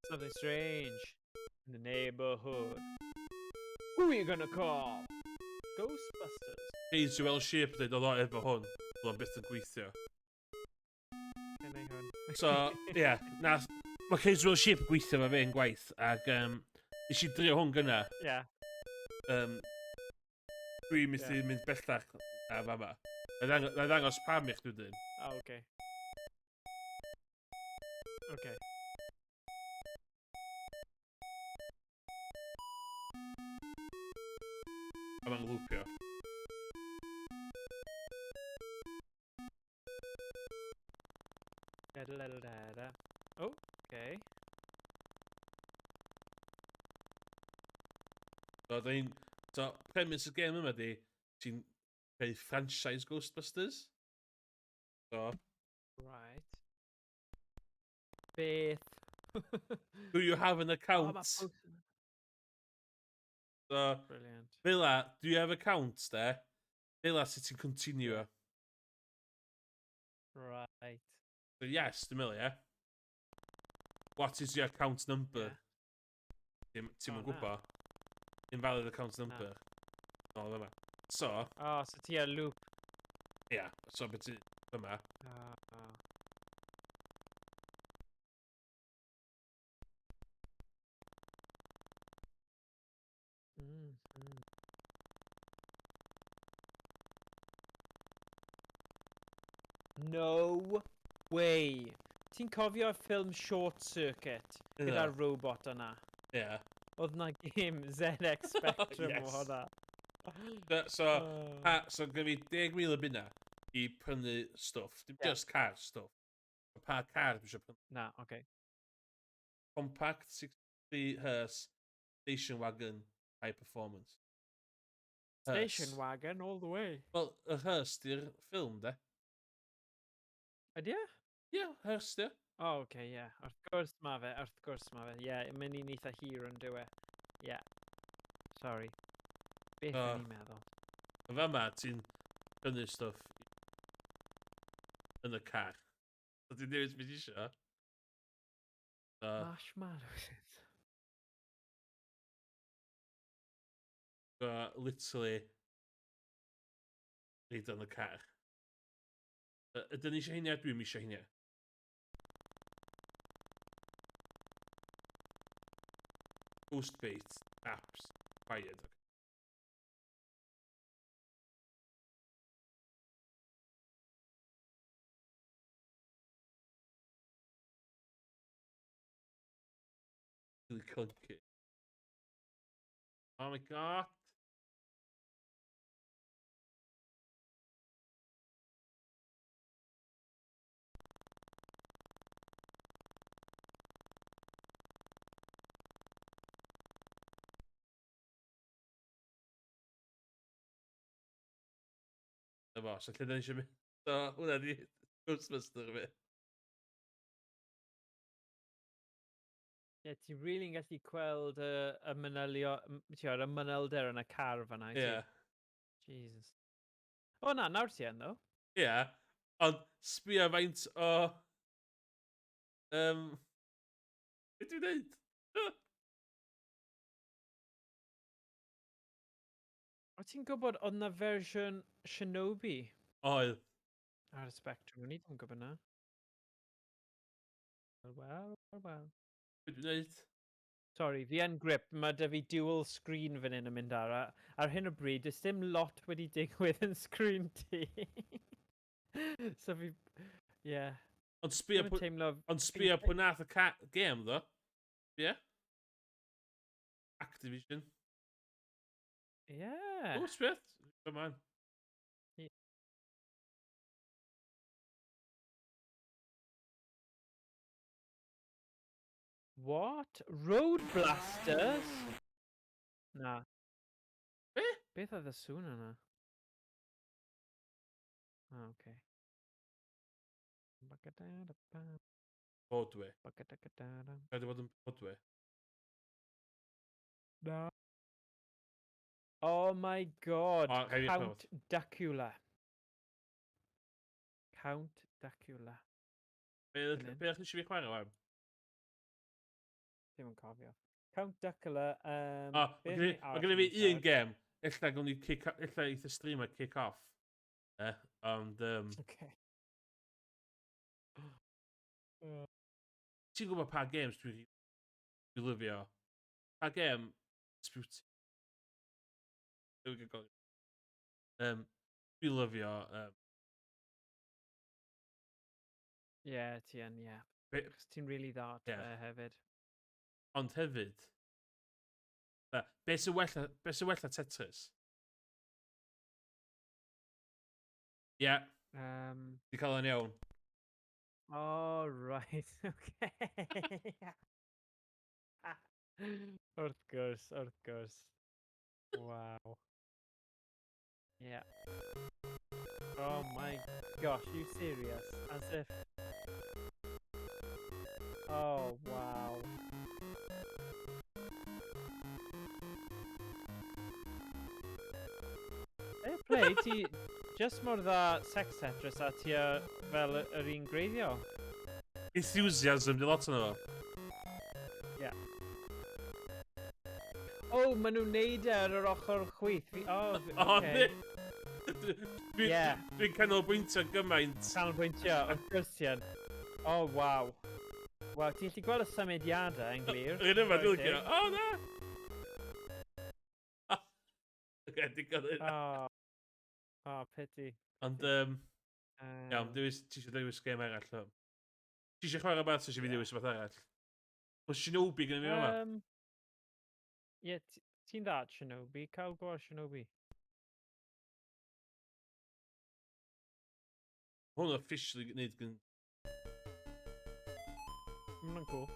Something strange in the neighborhood. Who are you gonna call? Ghostbusters. He's your Welsh sheep dweud oedd o efo hwn. Oedd o'n byth yn gweithio. Neu hwn. So, ie. Yeah, mae Case Welsh sheep gweithio fe fe'n gwaith. Ac nes i drio hwn gyna. Yeah. Dwi'n mynd i mynd bellach na fama. Na ddangos pam i'ch dwi'n dyn. Oh, okay. Okay. A mae'n lwpio. Oh, okay. So, premise y game yma di, ti'n creu franchise Ghostbusters. So. Right. Beth? Do you have an account? Oh, So, brilliant. Villa, do you have accounts there? Villa, sut ti'n continue? Right. So, yes, dwi'n meddwl, yeah. What is your account number? Ti'n mynd gwybod? Invalid account number. No, dyma. So. Oh, so ti ar loop. Yeah, so beth ti dyma. No way. Ti'n cofio'r ffilm Short Circuit gyda'r robot yna? Yeah. Oedd na game ZX Spectrum o hwnna. So gyda fi 10,000 o bunna i prynu stwff. Dim just car stwff. Pa car dwi eisiau prynu? Na, okay. Compact 63 hearse station wagon high performance. Station wagon all the way. Wel, y hearse di'r ffilm, de? Ydy e? Ie, hearse di. Oh, okay, yeah. Wrth gwrs ma fe. Yeah, mynd i'n eitha hir yn dywe. Yeah. Sorry. Beth yn i'n meddwl? Y fama, ti'n prynu stwff yn y car. So ti'n dewis beth isio. Marshmallows. So, literally, reid yn y car. Ydyn ni eisiau hynny a dwi'n eisiau hynny? Ghost bait, apps, fired. Really clunky. Oh my god. Efo, so lle da ni eisiau mynd? So, hwnna di Ghostbuster fi. Ie, ti'n rili'n gallu gweld y manylder yn y car fan'na. Ie. Jesus. O na, nawr ti yn, ddo. Ie, ond sbio faint o... Beth dwi'n dweud? O ti'n gwybod oedd na fersiwn Shinobi Oedd. ar y Spectrum? O'n i ddim yn gwybod na. Wel. Beth dwi'n dweud? Sorry, fi yn grip. Mae dy fi dual screen fan hyn yn mynd ar. Ar hyn o bryd, does dim lot wedi digwydd yn screen ti. So fi... Yeah. Ond sbio pwy nath y game, ddo? Ie? Activision. Yeah. O, sbeth. Come on. What? Road Blasters? Na. Be? Beth oedd y sŵn yna? Okay. Podwe. Rhaid i fod yn podwe. Na. Oh my god. O, rhaid i Count Dacula. Count Dacula. Be ydych chi eisiau fi chwarae wan? Ddim yn cofio. Count Dacula. O, mae gen i fi un gem. Ella gawn ni ella eith y streamer kick off. Ond... Okay. Ti'n gwybod pa games dwi'n lyfio? Pa gem? Disputed. Dwi'n lyfio... Yeah, ti yn, yeah. Chos ti'n really dda hefyd. Ond hefyd... Be sy'n well a Tetris? Ie. Di cael yn iawn. Oh, right. Okay. Wrth gwrs. Wow. Yeah. Oh my gosh, you serious? As if... Oh, wow. Fair play, ti just mor dda sex Tetris a ti fel yr un greiddio. Enthusiasm, di lot yno fo. Yeah. Oh, maen nhw'n neud ar yr ochr chwith. Okay. Dwi'n canolbwyntio gymaint. Canolbwyntio, wrth gwrs ti yn. Oh, waw. Waw, ti'n gallu gweld y symudiadau yn glir. Rydyn yma, dwi'n licio. O, na! Di gael un. Oh, pity. Ond, iawn, ti eisiau dewis gêm arall. Ti eisiau chwarae beth sy'n eisiau fi dewis beth arall? Mae Shinobi gyda fi yma. Ie, ti'n dda Shinobi? Cael go Shinobi? Hwn officially gwneud gyn... Mae'n cool.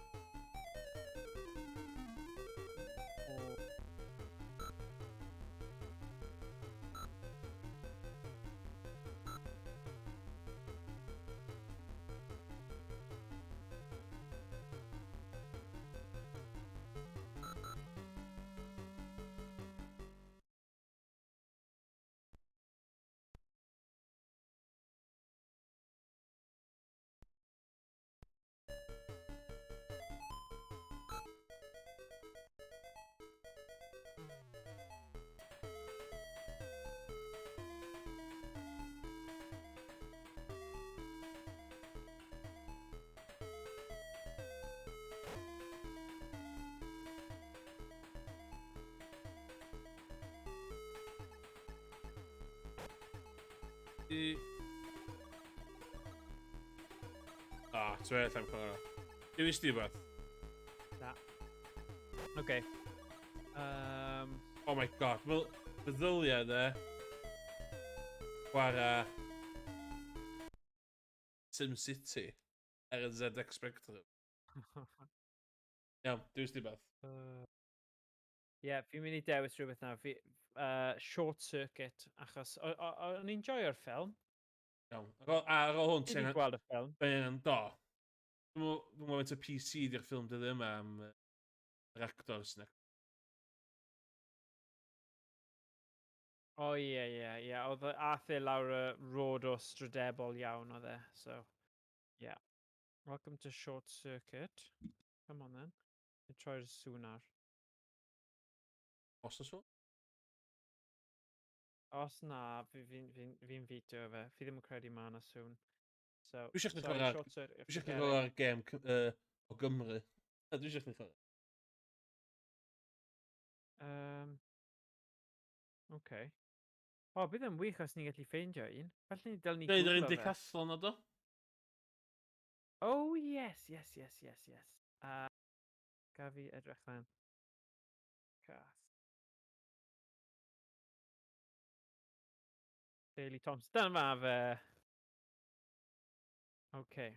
Ti'n meddwl am chwarae. Dewis di beth? Na. Okay. Oh my god, meddyliau yna. Chwarae... SimCity ar y ZX Spectrum. Iawn, dewis di beth? Ie, fi'n mynd i dewis rhywbeth nawr. Short Circuit, achos o'n i'n joio'r ffilm. Iawn. Ar ôl hwn, Ti'n gweld y ffilm? Yn do. Dwi'n meddwl y PC di'r ffilm dydw yma am yr actors yna. O ie. Oedd ath e lawr y road o strydebol iawn oedd e. So, yeah. Welcome to Short Circuit. Come on then. Troi'r sŵnar. Os oes o? Os na, fi'n fitio fe. Fi ddim yn credu ma na sŵn. So, Dwi eisiau chdi sorry, chwarae ar gêm o Gymru. Dwi eisiau chdi chwarae. Okay. O, bydd yn wych os ni'n gallu ffeindio un. Felly ni dylwn ni Dweud yr gwglo fe. indicathlon o do? Oh, yes. Ga fi edrych fan. Cath. Daily Thompson. Dyna ma fe. Okay.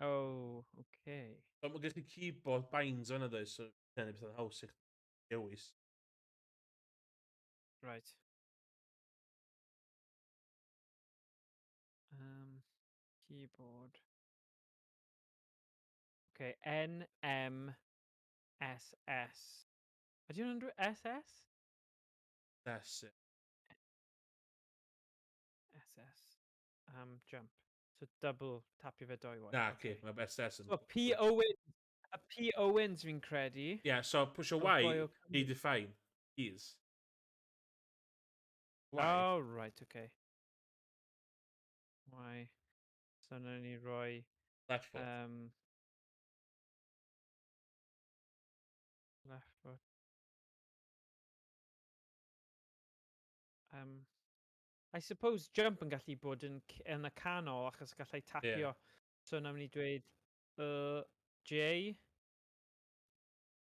Oh, okay. So mae gen ti keyboard binds yna dweud, so dyna beth o'n haws i'ch dewis. Right. Keyboard. Okay, NMSS. Ydy hwnna'n rhyw SS? That's it. SS. Jump. So double tapio fe dwy waith. Na, Okay. mae SS yn... So P Owens. A P Owens fi'n credu. Yeah, so pwysio O boi Y o i Cymru. define keys. Y. Oh, right, okay. Y. So nawn ni roi... Left foot. Left foot. I suppose jump yn gallu bod yn y canol achos gallai tapio. So nawn ni dweud J,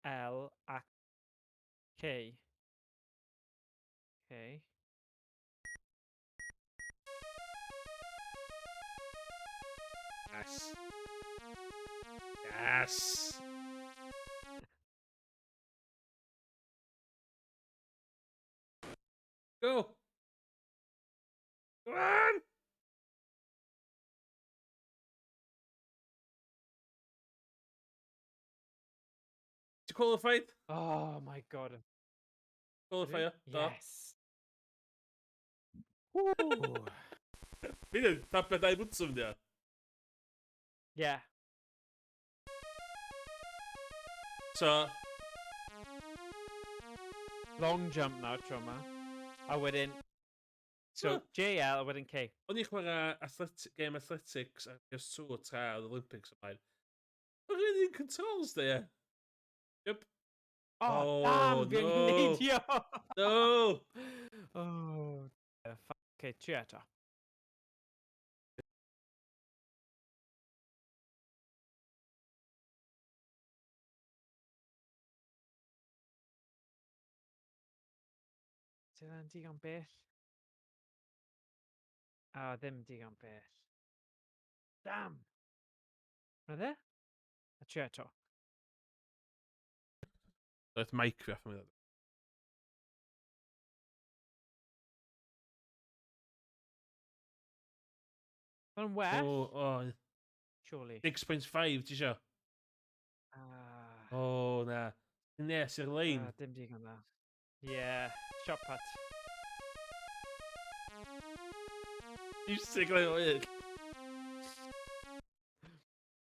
L a K. Okay. Yes. Yes. Go. Go on. Ti qualified? Oh my god. Qualifier? Yes. Woo. Fi ddim tapio 2 bwtwm di o. Yeah. So, Long jump nawr tro yma. A wedyn... So, Well- JL a wedyn K. o'n i chwarae game athletics a just 2 tra o'r Olympics ymlaen. Oedd rhywun controls di e. Yep. Oh, Oh, damn! Fi'n no. neidio! No! Oh, okay, tri eto. Sydd yn digon bell? Ddim digon bell. Damn! Na dde? A tri eto. Oedd mic fi off yn mynd. Mae'n well? Oh, Surely. 6.5 ti isio? Oh, na. Nes i'r lein. Dim digon da. Yeah, shot put. You sick like it.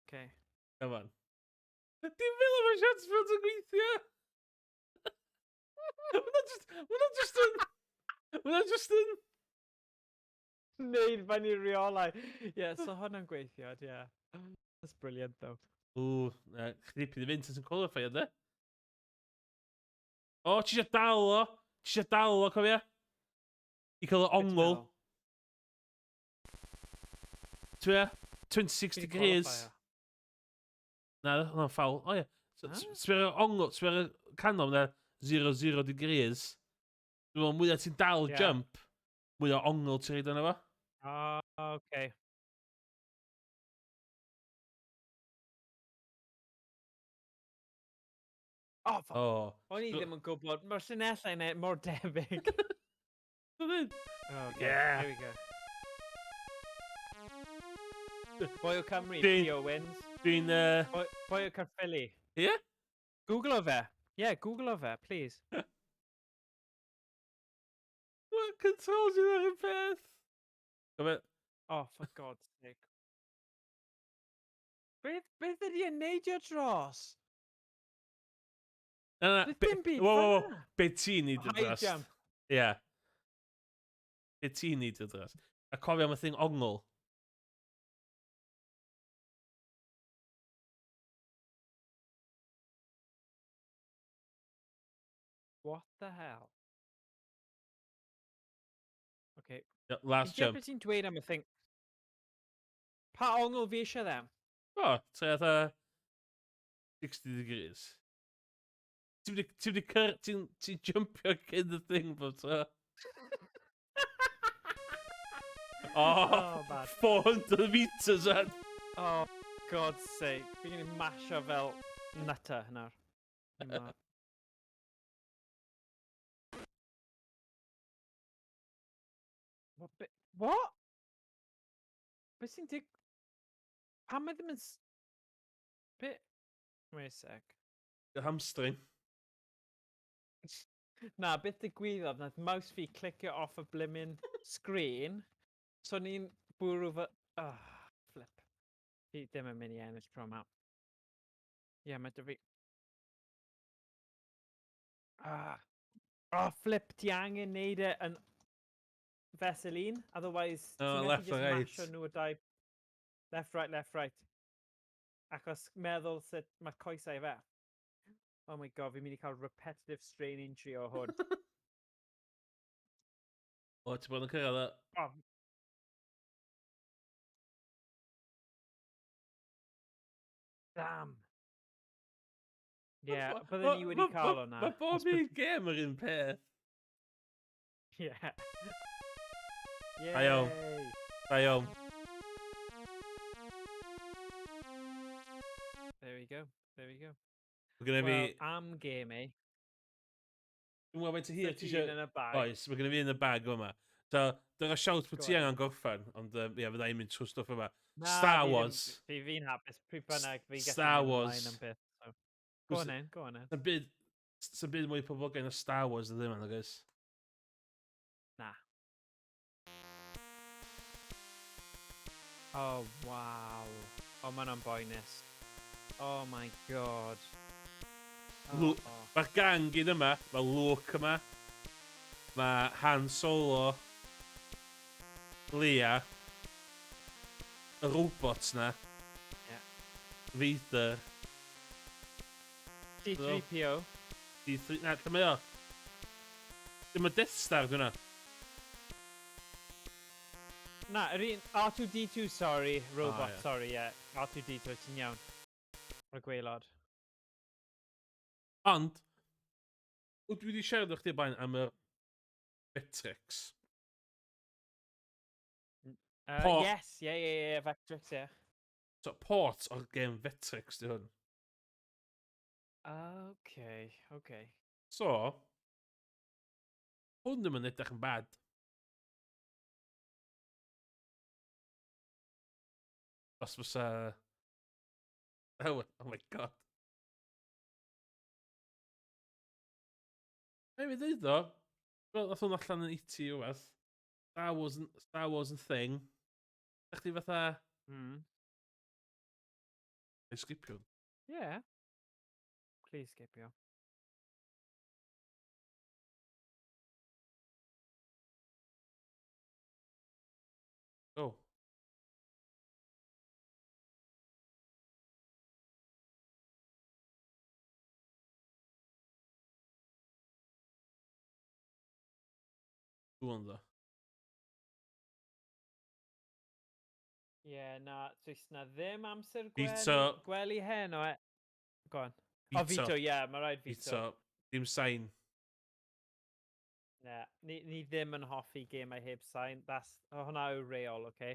Okay. Come on. Dim fel am y shots fod yn gweithio. Hwna just yn... Neud fan i reolau. Yeah, so hwnna'n gweithio, yeah. That's brilliant, though. Ww, chdipi di Vincent yn qualify ynddo? O, ti eisiau dal o? Ti eisiau dal o, cofia? I cael o ongl. Twy 26 degrees. Na, hwnna'n ffawl. O ie. Sfer o ongl, sfer o canom na 0 degrees. Dwi'n meddwl, mwyaf ti'n dal jump, mwy o ongl ti'n reid yna fo. Okay. Oh, o'n i ddim yn gwybod. Mae'r llinellau yna mor debyg. Okay, there we go. Boi o Cymru, P Owens. Dwi'n... Boi o Caerphilly. Ie? Google o fe. Yeah, Google o fe, please. What controls you ar y peth? Oh, for God's sake. Beth ydi yn neidio dros? Beth dim byd fan'na? Be ti'n neud y dros? High jump. Ie. Be ti'n neud y dros? A cofio am y thing ongl. What the hell? Okay. Last jump. Beth ti'n dweud am y thing? Pa ongl fi eisiau ddim? O, treth 60 degrees. Ti'n jumpio cyn y thing bob tro. Oh, bad. 400 metres an. Oh, God's sake. Fi'n mynd i masho fel nutter nawr. What? Be sy'n dig... Pam mae ddim yn... Be... Wait a sec. Y hamstring. Na, beth digwyddodd, nath mouse fi clicio off y blimmin screen, so ni'n bwrw fy... flip. Fi ddim yn mynd i ennill tro yma. Ie, mae dy fi... flip, ti angen neud e yn fesel un, otherwise ti'n left methu or just right. masho nhw y dau... Left, right. Achos meddwl sut mae coesau fe. Oh my god, fi'n mynd i cael repetitive strain injury o hwn. O, ti'n bod yn cyrraedd e? Oh. Damn. Ie, byddwn ni wedi cael hwnna. Mae bob un gêm yr un peth. Ie. Da iawn. Da iawn. There we go. Mae gynnu fi... am game, eh? Dwi'n meddwl beth y hir Ti ti un yn y bag. Oes, mae gynnu fi yn y bag yma. So, dyna siawt bod ti angen gorffen, ond ie, fydda i'n mynd trwy stwff yma. Star Wars. Fi'n hapus, pryd bynnag fi gallu Star mynd Wars. ymlaen am beth. So. Go on then. Sy'n byd mwy poblogaidd na Star Wars y ddim, anagos? Na. Oh, wow. Oh, ma'n boenus. Oh my god. Mae'r gang gyd yma. Mae Luke yma. Mae Han Solo. Leia. Y robots na. Vader. C-3PO. Na, lle mae o? Dim y Death Star dyna. Na, yr un... R2-D2, sorry. Robot, sorry, yeah. R2-D2, ti'n iawn. O'r gweilod. Ond, dwi wedi siarad o'ch ti bain am y Vectrex. Yes, yeah, Vectrex, yeah. So, port o'r game Vectrex di hwn. Okay. So, hwn ddim yn edrych yn bad. Os fysa... Oh my god. Ei fi ddweud o, wel, nath hwn allan yn 80 o beth. Star Wars yn thing. Ydych chi fatha... Ei sgipio. Yeah. Please sgipio. Oh. Dwi'n dda. Yeah, na, does na ddim amser Veto. gwely hen o e. Go on. Veto. Veto, yeah, mae rhaid veto. Veto. Dim sain. Na, ni ddim yn hoffi gemau heb sain. Hwna yw reol, okay?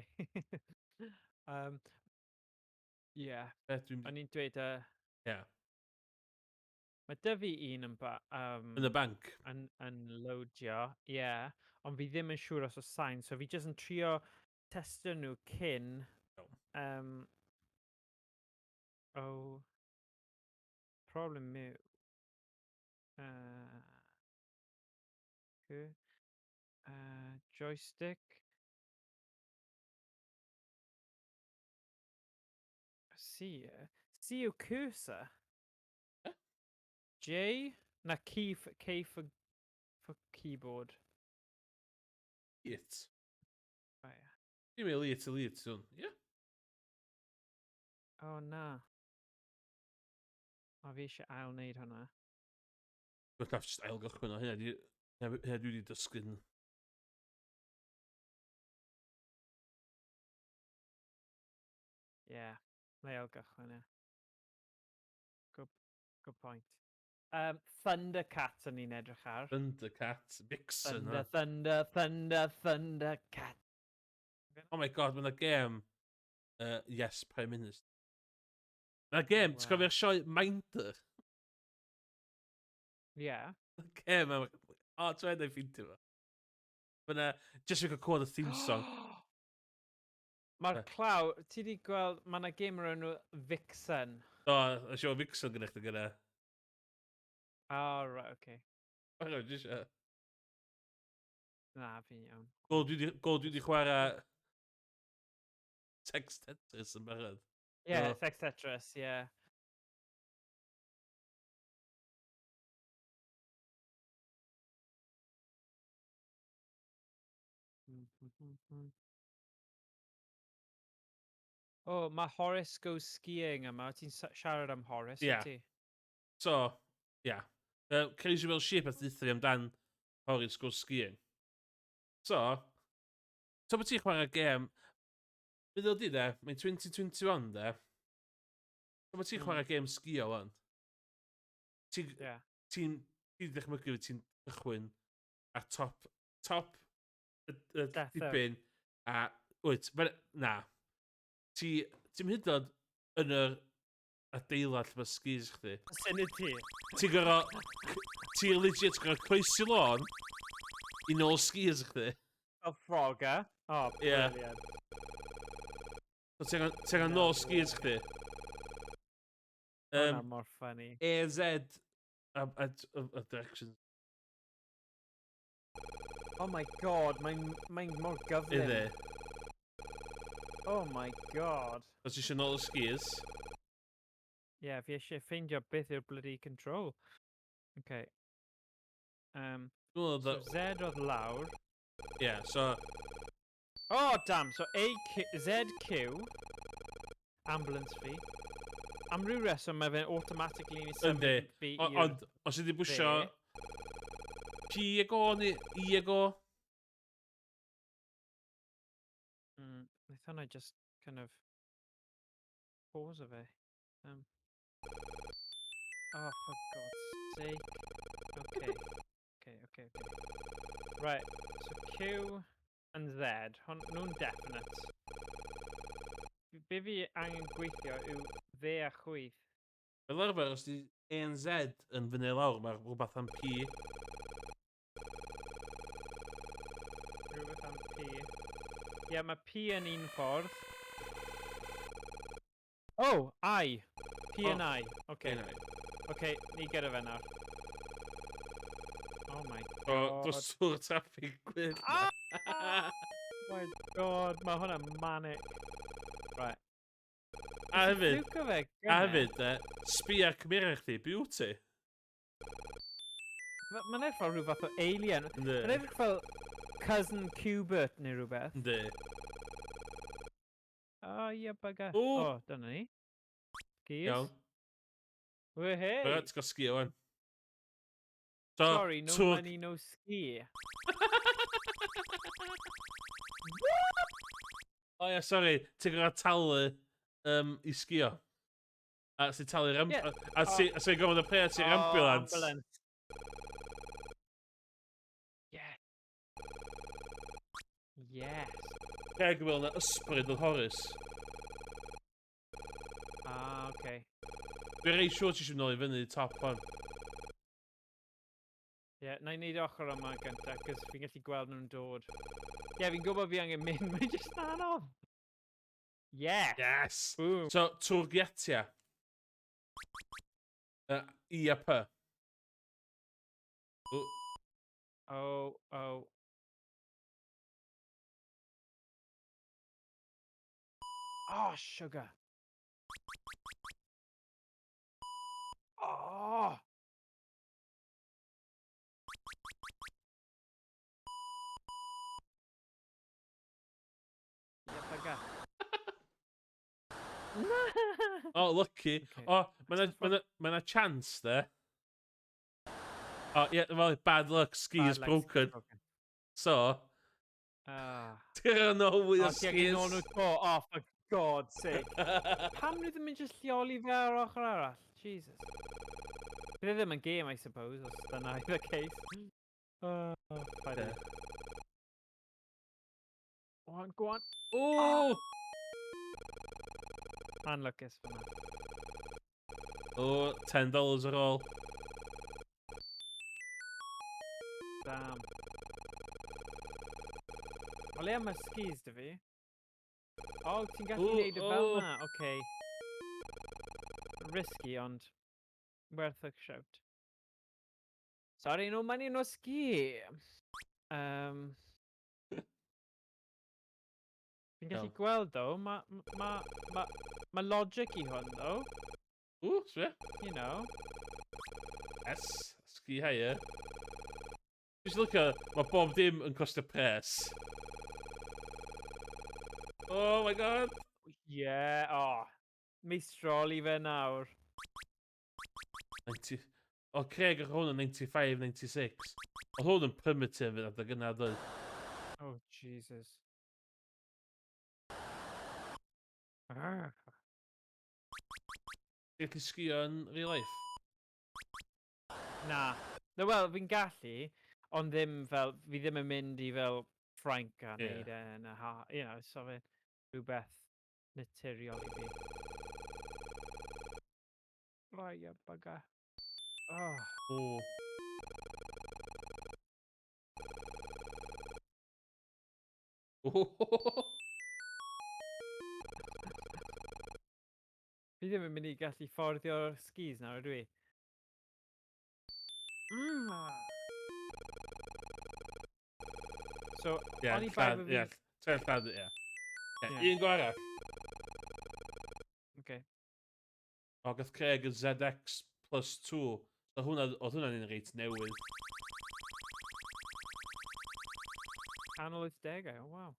Yeah. O'n i'n dweud... Yeah. Mae dy fi un yn... In the bank. Yn loadio, yeah. Ond fi ddim yn siŵr os o sain. So fi jyst yn trio testio nhw cyn... Problem yw... joystick. C yw cursor. J? Na K for keyboard. It. Oh, yeah. Dim elite, son. Yeah. Oh, na. O, fi eisiau ail wneud hwnna. Dwi'n daf just ail gychwyn o hynna. Hynna dwi wedi dysgu'n... Yeah, mae ail gychwyn, yeah. Good point. Thundercat o'n i'n edrych ar. Thundercat, Vixen, Thundercat. Oh my god, mae'n gêm, Yes, Prime Minister. Mae'n gêm, ti'n cofio'r sioe Minder? Yeah. Gêm, dwi'n ei ffeindio fo. Mae'n just fi'n cwrdd y theme song. Mae'r claw, ti di gweld, mae yna gêm o'r enw Vixen. O, y sioe Vixen gyda chdi gyda. Oh, right, okay. Hang on, just... Na, fi'n iawn. Gol dwi di chwarae Sex Tetris yn barod. Yeah, Sex Tetris, yeah. Oh, mae Horace Goes Skiing yma. Ti'n siarad am Horace, Yeah. ti? So, yeah. Crazy Welsh Sheep a ddithu amdan Horace Goes Skiing. So bod ti'n chwarae gêm, bydd o di de, mae'n 2021 de. So bod ti'n chwarae gêm sgio wan. Ti'n ddechmygu fi ti'n cychwyn ar top dipyn a wyt, na. Ti'n hyd yn yn yr adeilad lle mae skis chdi. Vicinity. Ti'n legit gyda croesi lôn i nôl skis chdi. O ffrog, e? Oh, brilliant. So ti'n gan nôl skis chdi. Hwna mor funny. AZ a directions. Oh my god, mae'n mor gyflym. Idde. Oh my god. Os ti eisiau nôl y skis. Yeah, fi eisiau ffeindio beth yw'r bloody control. Okay. So Z oedd lawr. Yeah, so... Oh, damn. So ZQ. Ambulance fi. Am ryw reswm mae fe'n automatically ni symud fi i'r... Ond, os ydi bwysio... P ego neu I ego? Nath hwnna just kind of... pause o fe. Oh, for God's sake. Okay. Right, so Q and Z, nhw'n definite. Be fi angen gweithio yw fe a chwyth. Fel arfer, os di A and Z yn fyny lawr, mae rhywbeth am P. Rhywbeth am P. Ie, mae P yn un ffordd. Oh, I. P and I. Okay. Okay, ni gyda fe nawr. Oh my god. Dos o'r traffig gwyd. Oh my god, mae hwnna manic. Right. A hefyd, sbia cymera chdi, beauty. Mae'n edrych fel rhywbeth o alien. Mae'n edrych fel Cousin Cubert neu rhywbeth. Ynddi. Oh, ie, bugger. Oh, dyna ni. Gears. Iawn. Wehey. Ti'n gael sgio wan. Sorry, no money, no ski. O ia, sori, ti'n gael talu i sgio. A sy'n talu'r ambulance. A sy'n gofyn y pres i'r ambulance. Yes. Yes. Ceg fel yna ysbryd oedd Horace. Okay. Dwi'n rei siwr ti eisiau nôl i fyny top hon. Ie, na i wneud ochr yma gyntaf, cos fi'n gallu gweld nhw'n dod. Ie, fi'n gwybod fi angen mynd, mae'n jyst anodd. Yes! Yes! Boom. So, twrgiatia. I a P. Oh. Oh, sugar. Oh! Oh, lucky. Okay. Oh, mae na chance there. Oh, yeah, well, bad luck. Ski is broken. So... Ti'n gael nôl fwy o skis. Oh, for God's sake. Pam nhw ddim yn just lleoli fe ar ochr arall? Jesus. Bydd e ddim yn game, I suppose, os dyna i the case. Funny. Yeah. Go on. Oh! Unluckus for that. Oh, $10 ar ôl. Damn. O le am y skis dy fi? O, ti'n gallu neud y fel na? Okay. Risky, ond worth a shout. Sorry, no money, no ski. Fi'n gallu gweld, though, ma logic I hwn, though. Ooh, swe? You know. Yes, ski higher. Just look at, mae bob dim yn costio pres. Oh my god! Yeah, meistrol I fe nawr. 90... O, Craig ar hwn yn 95, 96. Oedd hwn yn primitive yn adeg yna, dweud. Oh, Jesus. Ti'n gallu sgio yn real life? Na. No, wel, fi'n gallu, ond ddim fel, fi ddim yn mynd I fel Frank a neud yn y you know, so fe rhywbeth naturiol I fi. Rai y bugger. Oh. Fi ddim yn mynd I gallu fforddio skis nawr, ydw I? So, Yeah, oni bai fy fi... yeah. Tref llad, yeah. Yeah. Un go arall. Okay. O, gath Craig y ZX plus 2. So oedd hwnna'n un reit newydd. Canol 80, oh wow.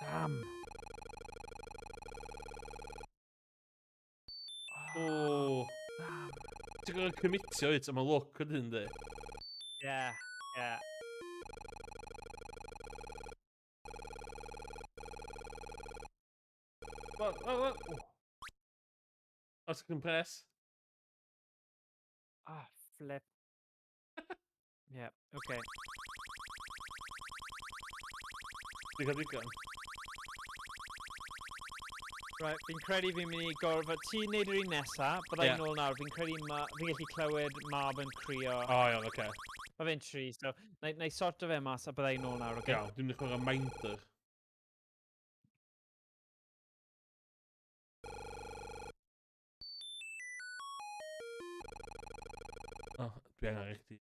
Damn. Oh. Damn. Ti'n gwybod commitio it am y look ydyn di? Yeah, yeah. What? Os ti'n press? Flip. Yeah, okay. Dwi'n cael digon. Right, fi'n credu fi'n mynd I gorfod... Ti'n neud yr un nesa, byddai'n nôl nawr. Fi'n credu fi'n gallu clywed mab yn crio. O, iawn, oce. Mae fe'n tri, so... Na I sorto fe mas a byddai'n nôl nawr, oce? Iawn, dwi'n dechrau reminder. O, dwi angen i chdi.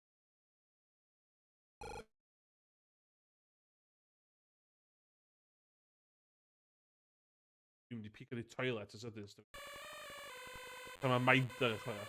Dwi'n mynd I pico di toilet os ydyn. Mae minder yn chwarae.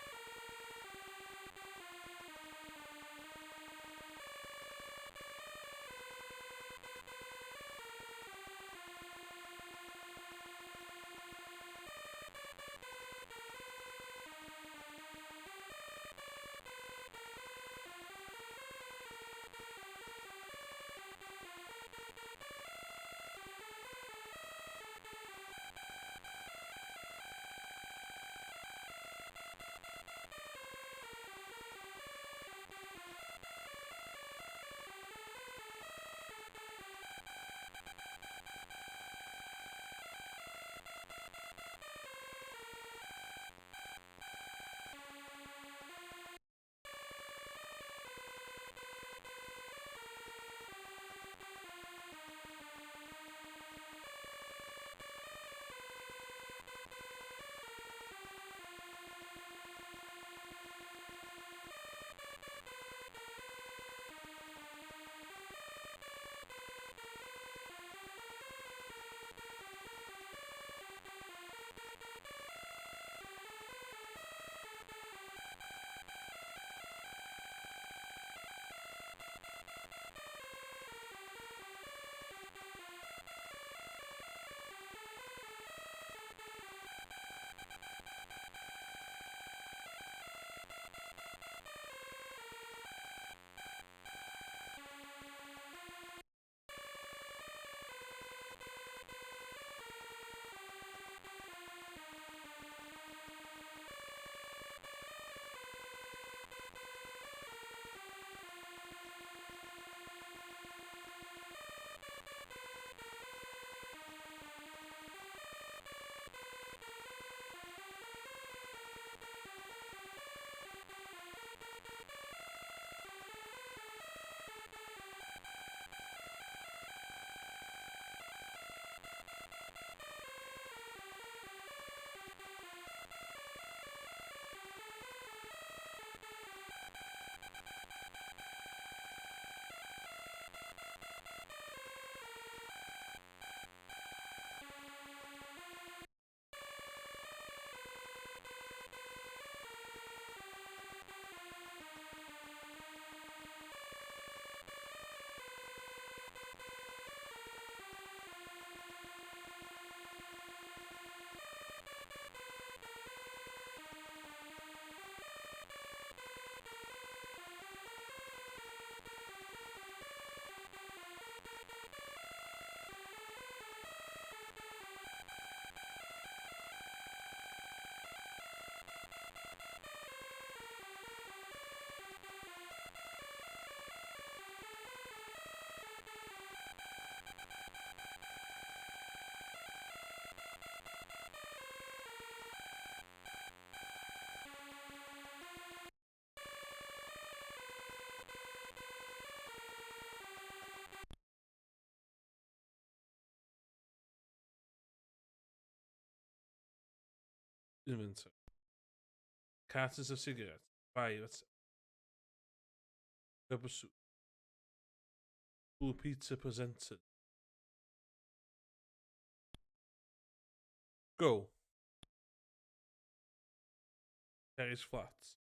inventory. Cartons of cigarettes. Violet. Rubber suit. Full pizza presented. Go. Terry's flats.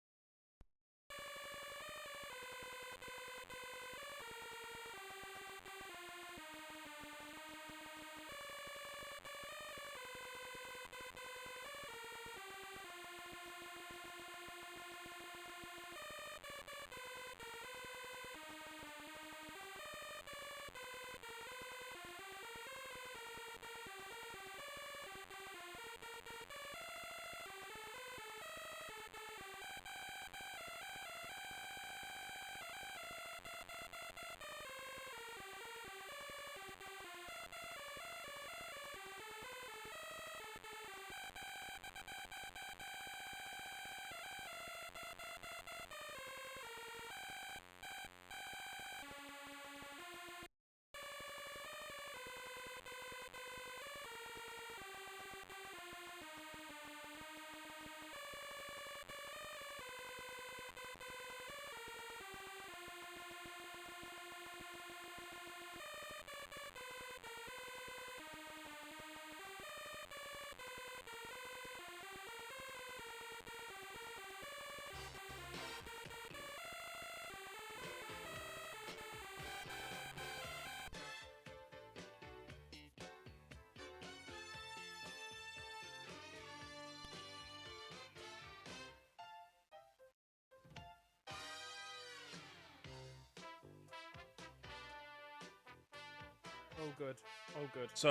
Oh good. Oh good. So,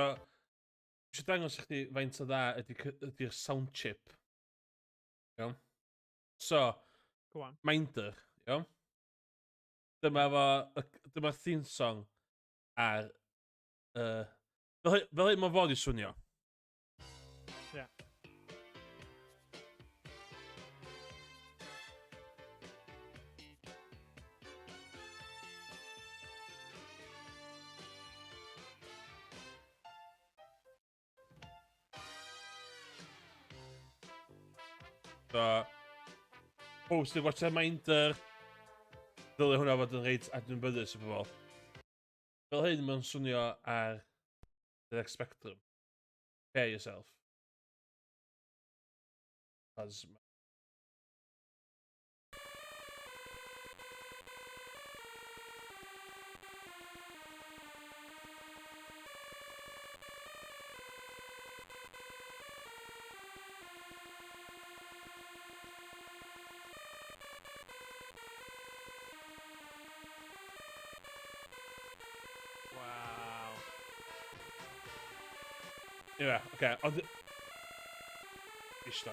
eisiau dangos i chdi faint o dda ydy'r sound chip. Iawn? So, Go on. Minder, iawn? Dyma'r theme song ar... fel hyn mae fod i swnio. Yeah. So, post i watcha Minder. Dylai hwnna fod yn reit adnabyddus o bobl. Fel hyn mae'n swnio ar the Spectrum. Prepare yourself. As... Wow. Ie, oce, ond... Ishta.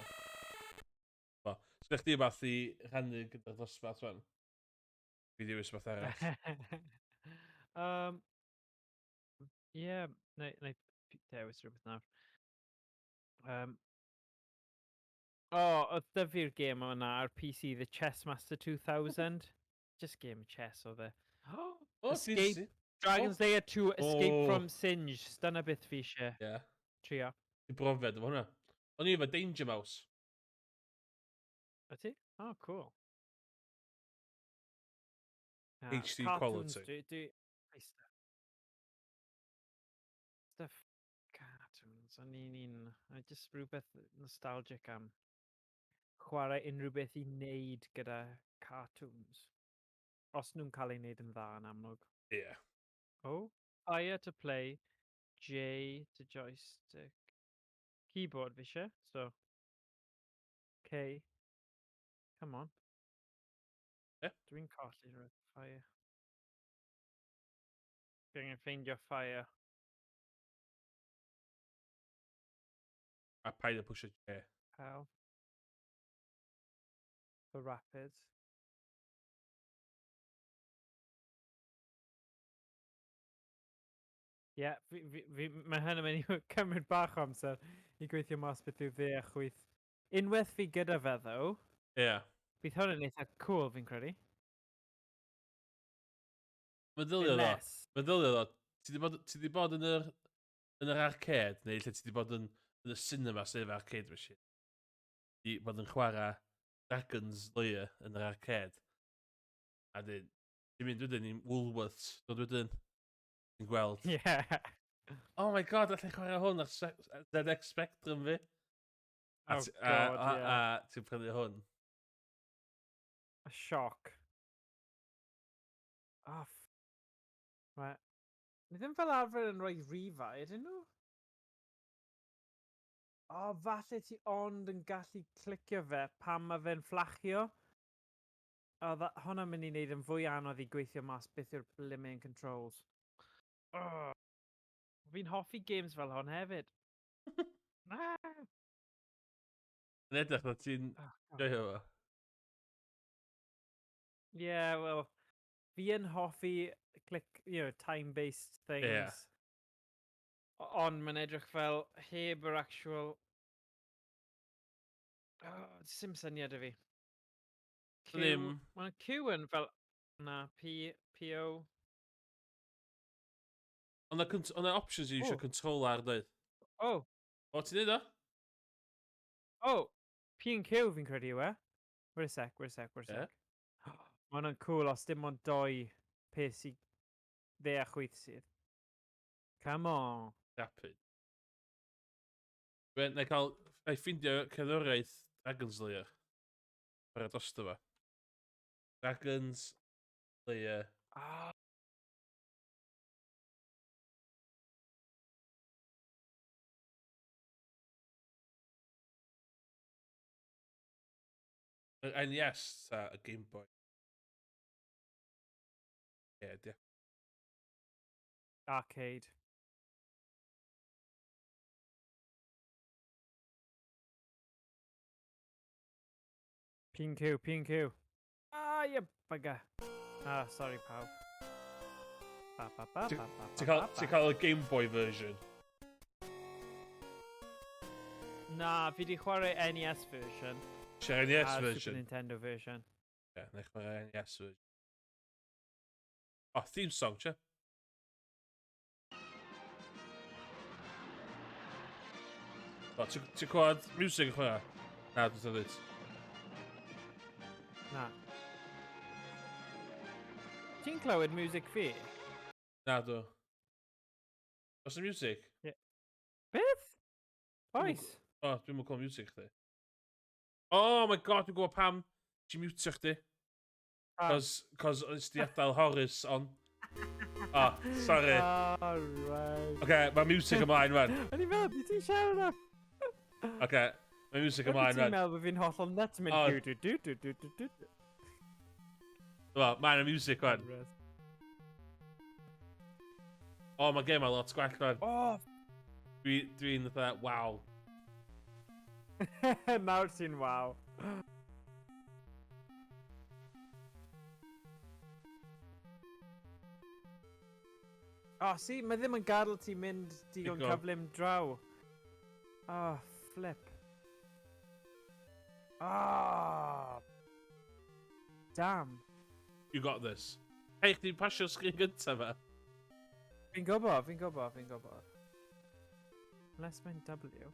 Wel, sgwech chi bath i rhannu gyda'r ddosbarth fan? Fi di wys bath arall. Yeah, neu dewis rhywbeth nawr. Oedd dy fi'r gêm yna ar PC, the Chess Master 2000. Just game of chess oedd e. O, Escape, Dragon's Lair 2, Escape from Singe. Dyna beth fi eisiau Ie. trio. Di brofiad efo hwnna. O'n i efo Danger Mouse. O ti? Oh, cool. HD Cartoons, quality. Stuff cartoons. O'n i'n just rhywbeth nostalgic am chwarae unrhyw beth i wneud gyda cartoons. Os nhw'n cael ei wneud yn dda yn amlwg. Ie. Oh, fire to play, J to joystick. Keyboard fi eisiau, so K. Come on. Dwi'n colli rhywbeth. Fire. Dwi'n ffeindio fire. A paid a push a J. How? For rapid. Ie, mae hyn yn mynd i cymryd bach o amser i gweithio mas beth yw fe a chwyth. Unwaith fi gyda fe, ddo, Ie. bydd hwn yn eitha cool, fi'n credu. Meddylia Unless. ddo. Ti di bod yn yr arcade, neu lle ti di bod yn y cinema sef arcade machine? i fod yn chwarae Dragon's Lair yn yr arcade. A dyn, ti'n mynd wedyn i Woolworths, dod wedyn, ti'n gweld. Yeah. Oh my god, allai chwarae hwn ar ZX Spectrum fi. Oh god, yeah. A ti'n prynu hwn. A shock. Oh, right. Ni ddim fel arfer yn rhoi rifau, ydyn nhw? O, falle ti ond yn gallu clicio fe pan mae fe'n fflachio. O, hwnna'n mynd i wneud yn fwy anodd i gweithio mas beth yw'r blimmin' controls. Oh. Fi'n hoffi games fel hon hefyd. Yn edrych na ti'n joio fo. Yeah, well, fi yn hoffi time-based things. Yeah. Ond mae'n edrych fel heb yr actual... sim syniad y fi. Ddim. Mae'n Q yn fel... Na, P-O... Ond yna options i eisiau control ar, dweud. Oh. O, ti'n neud o? Oh, P and Q fi'n credu yw e. Wait a sec. Yeah. Mae hwnna'n cool os dim ond doi peth sy'n dde a chwyth sydd. Come on. Rapid. Na i cael... Na i ffindio cerddoriaeth Dragon's Lair. Ar y dosto fo. Dragon's Lair. Y NES ta y Game Boy. Yeah, yeah. Arcade. P and Q. Ah, you bugger. Ah, sorry, pal. Ti'n cael y Game Boy version? Na, fi di chwarae NES version. Sia'r NES a version? Super Nintendo version. Yeah, na i chwarae NES version. Oh, theme song, che? O, ti'n clywed music yn chwarae? Na, dwi'n dweud. Na. Ti'n clywed music fi? Na, dwi. Oes y music? Beth? Oes? O, dwi'n mwyn clywed music chdi. Oh my god, dwi'n gwybod pam ti'n mutio chdi. Cos oes di adael Horace on. Oh, sorry. Oh, right. Oce, mae music ymlaen, man. O'n i'n meddwl, beth ti'n siarad am? Oce, mae music ymlaen, Ti'n man. meddwl bod fi'n hollol nuts yn mynd Wel, mae'n y music, man. O, mae game a lot gwell, man. Oh! Dwi'n dda, waw. Nawr ti'n waw. Oh, see, mae ddim yn gadael ti mynd digon cyflym draw. Oh, flip. Oh! Damn. You got this. Hei, chdi'n pasio sgrin gyntaf fe? Fi'n gwybod. Unless mae'n W.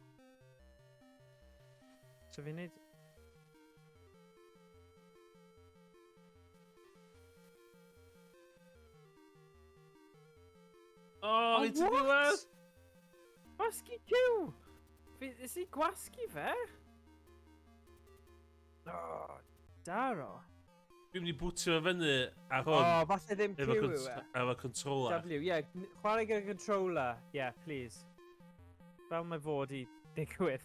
So fi'n neud... Oh, it's diwedd! Gwasgu Q! Is i gwasgu fe? Oh, daro. Dwi'n mynd i bwtio fe fyny ar hwn. Oh, falle ddim Q yw e. Efo controller. W, yeah. Chwarae gyda controller. Yeah, please. Fel mae fod i digwydd.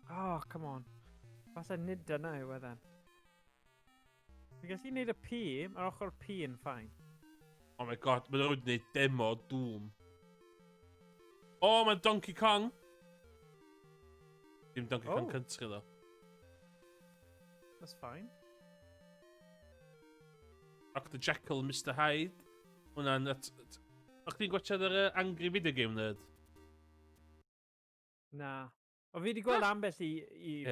Oh, come on. Falle nid dyna yw e then. Fi'n gallu gwneud y P, mae'r ochr P yn ffain. Oh my god, mae'n rhaid wneud demo Doom. Oh, mae'n Donkey Kong! Dim Donkey Kong country, ddo. That's fine. Dr Jekyll and Mr Hyde. Hwna'n... O'ch ti'n gwachod yr Angry Video Game Nerd? Na. O fi wedi gweld ambell i... Ie,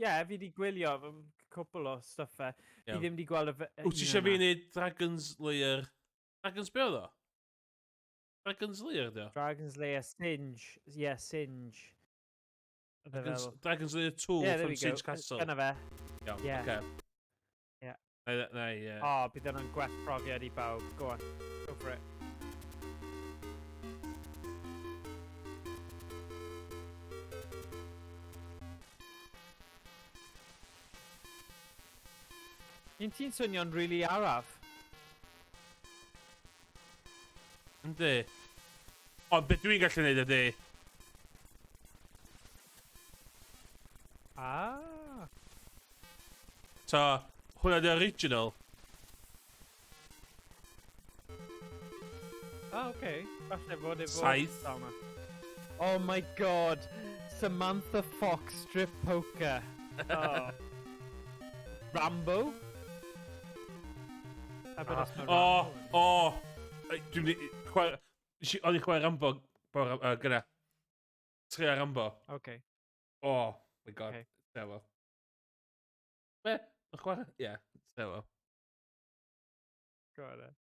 fi wedi gwylio cwpl o stuffe. Fi ddim wedi gweld y... Wyt ti eisiau fi wneud Dragon's Lair... Dragon's be oedd o? Dragon's Lair, dio. Dragon's Lair, Singe. Yeah, Singe. Dragon's Lair 2 Yeah, there from we go. Singe Castle. Dyna fe. Iawn, Yeah. oce. Yeah. Neu, Oh, bydd hwnna'n gwell profiad I bawb. Go on. Go for it. Un ti'n swnio'n really araf? Yndi. Ond beth dwi'n gallu neud ydi... Ah. So, hwnna di original. Ah, okay. Falle fod efo... Saith. Oh my god. Samantha Fox strip poker. Oh. Rambo? Dwi'n mynd i... O'n i chwaer Rambo gyda. Tria Rambo. Okay. Oh, my god. Okay. Tewa. Be? O'n chwaer? Ie, tewa. Got it.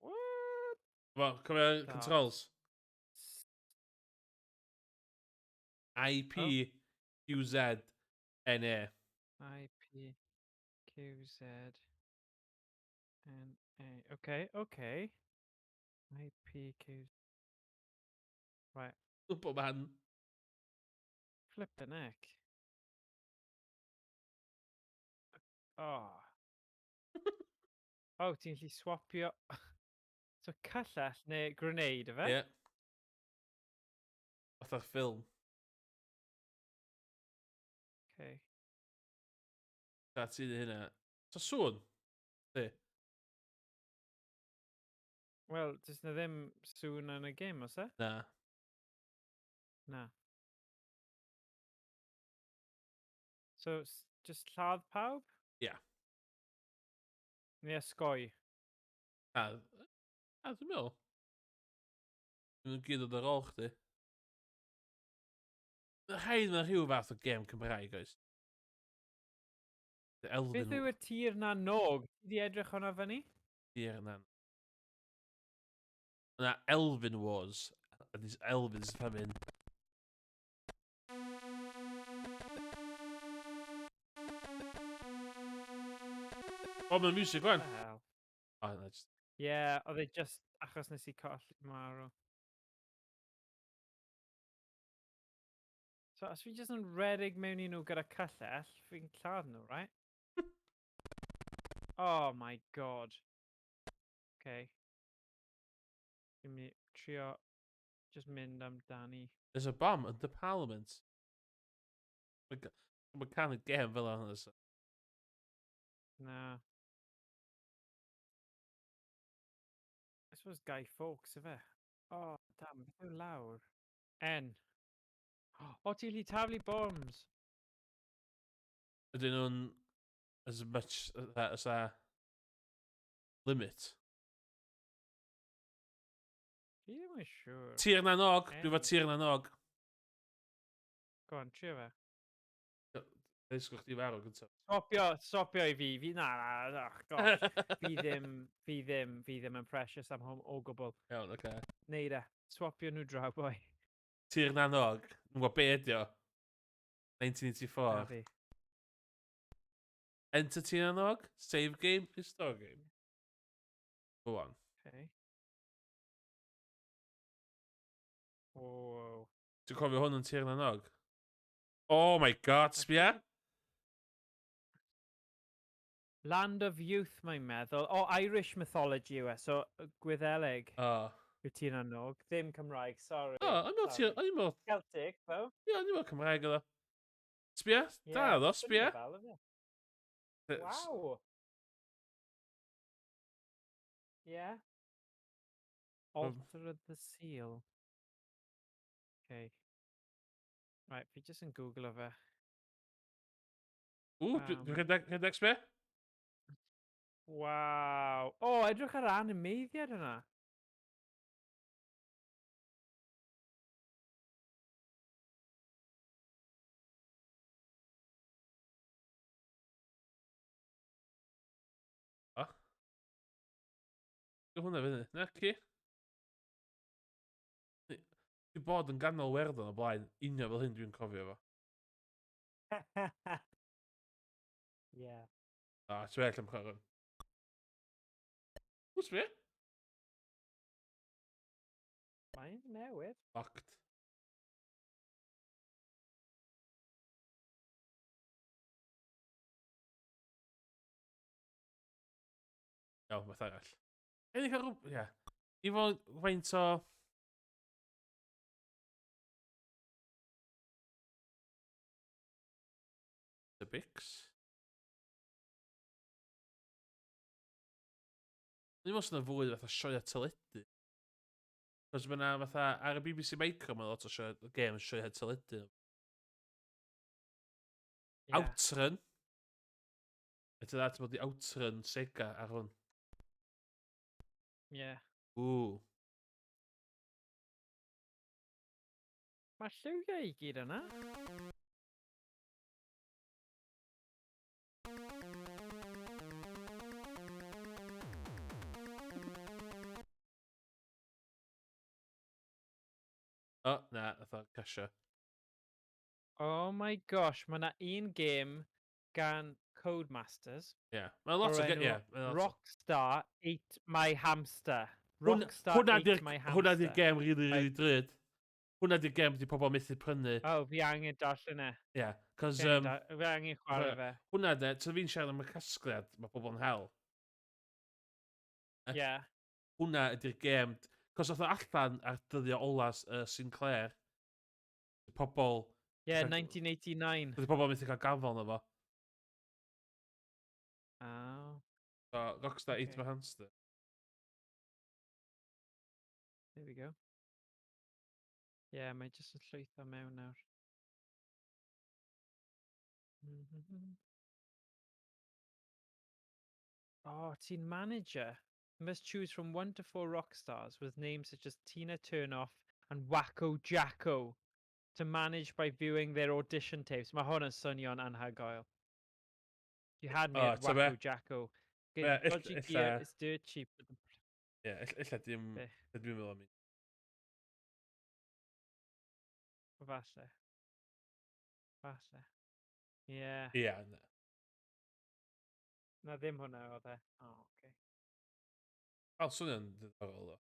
What? Wel, cofio controls. IPQZNA. IPQZNA. Okay, okay. IPQ. Right. Super man. Flippin' heck. Oh. Oh, ti'n gallu swapio... So cyllell neu grenade, efe? Ie. Fatha ffilm. Okay. Da ti di hynna. So sŵn? Di. Wel, does na ddim sŵn yn y game, os e? Na. Na. So, just lladd pawb? Ie. Neu esgoi? A dwi'n meddwl. Dwi'n gyd oedd ar ôl chdi. Rhaid yna rhyw fath o gêm Cymraeg, oes? Beth yw y tir na nog? Ti di edrych hwnna fyny? Tir na. Yna Elfyn Wars. Elfyn sy'n fan mynd. O, mae'n music gwan. O, na just... Yeah, oedd e just achos nes I colli marw. So, os fi just yn redig mewn I nhw gyda cyllell, fi'n lladd nhw, right? Oh my god. Okay. Fi'n mynd trio just mynd amdani. There's a bomb at the parliament. Mae'n can y gêm fel yna. Na. I suppose Guy Fawkes, efe? Oh, damn, beth yw lawr? N. O, ti'n gallu taflu bombs. Ydyn nhw'n as much as a limit? Fi ddim yn siŵr. Tir na nog. Dwi'n fod tir na nog. Go on, trio fe. Ddysgwch chi farw gyntaf. Stopio I fi. Na, oh gosh. fi ddim yn precious am hwn o gwbl. Iawn, oce. Neud e. Swapio nhw draw, boi. Tir na nog. Yn gwybod be ydi o? 1984. Na fi. Enter tir na nog. Save game. Restore game. Go on. Okay. Whoa. Dwi'n cofio hwn yn tir na nog. Oh my god, sbia? Land of Youth, mae'n meddwl. O, Irish mythology yw e, so Gwyddelig. O. Yw ti'n annog. Ddim Cymraeg, sorry. O, o'n i'n meddwl... Celtic, fo? Ie, o'n i'n meddwl Cymraeg oedd o. Sbia? Da oedd o, sbia? Wow! Yeah. Alter the seal. Okay. Right, fi just yn Google o fe. Dwi'n rhedeg sbia? Wow. O, edrych ar animeiddiad yna. hwnna fyny. Na, ci? Di bod yn ganol werddon o blaen, unio fel hyn dwi'n cofio fo. Yeah. Ti'n well am chwarae. Who's fi? Mae'n newydd. Locked. Iawn, beth arall. Ei cael rhywbeth, ie. I fod faint o... The Bix. Ni'n meddwl sy'n fwy fatha sioia teledu. Cos mae'na fatha ar y BBC Micro mae lot o games sioia teledu. Yeah. Outrun. Ydy dda, ti'n bod i Outrun Sega ar hwn. Yeah. Ww. Mae lliwiau i gyd yna. O, na, fatha casio. Oh my gosh, mae yna un game gan Codemasters. Ie. Mae'n lot o... Ie. Rockstar Ate My Hamster. Rockstar Ate My Hamster. Hwna di'r gem really drud. Hwna di'r gem di pobl methu prynu. Oh, fi angen darllen e. Ie. Cos... Fi angen chwarae fe. Hwna de, ti'n fi'n siarad am y casgliad, mae pobl yn hel. Ie. Hwna ydy'r gem... Cos oedd o allan ar dyddio olas Sinclair. Pobl... Ie, 1989. Ydy pobl methu cael gafel na fo. Oh. So, Rockstar Ate My Hamster. There we go. Ie, mae jyst yn llwytho mewn nawr. Oh, teen manager. You must choose from 1 to 4 rock stars with names such as Tina Turnoff and Wacko Jacko to manage by viewing their audition tapes. Mae hwn yn swnio'n anhygoel. You had me at Wacko Jacko. Dodgy gear is dirt cheap. Ie, illa dwi'n meddwl am mi. Falle. Falle. Ie. Ie, na. Na ddim hwnna oedd e. Oh, okay. Wel, swnio'n ddiddorol o.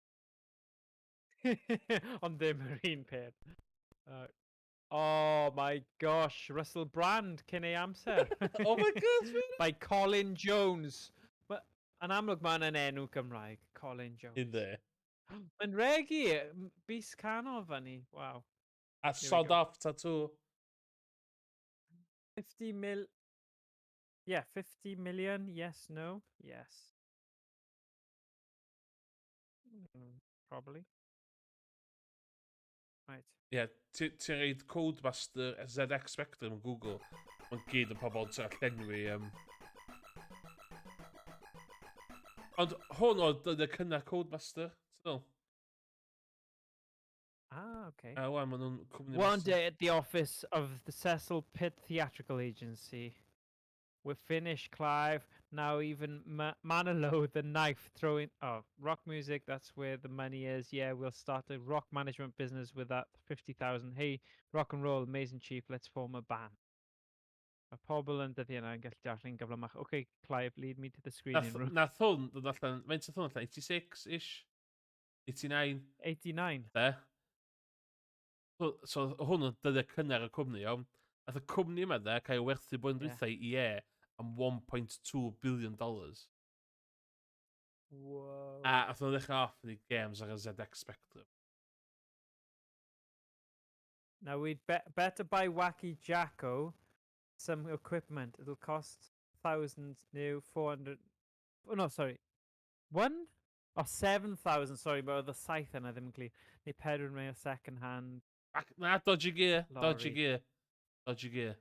Ond ddim yr un peth. Oh my gosh, Russell Brand cyn ei amser. Oh my god! By Colin Jones. Yn amlwg mae'n yn enw Cymraeg, Colin Jones. Ynddi. Mae'n regi, bus canol fan ni. Wow. A sod off tattoo. 50 mil... Yeah, 50 million, yes, no, yes. Probably. Right. Ie, ti'n reid Codemaster ZX Spectrum yn Google. Mae'n gyd yn pobl sy'n allenwi. Ond hwn oedd y cynnar Codemaster. Okay. One day at the office of the Cecil Pitt Theatrical Agency. We're finished, Clive. Now even Manilow, the knife throwing... Oh, rock music, that's where the money is. Yeah, we'll start a rock management business with that 50,000. Hey, rock and roll, amazing chief, let's form a band. Mae pobl yn dyddi yna yn gallu darllen gyflymach. Okay, Clive, lead me to the screening room. Nath hwn, dod allan, faint oedd hwn allan? 86-ish? 89? 89. De? So hwn yn dyddiau cynnar y cwmni, iawn. Nath y cwmni yma de, cael ei werthu bod yn dwythau i am $1.2 billion. Whoa. A nath nhw'n ddechrau off yn games ar y ZX Spectrum. Now we'd better buy Wacky Jacko some equipment. It'll cost thousands new, 400... Oh, no, sorry. 1? Or 7,000, sorry, but the saith yna ddim yn clir. Neu 4 mewn second hand. Na, dodgy gear. Lorry. Dodgy gear. Dodgy gear.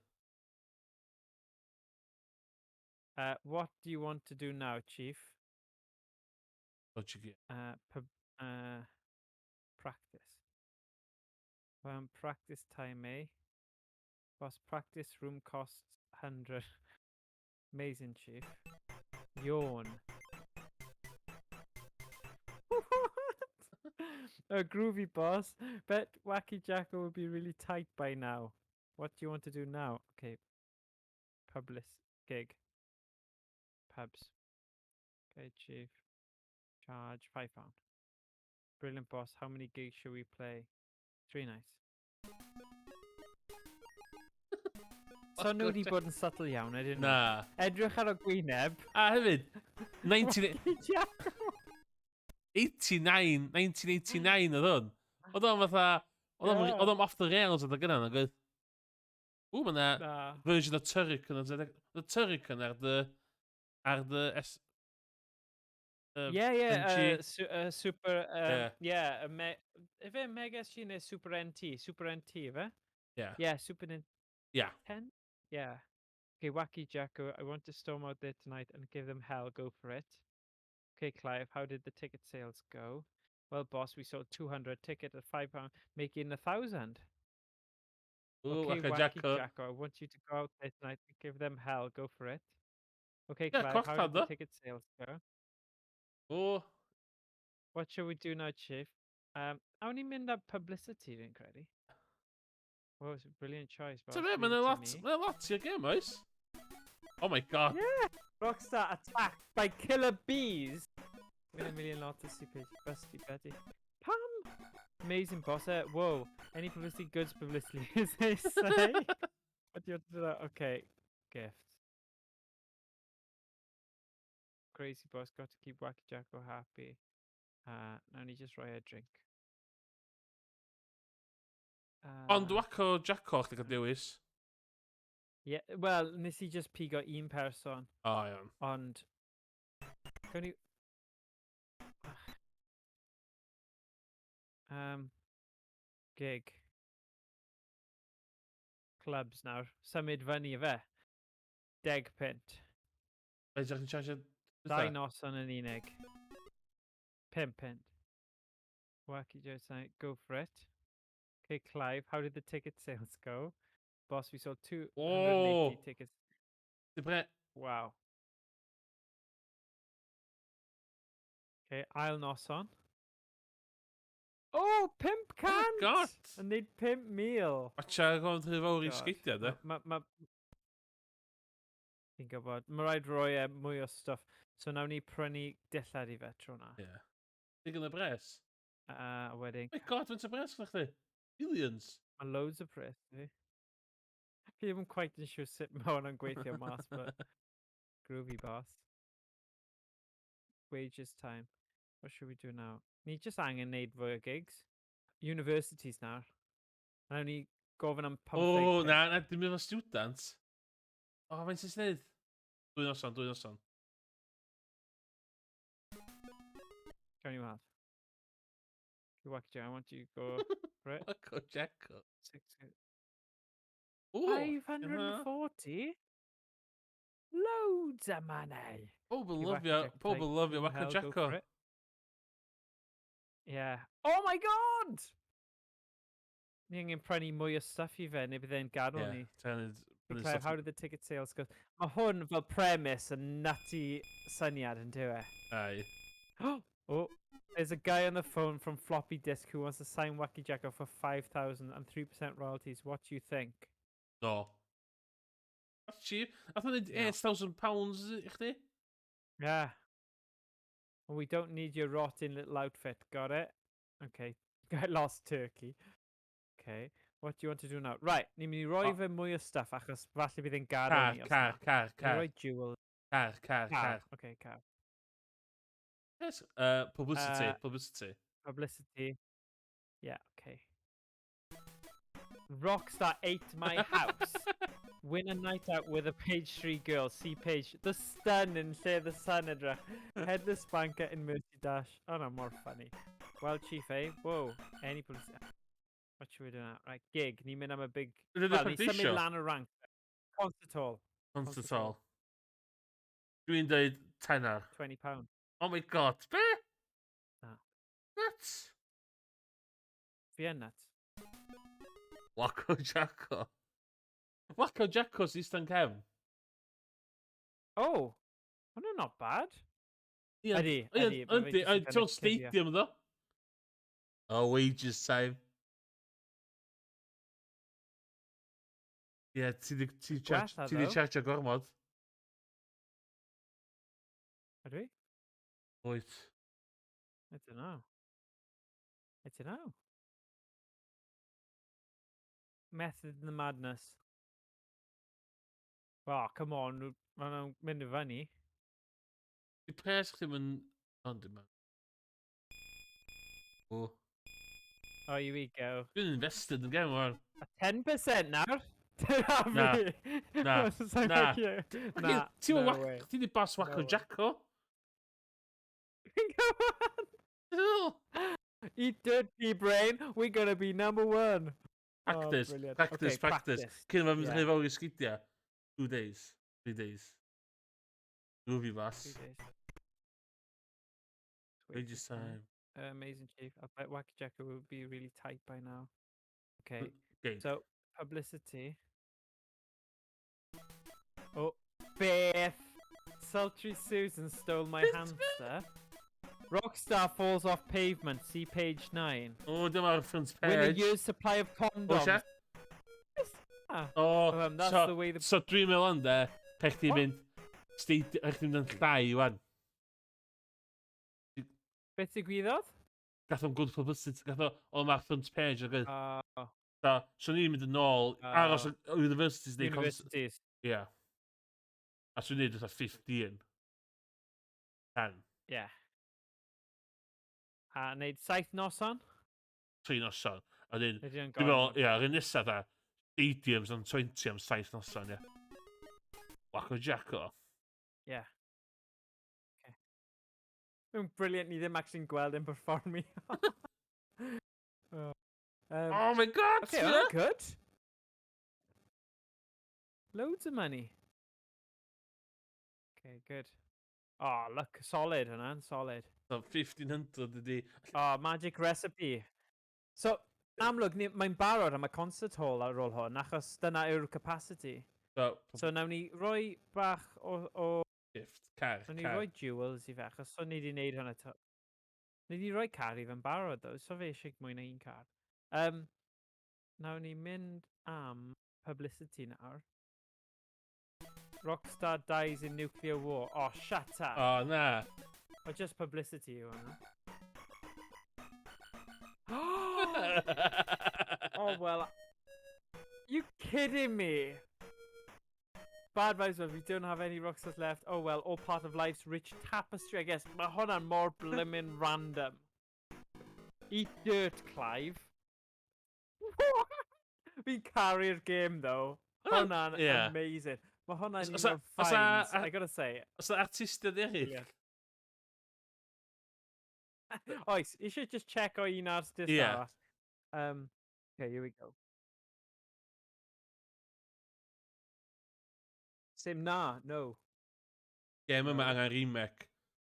What do you want to do now, Chief? Dodgy gear. Practice. Practice time, eh? Boss, practice room costs 100. Amazing, Chief. Yawn. Groovy boss. Bet Wacky Jacko would be really tight by now. What do you want to do now? Okay. Gig. Pubs. Okay, chief. Charge £5. Brilliant boss. How many gigs should we play? 3 nights. So nhw wedi bod yn subtle iawn, ydyn nhw? Na. Edrych ar y gwyneb. A hefyd, Wacky Jacko. 1989 oedd hwn. Oedd o'n fatha... Oedd o'n off the rails oedd o gyda nhw, gwyth. Ww, mae yna version o Turrican. The Turrican ar dy... Super... Efe Mega SG neu Super NT? Super NT, efe? Yeah, Super NT. Yeah. 10? Yeah. Okay, Wacky Jacko, I want to storm out there tonight and give them hell. Go for it. Okay, Clive, how did the ticket sales go? Well, boss, we sold 200 tickets at £5, making 1,000. Okay, Wacky Jacko, I want you to go out there tonight and give them hell. Go for it. Okay, Clive, how did the ticket sales go? Oh. What shall we do now, Chief? How many mynd up publicity, fi'n credu? Well, it's a brilliant choice, boss. So mae'n a lot i'r game, oes? Oh my god. Yeah! Rockstar attacked by killer bees! Win a million lots of CPH. Busty Betty. Pam! Amazing boss. Whoa. Any publicity, goods publicity, as they say. What do you want to do that? Okay. Gift. Crazy boss. Got to keep Wacky Jacko happy. Now need just write a drink. Ond Waco Jacko chdi gael dewis. Yeah, well, nes I just pigo un person. O, iawn. Ond... Gawn ni... Gig. Clubs nawr. Symud fyny fe. 10 pint. Be, ydych chi'n charge... 2 noson yn unig. 5 pint. Wacky Joe tonight. Go for it. Okay, Clive, how did the ticket sales go? Boss, we sold 280 tickets. Wow. Okay, ail noson. Oh, 5 cant! Oh my god! And they'd 5,000. Watcha gofod rhy fawr I sgeidiau, de? Fi'n gwybod. Mae rhaid roi mwy o stuff. So nawn ni prynu dillad I fe tro na. Ie. Dig yn y bres? Wedyn. Oh my god, fe'n y bres gyda chdi? Millions. Mae loads o pres, fi. Fi ddim yn quite yn siŵr sut mae hwn yn gweithio mas, but groovy boss. Wages time. What should we do now? Ni just angen neud fwy o gigs. Universities nawr. Nawn ni gofyn am 15. O, na, dim efo students. O, fe'n sy'n sneud? 2 noson. Gawn ni weld. Wacky Joe, I want you to go for it. Waco Jacko. 540? Loads of money. Pobl lyfio Waco Jacko. Yeah. Oh my god! Ni angen prynu mwy o stuff I fe, neu bydd e'n gadw ni. Clive, how did the ticket sales go? Mae hwn fel premise yn nutty syniad yn dywe. Aye. Oh, there's a guy on the phone from Floppy Disk who wants to sign Wacky Jacko for 5,000 and 3% royalties. What do you think? No. That's cheap. I thought they'd £8,000 I chdi. Yeah. Well, we don't need your rotting little outfit. Got it? Okay. Got lost turkey. Okay. What do you want to do now? Right. Ni'n mynd I roi fe mwy o stuff achos falle bydd e'n gadw ni. Car. Roi jewel. Car. Okay, car. Yes. Publicity. Yeah, okay. Rockstar ate my house. Win a night out with a page 3 girl. See page. The stun in lle the sun edrych. Headless banker in Mercy Dash. Oh no, more funny. Well, Chief, eh? Whoa. Any publicity. What should we do now? Right, gig. Ni'n mynd am a big... Well, ni symud lan y rank. Concert hall. Dwi'n dweud tenner. £20. Oh my god. Be? No. Nuts. Fi yn nuts. Waco Jacko. Waco Jacko's Eastern Cefn. Oh. Hwnnw not bad. Ydy. Jones Stadium, ddo. Oh, wages time. Ie, Gwella ti 'di ddo. tsiarjio gormod. Ydw i? Wyt. I don't know. I don't know. Method in the madness. Oh, come on. Ma' nw'n mynd i fyny. 'Di pres chdi'm yn o yndi ma' o. Oh, here we go. Dwi'n invested yn gem 'wan. A 10% nawr? Dyna Na, fi! na, Sa'n na. fucking- Fucking Na, ti 'mo' no way. ti 'di bos No Waco way. Jacko? Come Hell. on! Eat dirt, pea-brain. We're gonna be number one. Oh, Practice, brilliant. practice, Okay, practice. practice. Cyn ma' mynd Yeah. rhy fawr i sgidia. 2 days, 3 days. Movie 3 bus. days. Wages time. Amazing chief. I bet Wacky Jacko would be really tight by now. Okay. Gate. So, publicity. Oh, Beth! Sultry Susan stole my hamster. Rockstar falls off pavement. See page 9. O, dyma'r front Win a page. year's supply of O, condoms. sia? Ah, O, that's the way the... so dwi'n meddwl yn de, pech chdi What? mynd, eich ti'n mynd yn llai wan. Beth digwyddodd? Gath o'n good publicity, gath o ma'r front page ag Oh, so ni'n mynd yn ôl, aros o universities neu universities. Ie. A swn i'n neud fatha 15. 10. Yeah. A wneud 7 noson? 3 noson. A dyn, Neu 'di o'n dwi'n meddwl, gormod? ie, yr un nesa da, stadiums am 20 am 7 noson, ie. Waco Jacko. Yeah. Okay. Mae'n brilliant, ni ddim actually'n gweld yn performi. Oh. Oh my god! Okay, well, good. Loads of money. Okay, good. Oh, look, solid hwnna'n, solid. So 1500 ydi. Oh, magic recipe. So, amlwg, mae'n barod am y concert hall ar ôl hwn, achos dyna yw'r capacity. So, nawn ni roi bach o... Gift, car. Nawn ni roi jewels i fe, achos so ni wedi gwneud hwnna to. Ni wedi roi car i fe'n barod, ddo, so fe eisiau mwy na un car. Nawn ni mynd am publicity nawr. Rockstar dies in nuclear war. Oh, shut up. Oh, na. Oh, just publicity yw hwnna. Oh, well. You kidding me? Bad vibes, but we don't have any Rockstars left. Oh, well, all part of life's rich tapestry, I guess. Mae hwnna'n mor blimmin' random. Eat dirt, Clive. Fi'n caru'r game, though. Hwnna'n amazing. Mae hwnna'n un o'r finds, I gotta say. Os yna artistiaid eraill? Oes, eisiau just check o un artist arall. Okay, here we go. Sim na, no. Game yma angen remake.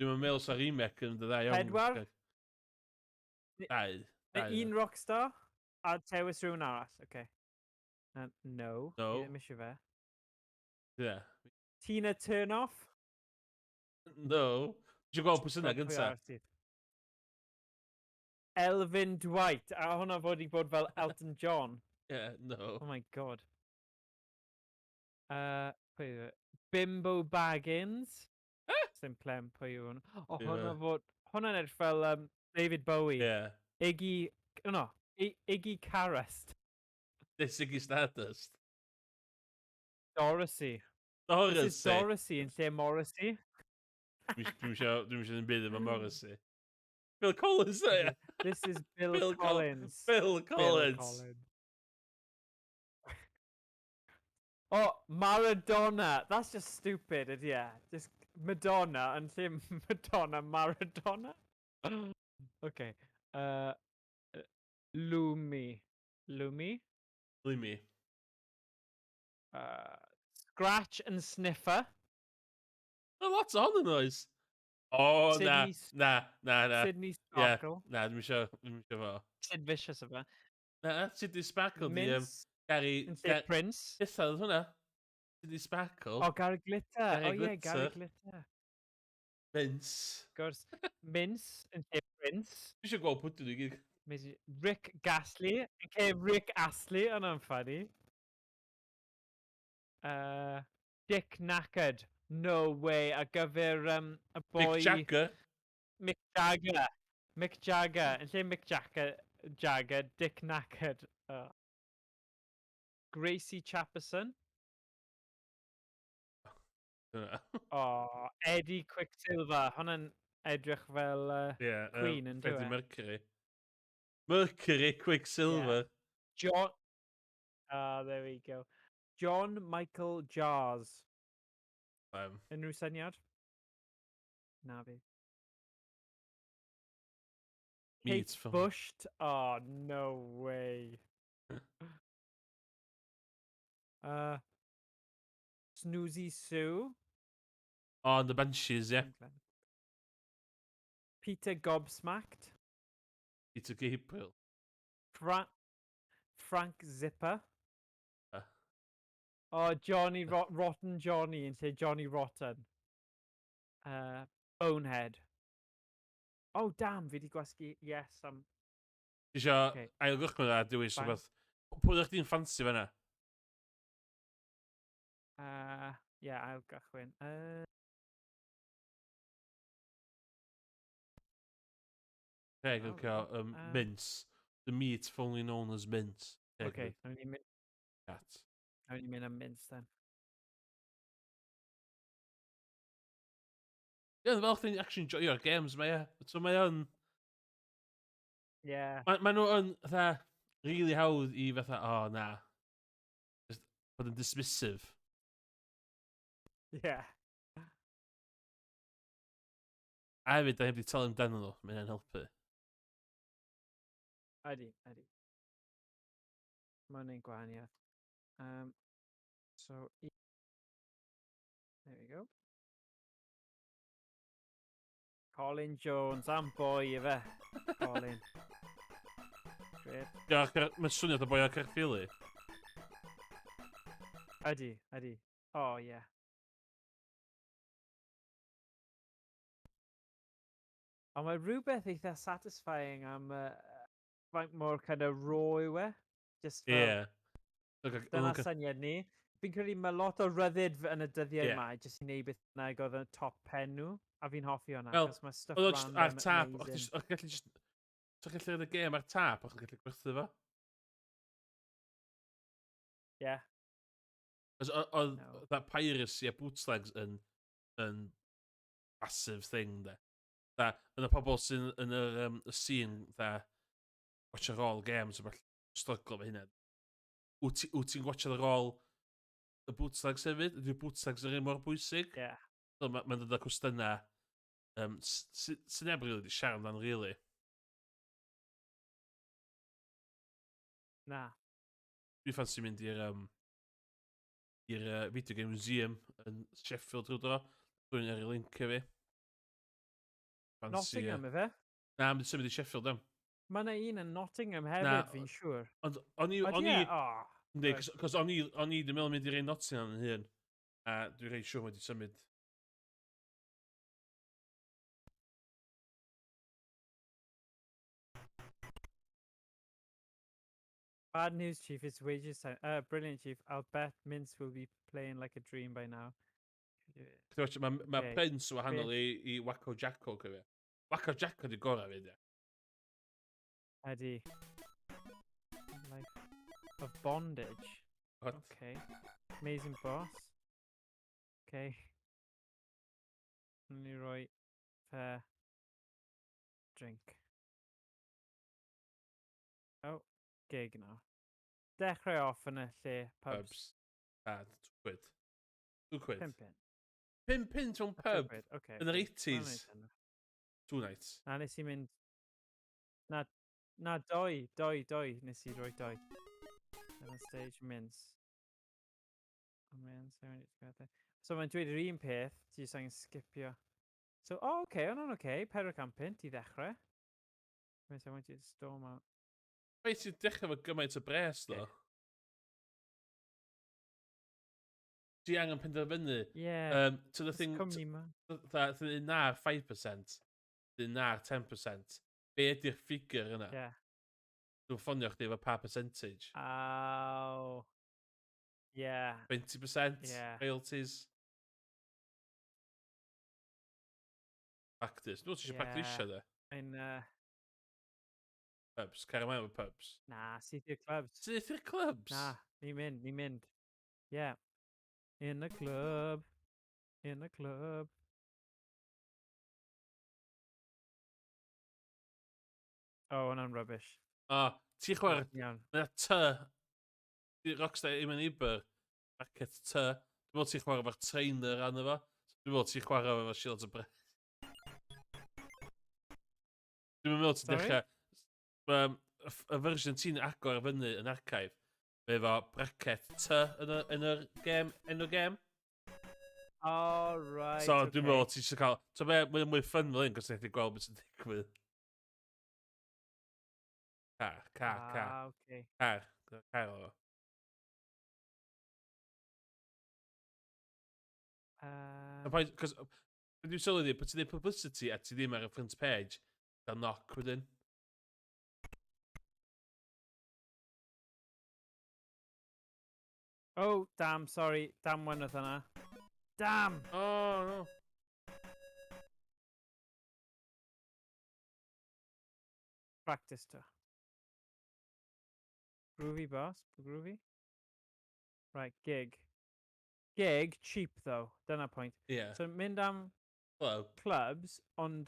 Dwi'n meddwl sa remake yn dy dda iawn. Pedwar? Dau. Un Rockstar, a tewis rhywun arall, okay. No, No. fi ddim eisiau fe. Yeah. Tina Turnoff? No. Dwi'n gweld pwy sy'n gynta. Elfyn Dwight, a hwnna fod i bod fel Elton John. Yeah, no. Oh my god. Bimbo Baggins? Sy'n plem pwy yw hwn. O, hwnna fod... Hwnna'n edrych fel David Bowie. Yeah. Iggy Carrest. This Iggy Stardust. Dorothy. Dorothy. This is Dorothy yn lle Morrissey. Dwi'n eisiau ddim byd efo Morrissey. Bill Collins, yeah. This is Bill Collins. Bill Collins. Oh, Maradona. That's just stupid, yeah. Just Madonna and lle Madonna, Maradona. Okay. Lumi. Lumi? Lumi. Scratch and Sniffer. Lots on the noise. Oh, na. Sydney Sparkle. Na, dwi'n eisiau fo. Sid Vicious o fe. Na, Sydney Sparkle di... Mince. Gary... Prince. Issa, oedd hwnna. Sydney Sparkle. Oh, Gary Glitter. Gary Glitter. Mince. Gwrs. Mince yn lle Prince. Dwi'n eisiau gweld pwy dwi gyd. Rick Gasly. Okay, Rick Astley, hwnna'n funny. Dick Knackered. No way. Ar gyfer y Mick boi Jagger. Mick Jagger. Mick Jagger. Yn lle Mick Jagger, Dick Knackered. Gracie Chapperson. Dyna. Oh, Eddie Quicksilver. Hwnna'n edrych fel Yeah, Queen yn Freddie dyw e? Mercury. Mercury, Yeah. Quicksilver. John. There we go. John Michael Jars. Unrhyw syniad? Na fi. Meat Kate from. Bush. Oh, no way. Snoozy Sue. Oh, the Banshees, yeah. England. Peter Gobsmacked. Peter Gabriel. Frank Zipper. Uh, Oh, Johnny Rotten Johnny yn lle Johnny Rotten. Bonehead. Oh, damn, fi di gwasgu yes am... Isio Okay. ail gychwyn a dewis Fine. rhywbeth. Pwy ydych chi'n ffansi fan'na? Yeah, ail gychwyn. Craig Oh, yn cael mince. The meat formerly known as mince. Okay, nawn ni Cat. mynd am mince then. Ie, fel chdi'n actually enjoyo'r games mae e. So mae yn... Yeah. Mae nhw yn, fatha, really hawdd i fatha, oh, na. Just bod yn dismissive. Yeah. A hefyd, da heb di talu amdano nhw. Mae'n helpu. Ydi. Mae'n ein gwahaniaeth. So, there we go. Colin Jones, am boi i fe. Colin. Great. Mae'n swnio o boi o Caerphilly. Ydi. Oh, yeah. Ond mae rhywbeth eitha satisfying am faint mor kind of raw yw e. Just fel... Dyna syniad ni. Fi'n credu mae lot o ryddid yn y dyddiau yma jyst i wneud beth bynnag oedd yn top pen nhw. A fi'n hoffi hwnna, Wel, achos mae stuff oedd o ar random tap, amazing. o'ch gallu just... O'ch gallu rhaid y gêm ar tap, o'ch gallu gwerthu fo. Yeah. Oedd that piracy a bootlegs yn massive thing, de. Yn y pobl sy'n yn y scene, watch ar all games, yn struggle fe hynny. Wyt ti'n watch ar all y bootlegs hefyd? Ydy'r bootlegs yr un mor bwysig? Yeah. So, mae'n dod â cwestiynau sy'n neb rili di siarad amdano, really. Na. Dwi ffansi mynd i'r Video Game Museum yn Sheffield rhyw dro. Dwi'n ar y link i fi. Nottingham, efe? Na, mynd i symud i Sheffield am. Mae yna un yn Nottingham hefyd, fi'n siŵr. Ond o'n i... Ynddi, cos o'n i ddim yn mynd i'r un Nottingham yn hyn. A dwi'n rhaid siŵr wedi symud. Bad news, Chief. It's wages time. Brilliant, Chief. I'll bet Mince will be playing like a dream by now. Mae Prince o wahanol i Wacko Jacko, cofio. Wacko Jacko di gorau fi, de. Ydi. Life of bondage. What? Okay. Amazing boss. Okay. Let me roi drink. Oh, gig now. Dechrau off yn y lle pubs. 2 quid. 5 pin. 5 pint o'n pub Okay. yn yr 80s. 2 nights. Na, nes i mynd... Na, doi. Nes i roi doi. On stage mince. So mae'n dweud yr un peth, ti jyst angen skipio. So, okay, o'n okay. 400 pint i ddechrau. I want you to storm out. Fe ti'n dechrau fo gymaint o bres, ddo? Ti angen penderfynu. Yeah. To the thing... Cwmni ma. Dyn na'r 5%. Dyn na'r 10%. Be ydy'r ffigur yna? Yeah. Dwi'n ffonio chdi efo pa percentage. Oh. Yeah. 20% Yeah. royalties. Practice. Dwi'n ti eisiau practice de? Yn Pubs. Cario mewn efo pubs. na, syth i'r clubs. Syth i'r clubs? Na, ni'n mynd. Yeah. In the club. In the club. Oh, hwnna'n rubbish. O, ti'n chwarae... Iawn. Mae ty. Rockstar Iman Iber. Racket ty. Dwi'n meddwl ti'n chwarae efo'r trainer arno fo. Dwi'n meddwl ti'n chwarae efo Shields o Breath. Dwi'n meddwl ti'n dechrau... Y fersiwn ti'n agor fyny yn archive. Fe efo bracket ty yn y game, enw game. Oh, right, So, dwi'n meddwl ti eisiau cael... So, mae'n mwy ffyn fel un, gos ti'n gweld beth sy'n digwydd. Car. okay. Car o. Cos, dwi'n sylwi di, bod ti'n neud publicity a ti ddim ar y front page, da knock wedyn. Oh, damn, sorry. Damn one oedd hwnna. Damn! Oh, no. Practice to. Groovy, boss. Groovy. Right, gig. Gig, cheap though. Dyna point. Yeah. So mynd am clubs, ond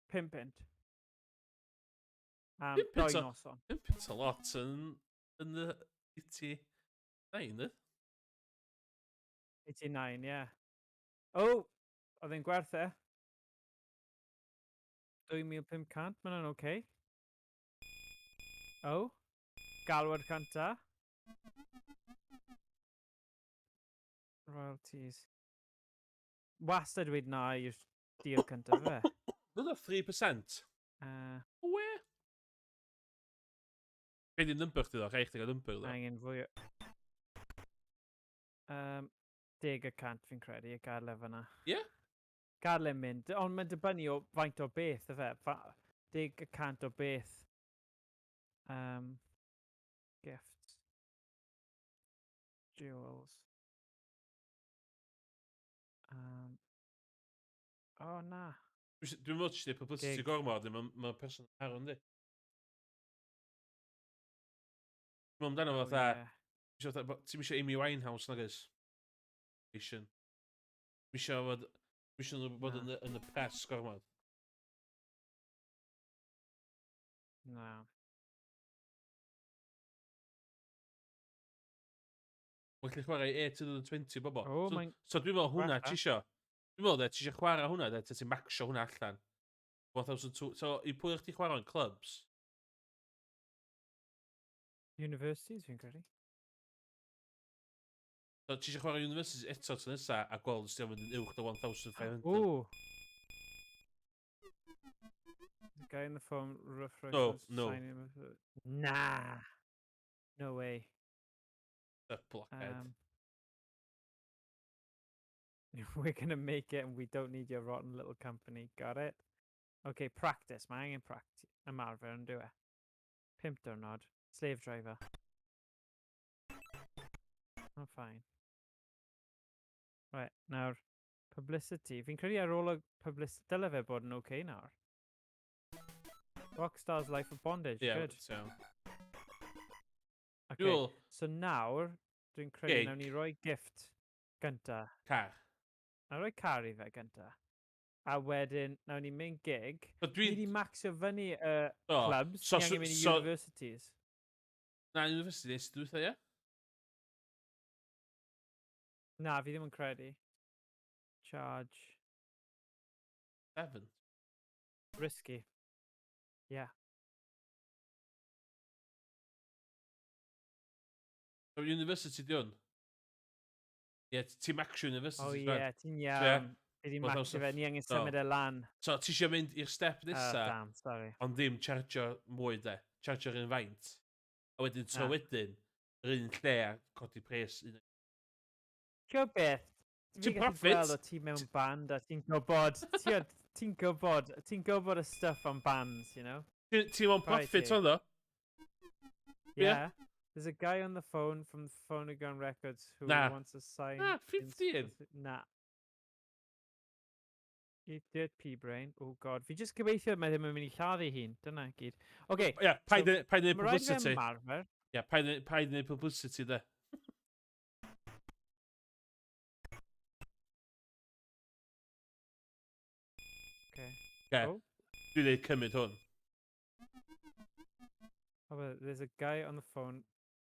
pimpint. Doi noson. Pimpint a lot yn y 89, 89, yeah. Oh, oedd e'n gwerth e. 2,500, mae hwnna'n okay. Oh, galwad canta. Royalties. Wastad dweud na i'r deal cynta fe. Fydd o 3%. We? Fe di number chdi ddo, rhaid chdi gael number ddo. Angen fwy o... 10% fi'n credu, y gadle fyna. Ie? Gadle mynd, ond mae'n dibynnu o faint o beth, y fe. 10% o beth. Gifts. Jewels. Oh, na. Dwi'n meddwl ti wedi publicity gormod, mae'n person ar hwn di. Dwi'n meddwl amdano fatha, ti'n mysio Amy Winehouse nag ys? Mysio bod yn y press gormod. Na. Mae'n gallu chwarae 8-20 bobl. Oh, so dwi'n meddwl hwnna ti isio. Dwi'n meddwl ti isio chwarae hwnna, ti'n maxio hwnna allan. 1,200. So, i pwy o'ch ti chwarae yn clubs? Universities, fi'n credu. So, ti eisiau chwarae universities eto to nesa a gweld os ti'n mynd yn uwch da 1,500? Ooh. The guy in the phone refreshes. No. Nah. No way. Blockhead. We're gonna make it and we don't need your rotten little company. Got it? Okay, practice. Mae angen practice. Ymarfer yn do it. Pimp diwrnod. Slave driver. Oh, fine. Right, nawr. Publicity. Fi'n credu ar ôl y publicity. Dyle fe bod yn okay nawr. Rockstar's Life of Bondage. Yeah, good. So. Okay, so nawr, dwi'n credu nawn ni roi gift gynta. Car. Na roi car i fe gynta. A wedyn, nawn ni mynd gig. Ni di maxio fyny clubs. Ni angen mynd i universities. Na, universities, dwi'n dweud, ie? Na, fi ddim yn credu. Charge. 7. Risky. Yeah. So, university di hwn? Ie, ti'n maxio universities. Oh, ie, ti'n iawn. Fi di maxio fe, ni angen symud e lan. So, ti eisiau mynd i'r step nesa? Damn, sorry. Ond ddim chargio mwy de. Chargio'r un faint. A wedyn, so wedyn, yr un lle a codi pres. Cio beth? Ti'n profit? Fi'n gweld o ti mewn band a ti'n gwybod, ti'n gwybod y stuff on bands, you know? Ti'n mewn profit o'n ddo? Yeah. There's a guy on the phone from Phonogram Records who Nah. wants to sign. Nah, 15. Nah. Eat dirt pea brain. Oh god. Fi jyst gobeithio mae ddim yn mynd I lladdu hun. Dyna gyd. Okay. Yeah, paid neud Mae rhaid fi publicity. ymarfer. Yeah, paid neud publicity de. Okay. Okay. Oh. Dwi neud cymryd hwn. Oh, well, there's a guy on the phone.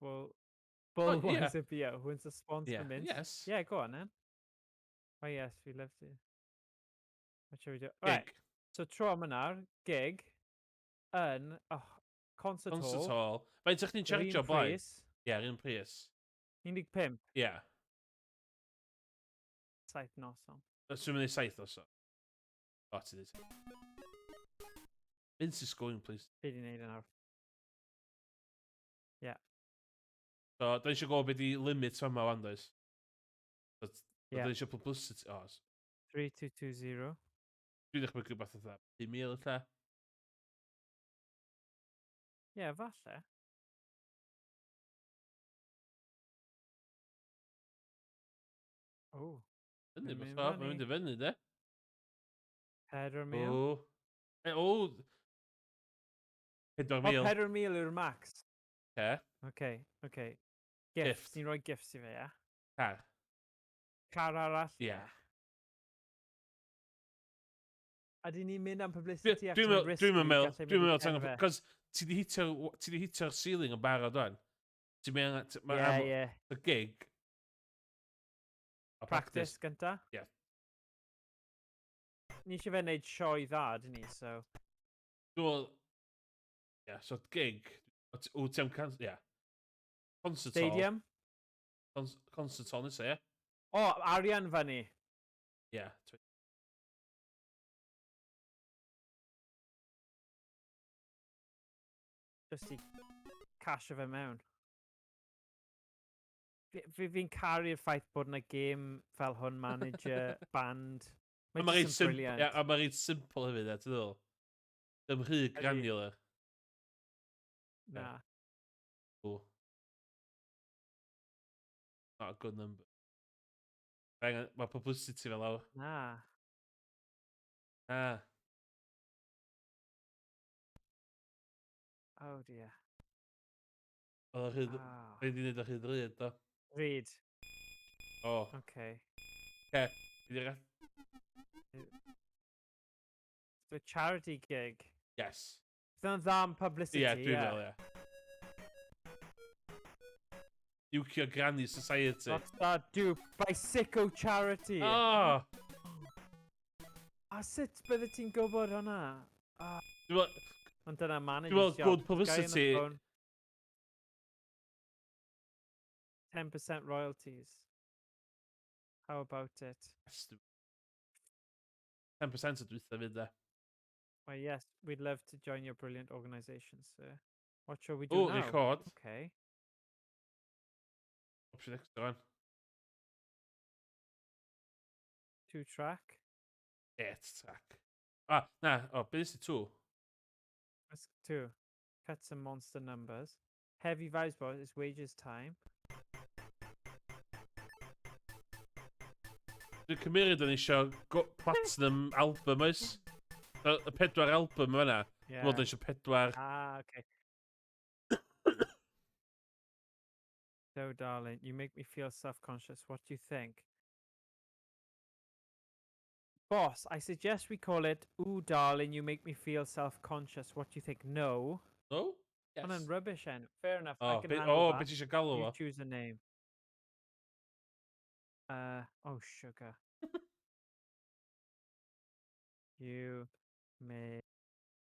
Well, Bull wants a beer. Who wants to sponsor mints? Yes. Yeah, go on then. Oh yes, we love to. What shall we do? Gig. Right. So tro am yna'r gig yn concert hall. Faint ych chi'n chargio blaen? Ie, yr un pris. 15. Ie. 7 noson. Dwi'n mynd I 7 o so. O, ti di. Vince is going, please. Be di wneud yn awr. Yeah. So, da eisiau gwybod beth I limit yma wan, does? Da eisiau publicity. O, 3220. dwi'n eich bygu beth oedd 10,000 lle. Ie, falle. O. Fyny, beth o, mae'n mynd I fyny, de? 4,000. O. 4,000. O, 4,000 yw'r max. Okay. Gifts. Ni'n rhoi gifts I fe, ie? Car. Car arall? Ie. A di ni'n mynd am publicity Dwi'n meddwl, cos ti di hitio'r ceiling yn barod o'n. Ti'n meddwl, y gig. Practice gynta? Ie. Ni eisiau fe wneud sioe dda, dyn ni, so... Dwi'n so gig. Wyt ti am concert hall. Stadium? Concert hall nesa, ie? O, arian fan ni. Ie. Just I casio fe mewn. Fi'n caru'r ffaith bod yna game fel hwn, manager, band. Mae'n just yn brilliant. A mae'n rhaid simple hefyd, ti'n dweud? Dim rhy granular. Na. Oh. Not a good number. Mae publicity fel awr. Na. Oh dear. Oedd rhaid I wneud o'ch hyd rhaid, do. Read. O. Okay. The charity gig. Yes. Fydd dda am publicity, Ie, dwi'n meddwl, ie. Nuclear Granny Society. What's that do? By Sicko Charity. Oh! A sut bydde ti'n gwybod hwnna? Ond dyna manager's job. Good publicity. 10% royalties. How about it? 10% o dwytha fyd e. Well, yes, we'd love to join your brilliant organisation, sir. What shall we do now? Record. Okay. Option extra one. 2-track. 8-track. Beth is 2? That's 2. Cut some monster numbers. Heavy vibes, boys. It's wages time. Dwi'n cymryd yn eisiau platinum album oes. Y 4 album yna. Yeah. Dwi'n eisiau 4. Okay. So, darling, you make me feel self-conscious. What do you think? Boss, I suggest we call it, ooh, darling, you make me feel self-conscious. What do you think? No? No? Yes. And then rubbish end. Fair enough. I can handle that. Beth eisiau galw You fo? choose a name. Oh, sugar. You make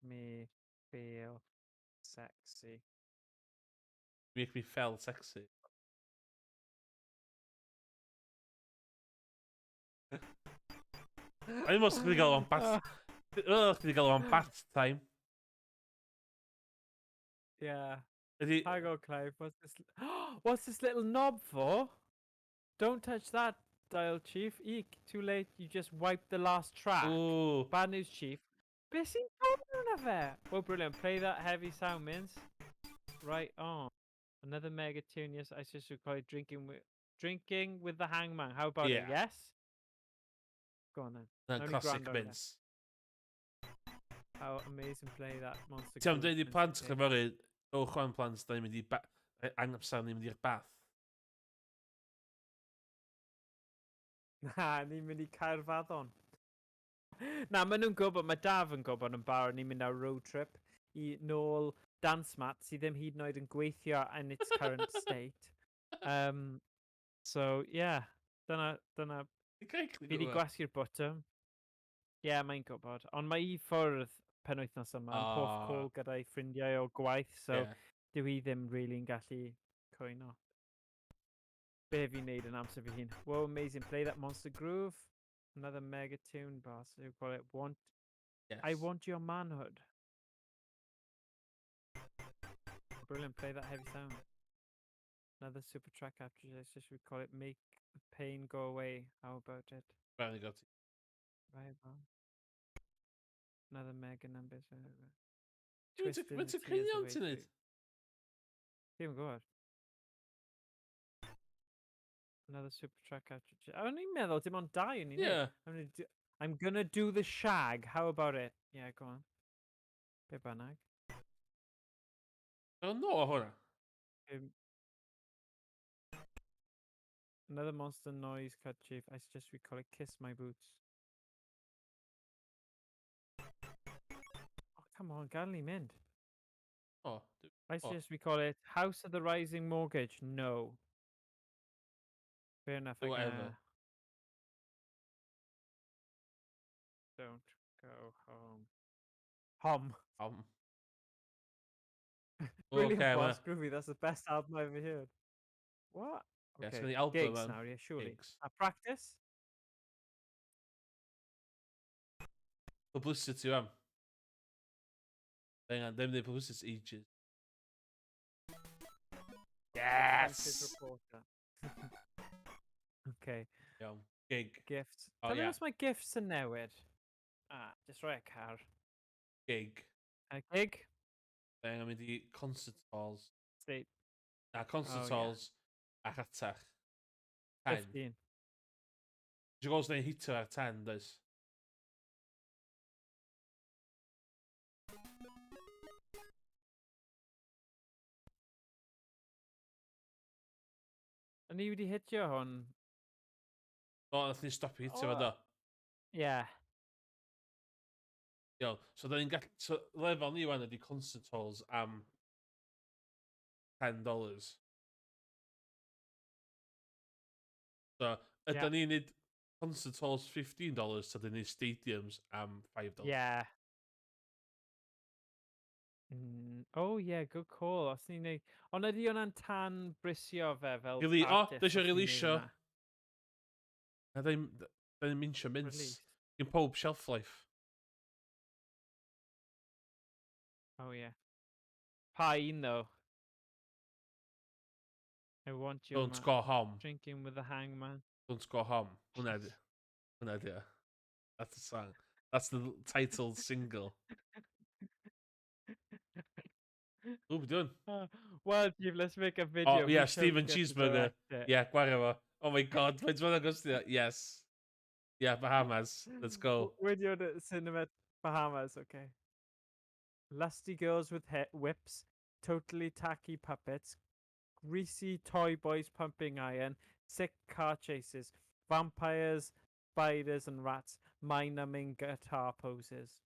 me feel sexy. Make me feel sexy. A ddim os chdi gael o'n bat... chdi gael o'n bat time. Yeah. Ydi... Hang on, Clive. What's this? What's this little knob for? Don't touch that, dial chief. Eek, too late. You just wiped the last track. Ooh. Bad news, chief. Be sy'n gofyn hwnna fe? Oh, brilliant. Play that heavy sound, Mins. Right on. Another mega tune, yes. I just call it drinking with the hangman. How about it? Yeah. Yes? Go on then. Only Classic grand left. mints. How amazing play that Monster Ti am Groove dweud i Minster plant Pig. chi fory, owch chwan plant, da ni'n mynd i angamsar ni'n mynd i'r bath. Na, ni'n mynd i Caerfaddon. Na, maen nhw'n gwybod, mae Daf yn gwybod yn barod ni'n mynd ar road trip i nôl dance mat sydd ddim hyd yn oed yn gweithio in its current state. So, yeah, dyna fi di gwasgu'r botwm. Ie, mae'n gwybod. Ond mae i ffwrdd penwythnos yma yn poff call gyda'i ffrindiau o gwaith, so dyw hi ddim really'n gallu cwyno. Be fi'n neud yn amser fi hun. Whoa, amazing. Play that Monster Groove. Another mega tune, boss. You call it I Want Your Manhood. Brilliant. Play that heavy sound. Another super track after this. Just we call it Make the Pain Go Away. How about it? Very good. Right, well. Another mega number. Mae'n ti'n cynion ti'n neud? Ddim yn gwybod. Another super track after. O'n i'n meddwl dim ond 2 o'n i'n neud. I'm gonna do the shag. How about it? Yeah, go on. Be bynnag. No hwnna. Another monster noise cut chief. I suggest we call it Kiss My Boots. Oh, come on, gadael ni mynd. I suggest we call it House of the Rising Mortgage. No. Fair enough. Whatever. Don't go home. Hom. Brilliant, boss. Groovy. That's the best album I've ever heard. What? Okay. Yeah, the album, gigs now, yeah, surely. Gigs. Practice? Publicity am. Hang on, them the publicity ages. Yes! Okay. Iawn. Gig. Gifts. Tell me what's my gifts yn newid. Just rhoi a car. Gig. A gig? Hang on, mynd i concert halls. State. Concert halls a chatach. 10. 15. Dwi'n gwybod os neud hitio ar 10, does? A ni wedi hitio hwn. O, nath ni stopio hitio fo do. Yeah. Iawn, so da ni'n gallu... So, lefel ni wan ydi concert halls am $10. So, ydyn ni'n neud concert halls $15, so dyn ni stadiums am $5. Yeah. Oh yeah, good call. Os ni'n neud... Ond ydi hwnna'n tan brisio fe fel artist? Da eisiau releasio. Da ni'n minsio mints. Yn pob shelf life. Oh yeah. Pa un though? I want you. Don't go home. Drinking with the hangman. Don't go home. Hwna di. That's the song. That's the title single. Who we doing? Well, Steve, let's make a video. Oh yeah, Steven Cheeseburger. Yeah, gwario fo. Oh my god, faint mae'n agos di? Yes. Yeah, Bahamas. Let's go. Video the cinema Bahamas, okay. Lusty girls with whips, totally tacky puppets, greasy toy boys pumping iron, sick car chases, vampires, spiders and rats, mind-numbing guitar poses.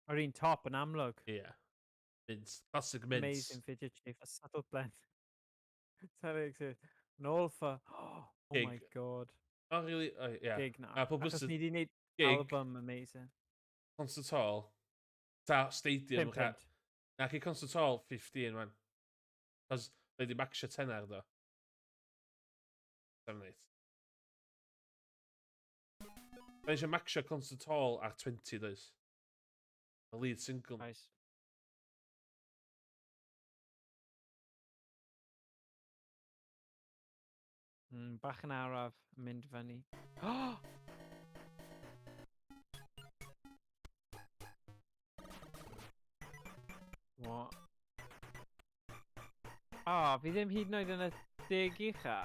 Yr un top yn amlwg. Yeah. Mints. Classic mints. Amazing video, Chief. A subtle blend. An all for... Oh Gig. my god. Oh, really? Yeah. Gig na. Achos ni di wneud album amazing. Concert hall. Ta stadium. 5 Na chi concert hall 15, man. Cos they di maxio 10 ar do. 7, 8. Da eisiau maxio concert hall ar 20, does? The lead single. Nice. Bach yn araf yn mynd fyny. What? fi ddim hyd yn oed yn y deg ucha.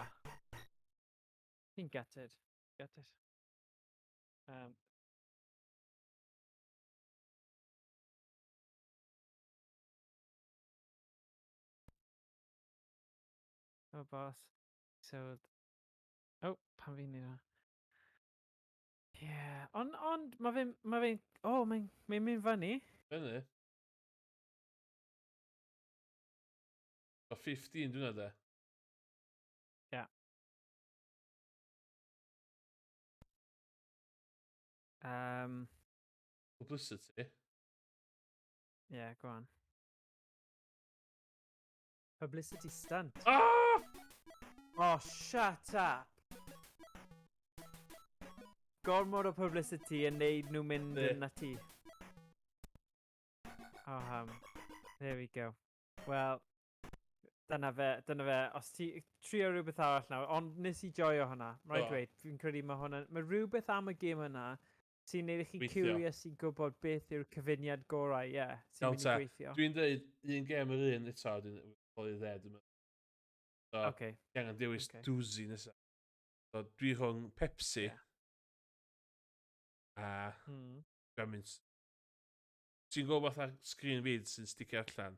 Fi'n gutted. Gutted. Oh, boss. So... Oh, pan fi'n neud o. Ie, ond mae fe'n... O, mae'n mynd fyny. Fyny. O 15 dwi'n de. Ie. Publicity. Yeah, go on. Publicity stunt. Ah! Oh, shut up. Gormod o publicity yn neud nhw mynd Yndi. yn nati. Oh, there we go. Wel, dyna fe. Os ti trio rhywbeth arall nawr, ond nes i joio hwnna. Rhaid Do. dweud, fi'n credu mae hwnna... Mae rhywbeth am y gêm yna sy'n neud i chi Gweithio. curious i gwybod beth yw'r cyfuniad gorau, ie, sy'n Iawn mynd i te. gweithio. Dwi'n dweud un gem yr un eto, dwi'n fod i dded yma. So, Okay. angen dewis Okay. dwsi nesa. So, dwi rhwng Pepsi Yeah. a Hmm. Gremlins. Ti'n gwybod beth ar sgrin fi sy'n sticio allan?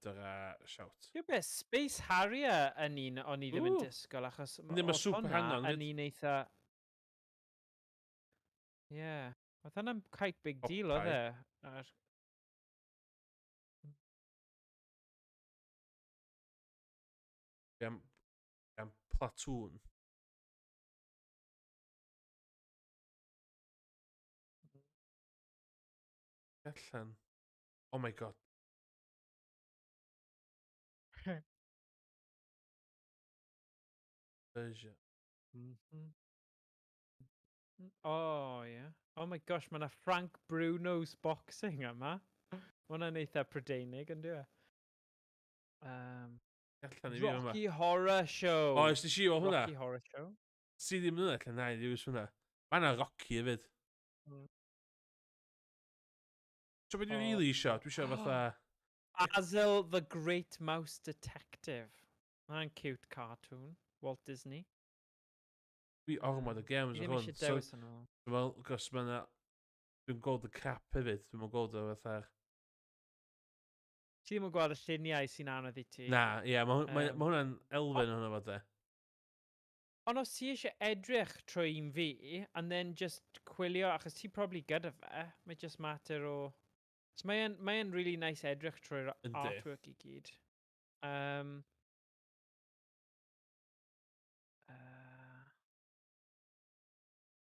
Dyra shout. Dwi'n beth, Space Harrier yn un o'n i ddim yn Ww. disgwyl, achos Yndi, ma' oedd super hwnna hangon, yn fyd. un eitha... Ie, oedd hwnna'n quite big deal, oedd e? Am Platoon. Allan. Oh my god. Version. Oh, yeah. Oh my gosh, mae yna Frank Bruno's boxing yma. Mae hwnna'n eitha Prydeinig, yn dwi? Allan i fi yma. Rocky Horror Show. O, ys ti si o hwnna? Rocky Horror Show. Si ddim yn allan na i ddewis hwnna. Mae yna Rocky hefyd. So beth dwi'n really isio? Dwi isio fatha... Basil the Great Mouse Detective. Mae'n cute cartoon. Walt Disney. Dwi ormod y games o Ddim hwn. eisiau dewis yn ôl. Wel, gos mae yna... Dwi'n gweld y cap hefyd. Dwi'n gweld o fatha... Ti ddim yn gweld y lluniau sy'n anodd i ti. Na, ie, mae hwnna'n elfen hwnna fod e. Ond os ti eisiau edrych trwy'n fi, and then just chwilio, achos ti probably gyda fe, mae just matter o... So mae'n really nice edrych trwy'r artwork I gyd.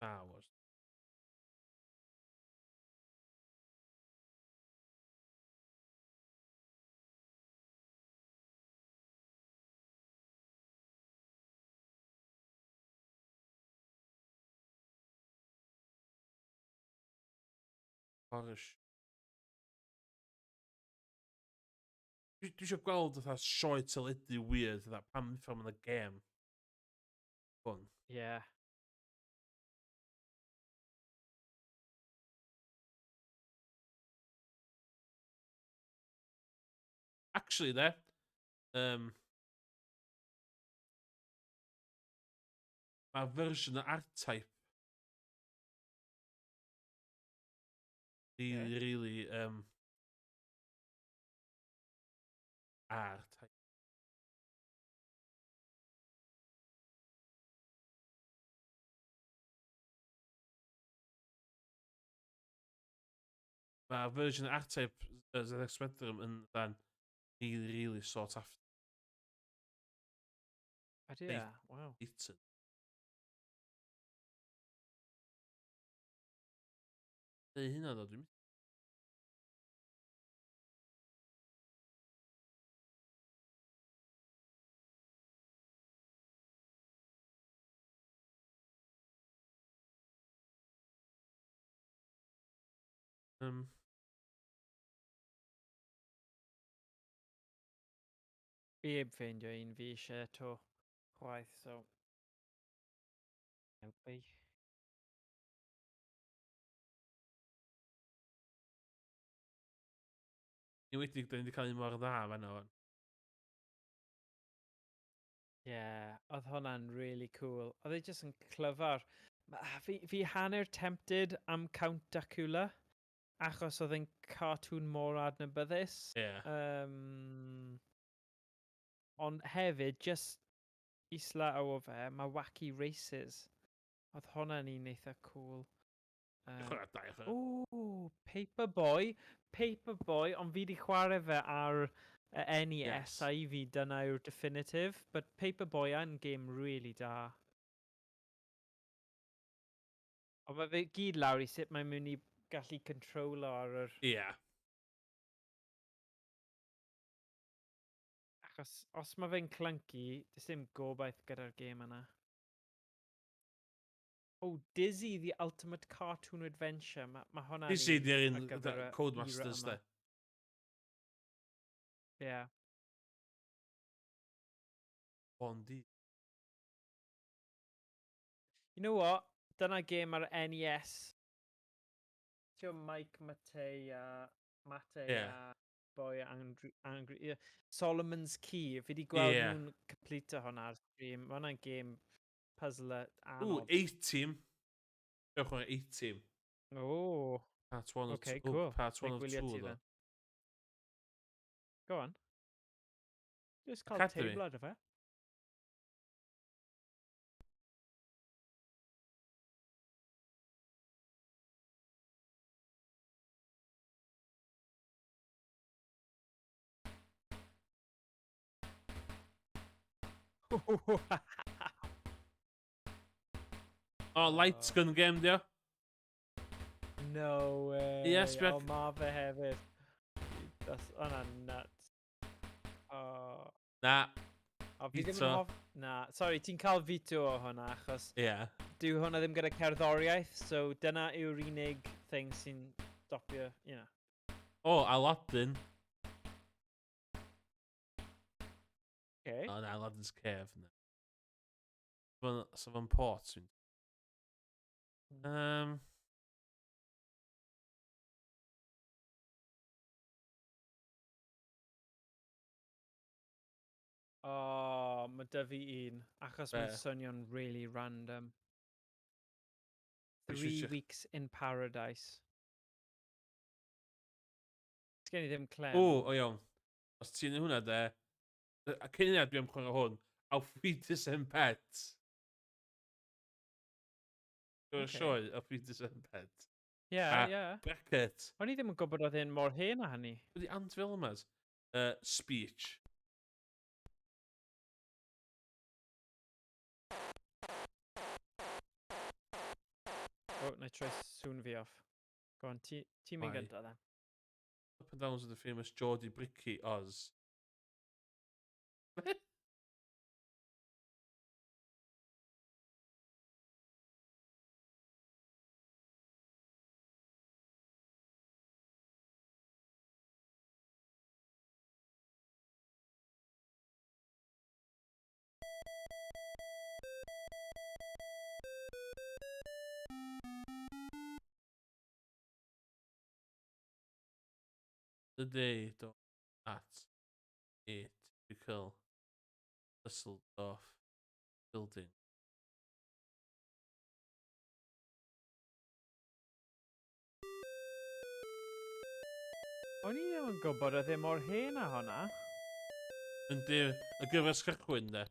Star Wars. Horror. Dwi eisiau gweld fatha sioe teledu weird fatha pam ffilm yn y gêm. Hwn. Yeah. Actually, de, mae version o R-Type really R-Type. Mae version o R-Type ZX Spectrum yn dan really sought after. Yeah, wow. Eaten. Hynna ddo, dwi'n... Fi heb ffeindio un fi eisiau to chwaith, so... Help fi. Ni wedi, da ni wedi cael un mor dda fan o. Oedd hwnna'n really cool. Oedd e jyst yn clyfar. Fi hanner tempted am Count Dracula, achos oedd e'n cartoon mor adnabyddus. Ie. Ond hefyd, just islaw o fe, mae Wacky Races. Oedd hwnna'n un eitha cool. Chwarae da i chwarae. O, Paperboy. Paperboy, ond fi di chwarae fe ar NES Yes. a i fi dyna yw'r definitive. But Paperboy yn game really da. Ond mae fe gyd lawr i sut mae'n mynd i gallu controlo ar yr... Ie. Achos os mae fe'n clunky, does dim gobaith gyda'r game yna. Oh, Dizzy, The Ultimate Cartoon Adventure. Mae hwnna'n Dizzy di'r un ar gyfer y Codemasters, era de. yma. Yeah. Bondi. You know what? Dyna game ar NES. Tio Mike Matei a Boy Angry. Yeah. Solomon's Key. Fi di gweld nhw'n complete hwnna ar stream. Mae hwnna'n game puzzle anodd. 8-team. Ewch o'n 8-team. Oh. Part 1 Okay, of 2. cool. Part 1 of 2, then. Go on. Just cael Academy. table ar y fe. Light gun game, dio. No way. Yes, O, ma fe hefyd. That's nuts. Na. Fi ddim yn hoff... Na, sorry, ti'n cael fito o hwnna, achos... Dyw hwnna ddim gyda cerddoriaeth, so dyna yw'r unig thing sy'n stopio, you know. Aladdin. Okay. Na, Aladdin's Cave. So fo'n port. Mae dy fi un, achos mae'n swnio'n really random. 3 Weeks in Paradise. Sgen i ddim clem. O iawn. Os ti'n hwnna, de, a cyniad dwi am chwarae hwn, Auf Wiedersehen Pet. Dwi'n sioe, Auf Wiedersehen Pet. Yeah. Bracket. O'n i ddim yn gwybod oedd hyn mor hen a hynny. Ydy Ant Filmers. Speech. Na i troi sŵn fi off. Go on, ti'n mynd gyntaf then. Up and Downs of the famous Geordie Bricky Oz. The day at a typical Düsseldorf building. O'n i ddim yn gwybod oedd e mor hen a hwnna. Yndi, y gyfres cychwyn, de.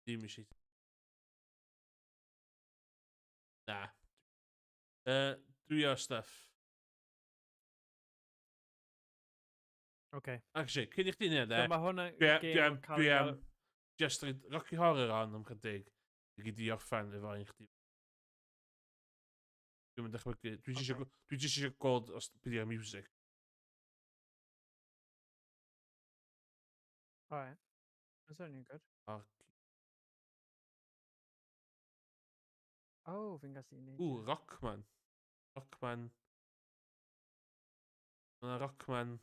Dim eisiau. Na. Dwi o stuff. Okay. Actually, cyn i chdi neud, de. So mae hwnna game yn cael Dwi am just reid Rocky Horror on am chydig. I gyd i orffan efo un chdi. Dwi'n mynd dychmygu. Dwi jyst eisiau gweld os byddi ar music. Alright. That's only good. Fi'n gallu neud. Rockman. Rockman. Yna Rockman.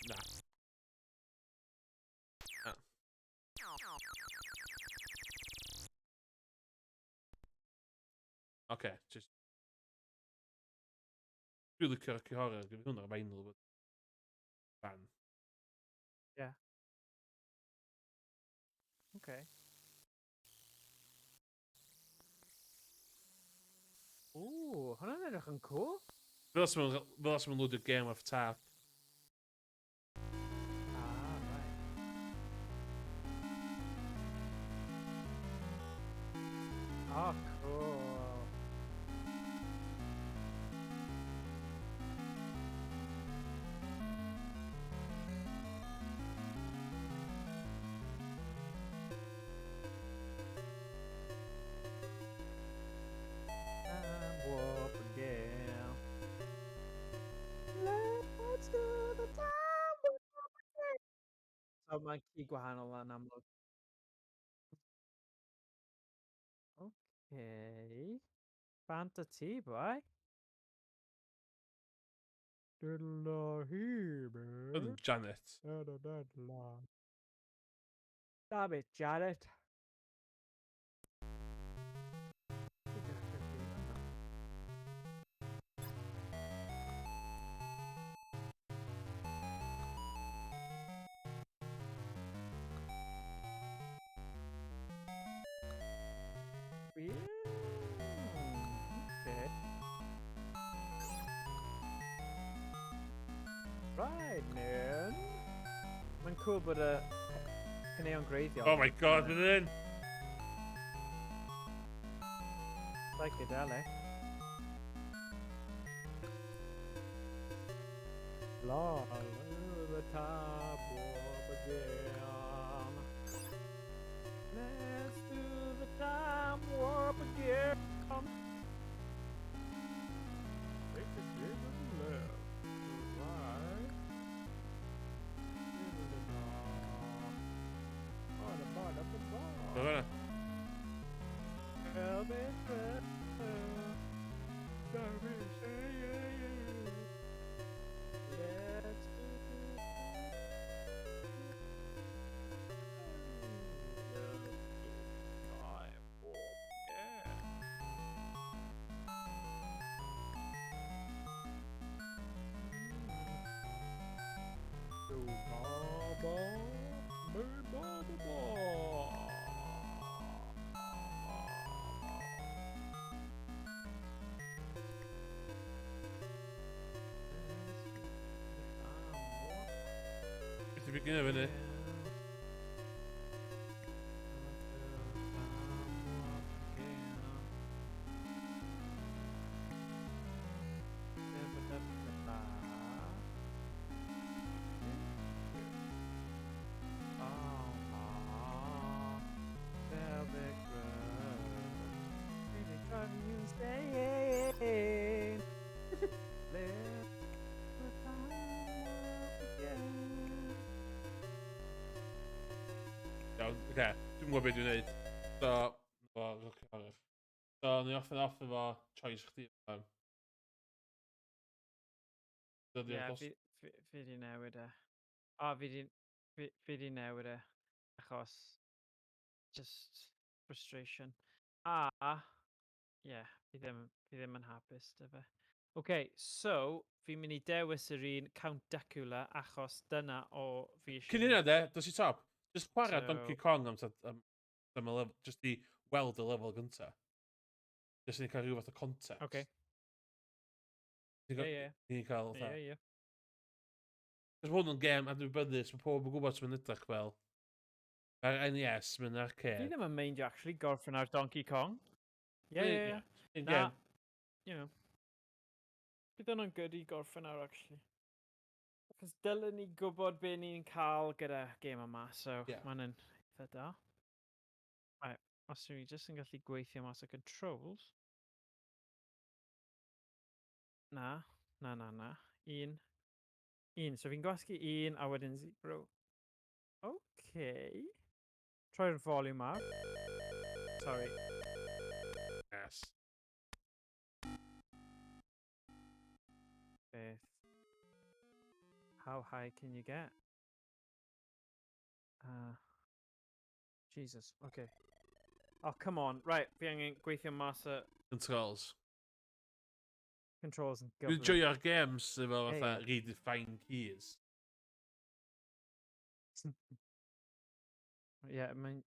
Na. Oce, just... Dwi'n licio'r cyhoedd, gyda hwnna'r vinyl. Fan. Yeah. Okay. Ooh, hwnna'n edrych yn cool. Fel os ma'n lwyd y Game of Tap. Ah, right. Oh, cool. Warp again. Let's do the time warp again. So mae'n ci gwahanol yn amlwg. Okay. Fanta ti, boy. Diddle he, man. Janet. Damn it, Janet. Okay. Right, man. Mae'n cool bod y caneuon greiddiol. Oh my god, bydd yn! Psychedelic. La the top warp again. Let's do the time warp again. Take the shit to the left, to the right. Bydd yna. Beth yw'n gyda fyny? Iawn, oce. Dwi'n gwybod beth dwi'n neud. So, ni off efo choice chdi. Yeah, fi di newid e. O, fi di newid e. Achos, just frustration. Yeah, fi ddim yn hapus dy fe. Okay, so, fi'n mynd I dewis yr un Count Dracula achos dyna o fi eisiau... Cyn hynna de, dos I top. Just chwarae So- Donkey Kong just I weld y lefel gynta. Just I cael rhyw fath o context. Okay. Yeah. Ni'n cael fatha. Yeah. Cos hwn yn gêm adnabyddus, mae pob yn gwybod sy'n edrych fel. Ar NES, mae'n Fi arcade. ddim yn meindio actually gorffen ar Donkey Kong. Yeah. In Na, gêm. you know. Bydd hwnna'n good I gorffen ar actually. Cos dylen ni gwybod be ni'n cael gyda game yma, so Yeah. mae'n eitha da. Right, os ydw i just yn gallu gweithio mas o controls. Na. Un. So fi'n gwasgu un a wedyn 0. Okay. Troi'r volume up. Sorry. Yes. Beth? How high can you get? Jesus. Okay. Oh, come on. Right. Fi angen gweithio mas y Controls. controls yn Dwi'n gyflym. joio'r games efo fatha Ie. redefine keys. Ie, mae'n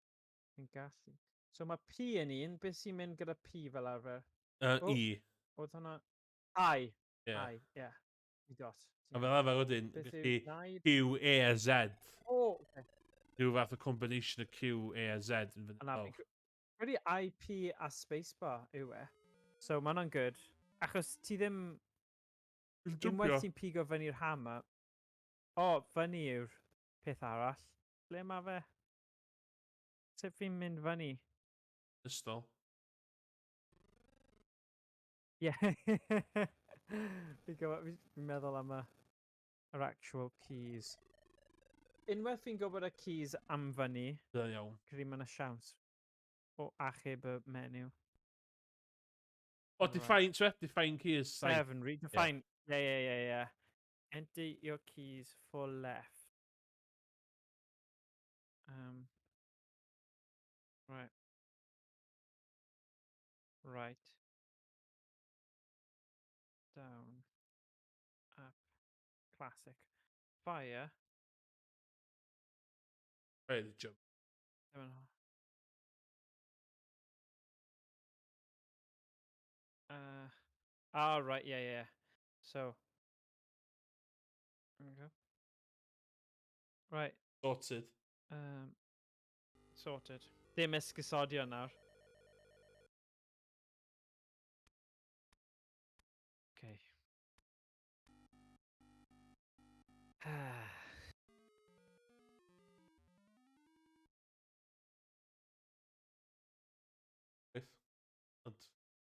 gallu. So mae P yn un. Beth sy'n mynd gyda P fel arfer? O, E. oedd hwnna... I. Ie. I, ie. You got. A fel arfer wedyn, Beth yw gallu naid? Q, A a Z. O, okay. Rhyw fath o combination o Q, A a Z yn fyny Yna, lawr. Really IP a spacebar yw e. So mae hwnna'n good. Achos ti ddim... Unwaith ti'n pigo fyny'r hammer... O, fyny yw'r peth arall. Ble mae fe? Sut fi'n mynd fyny? Ystol. Ie. Fi'n meddwl am yr actual keys. Unwaith fi'n gwybod y keys am fyny, Byddai'n iawn. credu mae'n y siawns o achub y menyw. O, define keys. 7, redefine. Yeah. Enter your keys for left. Right. Right. Down. Up. Classic. Fire. Right, the jump. Right, yeah. So. There we go. Right. Sorted. Sorted. Dim esgusodio nawr. Okay.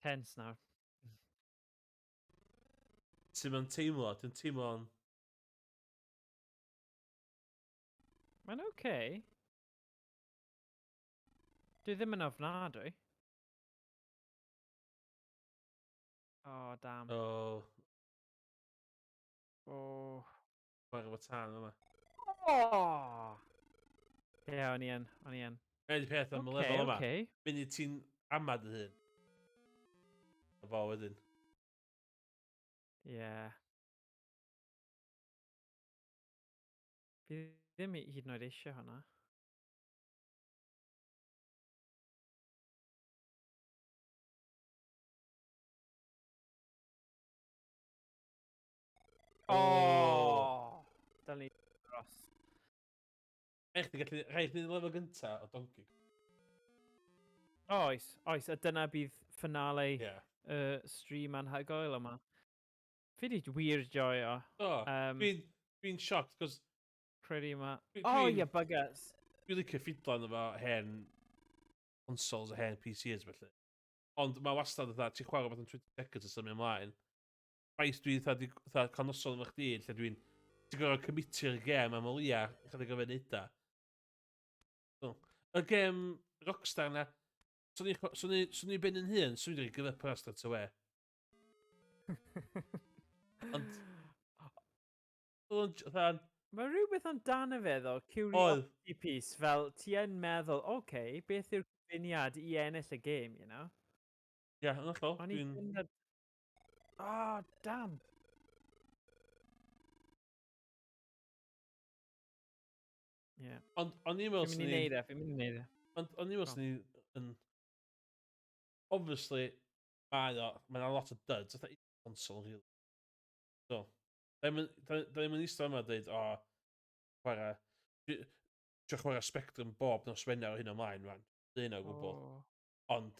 Tense nawr. Ti'n mynd teimlo, dwi'n teimlo'n... Mae'n okay. Dwi ddim yn ofnadwy. Oh, damn. O... Oh. Chwarae efo tân yma. Oh! Ie, o'n i yn. Gwneud y peth am y lefel yma. Munud ti'n amad y hyn. A fo wedyn. Ie. Fi ddim hyd yn oed eisiau hwnna. Oh! Dal ni dros. Rhaid ni'n lefel gynta o Donkey. Oes. A dyna bydd finale stream anhygoel yma. Fi di wir joio. Dwi'n sioct, cos... Credu yma. Ie, buggers. Dwi'n licio ffidlan efo hen consoles a hen PCs, felly. Ond mae wastad o ti'n chwarae beth yn 20 seconds o symud ymlaen. Faith dwi'n canosol efo chdi, lle dwi'n... Ti'n gorfod commitio'r gem am o lia, chydig o fenida. Y gem Rockstar na, swn i ben yn hyn, swn i'n gyfer past at y we. Ond... Mae rhywbeth amdano fe ddo, curiosity piece, fel ti yn meddwl, beth yw'r gyfuniad i ennill y game, you know? Ie, yn allol. Damn! Ie. Ond i'n meddwl Fi'n mynd i neud e. Ond i'n meddwl sy'n ni... Obviously, mae'n a lot o duds, oedd console, really. So, da ni'n eistedd yma a dweud, chwarae... Dwi'n chwarae Spectrum bob nos Wener o hyn ymlaen, man. Dwi'n o gwbl. Ond...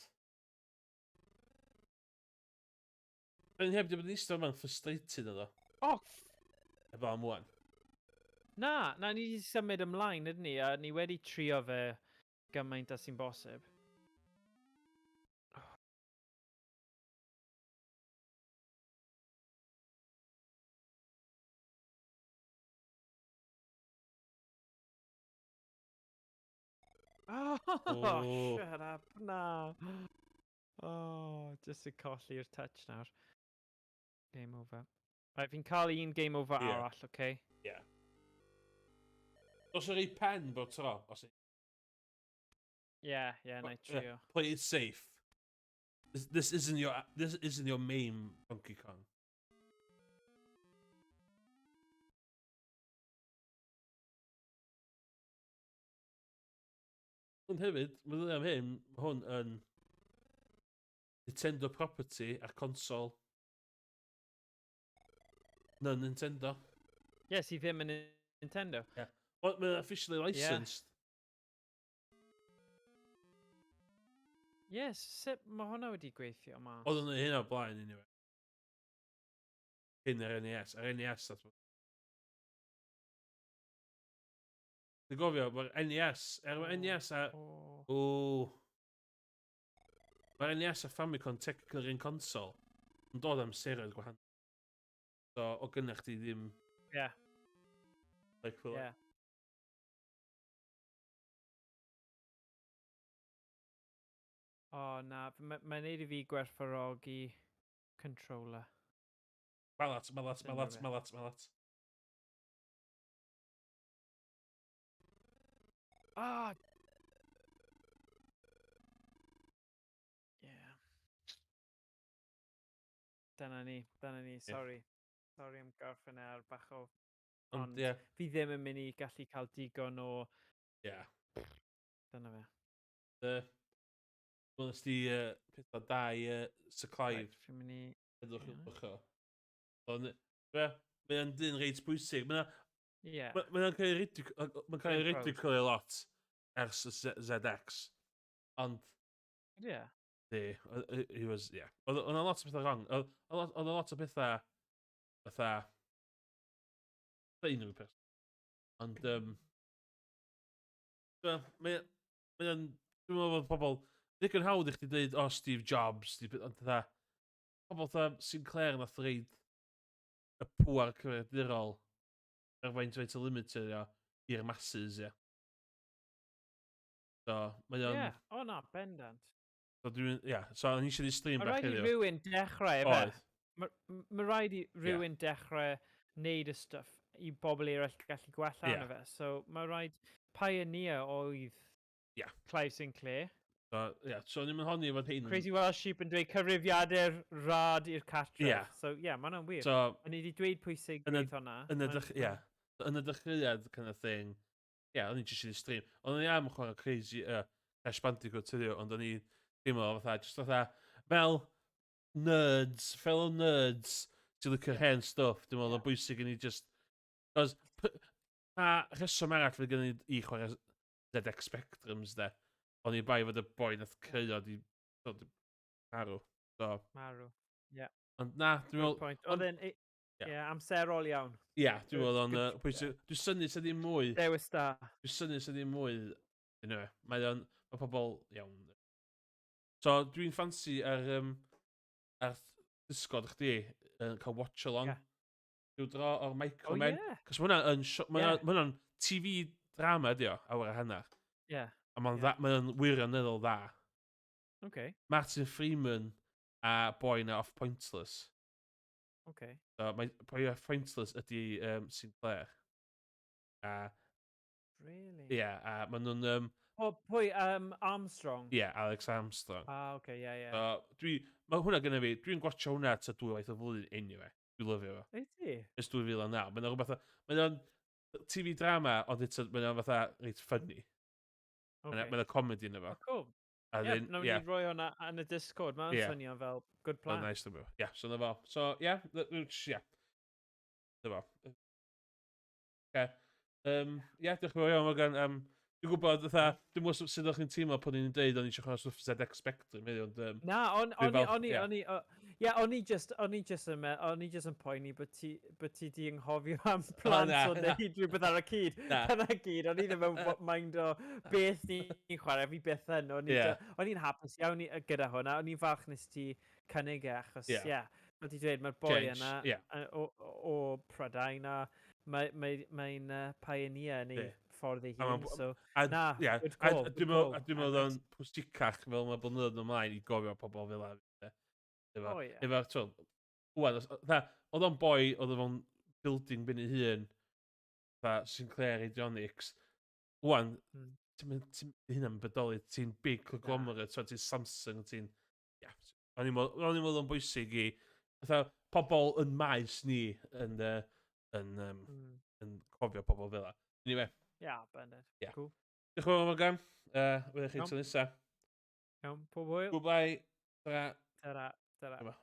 Da ni'n heb di bod yn eistedd yma'n frustrated yno. Efo am wan. Na, ni wedi symud ymlaen, ydyn ni, a ni wedi trio fe gymaint as sy'n bosib. Shut up, na. Just to colli'r touch nawr. Game over. Right, fi'n cael un game over Ie. arall, okay? Ie. Os yr ei pen bod tro, os... Yeah, na i trio. Play it safe. This isn't your main Donkey Kong. Ond hefyd, meddwl am hyn, mae hwn yn Nintendo property a console. No, Nintendo. Yes, i ddim yn Nintendo. Yeah. Well, mae'n officially licensed. Yes, sut mae hwnna wedi gweithio mas? Oedd yn hyn o blaen, anyway. Hyn ar NES. Ar NES, that's what. Dwi'n gofio, mae'r NES... Mae'r NES a... Mae'r NES a Famicom technically yn console. Yn dod am seroedd gwahanol. So, o gynnach chi ddim... Yeah. Like, for Yeah. O, na, mae'n neud I fi gwerthfawrogi controller. Malat. Ah! Yeah. Dyna ni, sorry. Sorry am gorffen ar bach o... Ond fi ddim yn mynd I gallu cael digon o... Yeah. Dyna fe. Wel, nes di pethau da I Syclaif. Right, fi'n mynd I... Edrych yn bycho. Mae'n dyn reit bwysig. Mae'n cael ei ridicule a lot ers y ZX. Ond... Yeah. He was, yeah. Oedd yna lot o bethau wrong. Oedd yna lot o bethau... Fatha... unrhyw peth. Ond... Mae'n... Dwi'n meddwl bod pobl... Dic yn hawdd I chdi dweud, o, Steve Jobs, ond dda... Pobl dda Sinclair nath reid y pŵar cyfrifiadurol ar faint o limited i'r masses, ie. So, mae o'n... Yeah, o na, bendant. So, o'n eisiau di stream bach heddiw. Mae rhaid I rhywun dechrau, Oedd. Mae rhaid I rhywun dechrau wneud y stuff I bobl eraill gallu gwella arno fe. So, mae rhaid pioneer oedd Clive Sinclair. So ni'n mynd honni fod hyn... Crazy Welsh Sheep yn dweud cyfrifiadur rad i'r cartref. So, mae hwnna'n wir. O'n I wedi dweud pwysig beth hwnna. Yn y dechreuad kind of thing. O'n i'n eisiau di stream. Ond o'n I am chwarae Crazy Crash Bandicoot tyddiw, ond o'n I teimlo fatha, fel nerds, fellow nerds, sy'n licio'r hen stuff, dwi'n meddwl o'n bwysig i ni just... Cos, rheswm arall fe gen I chwarae ZX Spectrums, de. O'n I bai fod y boi nath creu di marw. Marw, ie. Ond na, dwi'n meddwl... Oedd e'n amserol iawn. Ie, dwi'n meddwl o'n bwysig. Dwi'n synnu sydd ddim mwy. Dewis da. Dwi'n synnu sydd ddim mwy. Mae pobl iawn. So, dwi'n ffansi ar Discord chdi cael watch along. Dwi'n dro o'r Micromen. Cos mae hwnna'n TV drama dio, awr a hanner. Ie. A mae'n wirioneddol dda. Okay. Martin Freeman a boi na off Pointless. Okay. So, mae boi off Pointless ydi Sinclair. Really? A maen nhw'n... pwy, Armstrong? Alex Armstrong. Okay, yeah. So, mae hwnna gyda fi, dwi'n gwachio hwnna ta 2 waith o flwyddyn anyway. Dwi'n lyfio fo. Ei ti? Ys 2009. Mae'n TV drama, ond mae'n fatha reit funny. Mae'n comedy yn efo. Cool. Nawr ni roi hwnna yn y Discord. Mae'n swnio fel good plan. Nice to be. So na fo. So, na fo. Diolch yn fawr iawn. Dwi'n gwybod, dwi'n mwyn sydd o'ch chi'n teimlo pan ni'n deud o'n i eisiau chwarae stwff ZX Spectrum. Na, o'n i just yn poeni bod ti di ynghofio am plant o neud rhywbeth ar y cyd. Dyna gyd, o'n i ddim yn mind o beth ni'n chwarae, fi byth yn. O'n i'n hapus iawn gyda hwnna, o'n i'n falch nes ti cynnig achos, fel ti dweud, mae'r boi yna o Prydain a mae'n pioneer neu ffordd ei hun, so na, good call. Dwi'n meddwl o'n pwysicach fel mae blynyddoedd ymlaen I gofio pobl fel yna. Efo, Wan, oedd o'n boi, oedd o'n building ben ei hun, Sinclair Avionics. Wan, ti'n hynna'n bodoli, ti'n big conglomerate, ti'n Samsung, ti'n... O'n i'n meddwl o'n bwysig i... pobl yn maes ni yn cofio pobl fel la. Anyway. Ia, bendant. Cool. Diolch yn fawr, Morgan. Wydych chi tro nesa. Iawn, pob hwyl. Goodbye. Ta-ra. Ta-ra.